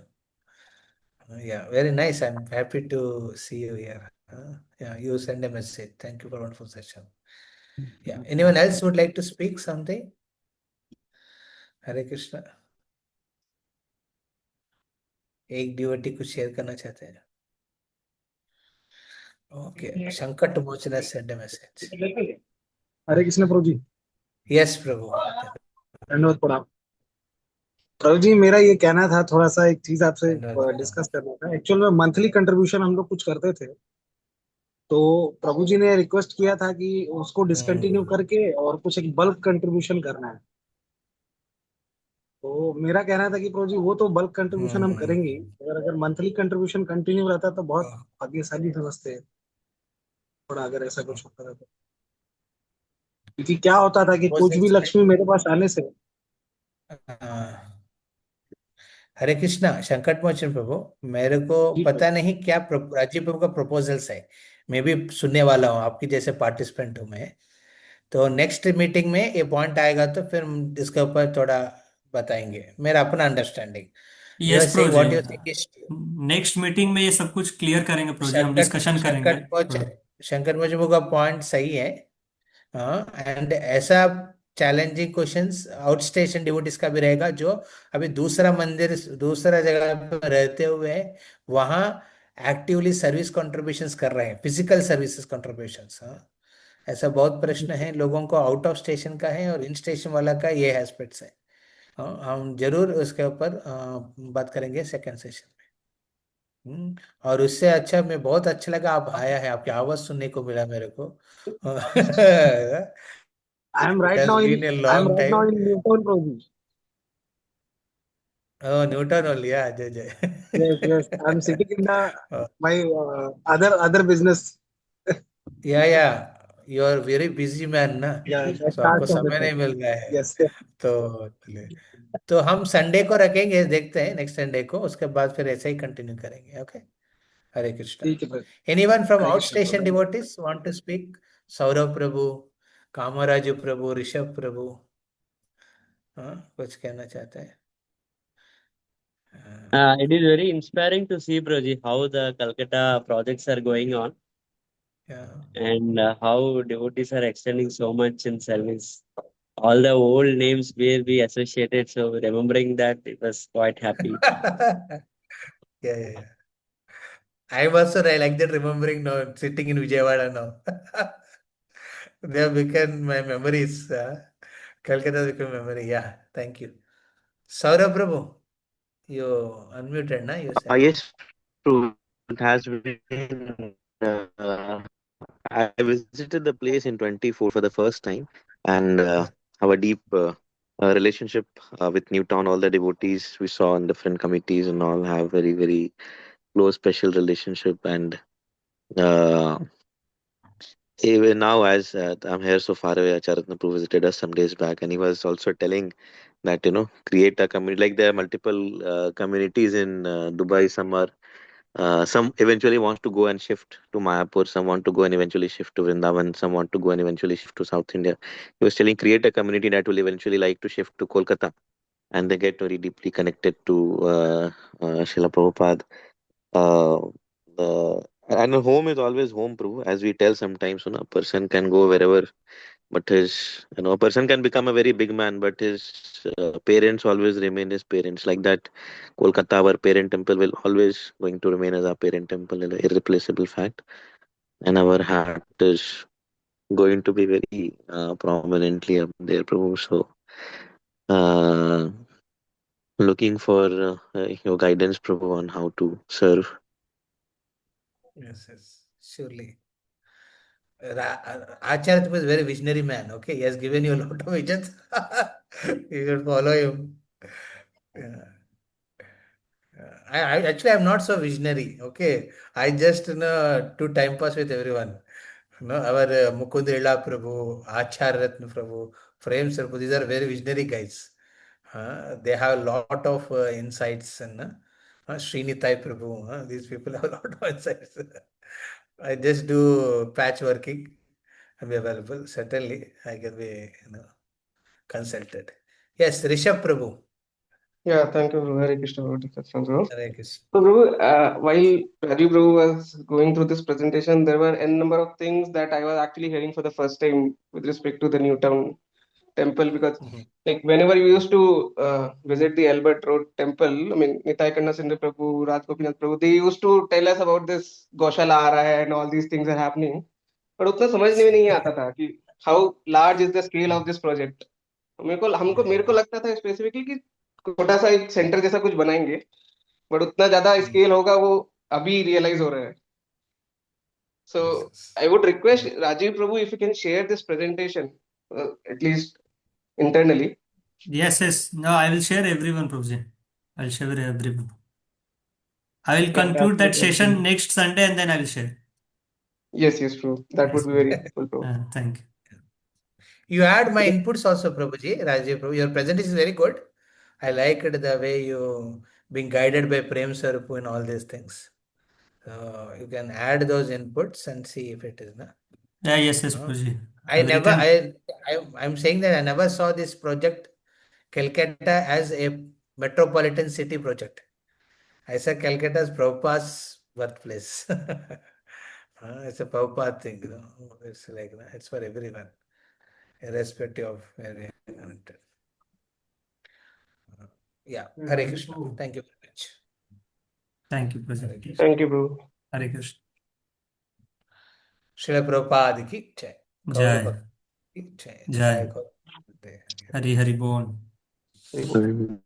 Yeah, very nice. I'm happy to see you here. Yeah, you send a message. Thank you for wonderful session. Yeah. Anyone else would like to speak something? हरे कृष्णा। एक devotee कुछ share करना चाहते हैं? Okay, संकट मोचन send message. हरे कृष्ण प्रभु ji. Yes प्रभु, धन्यवाद प्रणाम। प्रभु जी, मेरा ये कहना था, थोड़ा सा एक चीज आपसे डिस्कस करना था। एक्चुअल में मंथली कंट्रीब्यूशन हम लोग कुछ करते थे, तो प्रभु जी ने रिक्वेस्ट किया था कि उसको डिसकंटिन्यू करके और कुछ एक बल्क कंट्रीब्यूशन करना है। तो मेरा कहना था कि प्रभु जी वो तो बल्क कंट्रीब्यूशन हम करेंगे ही, अगर मंथली कंट्रीब्यूशन कंटिन्यू रहता तो बहुत भाग्यशाली समझते हैं। थोड़ा अगर ऐसा कुछ होता था तो, क्योंकि क्या होता था कि कुछ भी लक्ष्मी मेरे पास आने से। हरे कृष्णा। संकट मोचन प्रभु, मेरे को पता नहीं क्या राजीव प्रभु का प्रपोजल्स है। मैं भी सुनने वाला हूँ, आपकी जैसे पार्टिसिपेंट हूँ मैं। तो नेक्स्ट मीटिंग में ये पॉइंट आएगा तो फिर हम इसके ऊपर थोड़ा बताएंगे, मेरा अपना अंडरस्टैंडिंग। यस नेक्स्ट मीटिंग में ये सब कुछ क्लियर करेंगे प्रोजी, हम डिस्कशन करेंगे। शंकर मुझे का पॉइंट सही है। हाँ, एंड ऐसा challenging questions out station devotees का भी रहेगा, जो अभी दूसरा मंदिर दूसरा जगह पे रहते हुए वहाँ एक्टिवली सर्विस कंट्रीब्यूशंस कर रहे हैं, फिजिकल सर्विसेज कंट्रीब्यूशंस। हाँ, ऐसा बहुत प्रश्न है लोगों को, आउट ऑफ स्टेशन का है और इन स्टेशन वाला का ये एस्पेक्ट्स है। हाँ, हम जरूर उसके ऊपर बात करेंगे सेकंड सेशन में। और उससे अच्छा, मैं बहुत अच्छा लगा आप आया है, आपकी आवाज सुनने को मिला मेरे को। I am right now in Newton, Prabhu. Oh, Newton only, yeah, Jay. Yes. I'm sitting in my other business. Yeah. You are very busy man, ना? So आपको समय नहीं मिल रहा है। Yes. तो हम संडे को रखेंगे, देखते हैं नेक्स्ट संडे को, उसके बाद फिर ऐसे ही कंटिन्यू करेंगे। Okay, Hare Krishna. Anyone from outstation devotees want to speak? Saurabh Prabhu, Kamaraju Prabhu, Rishabh Prabhu, हाँ, कुछ कहना चाहते हैं? It is very inspiring to see, Prabhuji, how the Calcutta projects are going on. Yeah. And how devotees are extending so much in service. All the old names will be associated, so remembering that, it was quite happy. Yeah. I also like that, remembering now, sitting in Vijayawada now. They have become my memories. Calcutta become memory. Yeah, thank you. Saurabh Prabhu, you unmuted, na? You said. Yes, true. It has been. I visited the place in 24 for the first time, and have a deep relationship with Newtown. All the devotees we saw in different committees and all have very, very close, special relationship. And even now, as I'm here so far away, Acharatna Prabhu visited us some days back, and he was also telling that create a community. Like there are multiple communities in Dubai. Some eventually wants to go and shift to Mayapur. Some want to go and eventually shift to Vrindavan. Some want to go and eventually shift to South India. He was telling create a community that will eventually like to shift to Kolkata, and they get very deeply connected to Srila Prabhupada. And home is always home, Prabhu. As we tell sometimes, a person can go wherever, but a person can become a very big man, but his parents always remain his parents. Like that, Kolkata, our parent temple, will always going to remain as our parent temple, an irreplaceable fact. And our heart is going to be very prominently up there, Prabhu. So, uh, looking for your guidance, Prabhu, on how to serve. Yes, surely. Acharya was a very visionary man. Okay, he has given you a lot of visions. You should follow him. Yeah. Actually, I'm not so visionary. Okay, I just do time pass with everyone. Our Mukund Ila Prabhu, Acharya Ratna Prabhu, Prem Prabhu, these are very visionary guys. They have a lot of insights. And Srinitai Prabhu, these people have a lot of insights. I just do patchworking and be available. Certainly, I can be consulted. Yes, Rishabh Prabhu. Yeah, thank you, Hare Krishna, Prabhu. That sounds good. Hare Krishna. So, Prabhu, while Rajiv Prabhu was going through this presentation, there were n number of things that I was actually hearing for the first time with respect to the Newtown temple, because like whenever we used to visit the Albert Road temple, I mean Nitai Kanna Sindhu Prabhu, Raj Gopinath Prabhu, they used to tell us about this Goshala aa raha hai and all these things are happening. But उतना समझने में नहीं आता था कि how large is the scale of this project. मेरे को लगता था स्पेसिफिकली कि छोटा सा एक सेंटर जैसा कुछ बनाएंगे, बट उतना ज्यादा स्केल होगा वो अभी रियलाइज हो रहा है. So I would request Rajiv Prabhu if you can share this presentation at least internally. Yes. No, I will share everyone, Prabhuji. I will share everyone. I will conclude that session next Sunday and then I will share. Yes, Prabhu. That would be very helpful, Prabhu. Thank you. You add my inputs also, Prabhuji, Rajiv Prabhu. Your presentation is very good. I liked the way you being guided by Prem Sarupu and all these things. So you can add those inputs and see if it is. Yes, Prabhuji. I'm saying that I never saw this project, Calcutta, as a metropolitan city project. I saw Calcutta as Prabhupada's birthplace. It's a Prabhupada thing, It's like it's for everyone, irrespective of where we are. Yeah, Hare Krishna. Thank you very much. Thank you, Prabhuji. Thank you, Prabhu. Hare Krishna. Srila Prabhupada ki jai. Jai. Jai. Jai. Hari Hari Bol. Very good.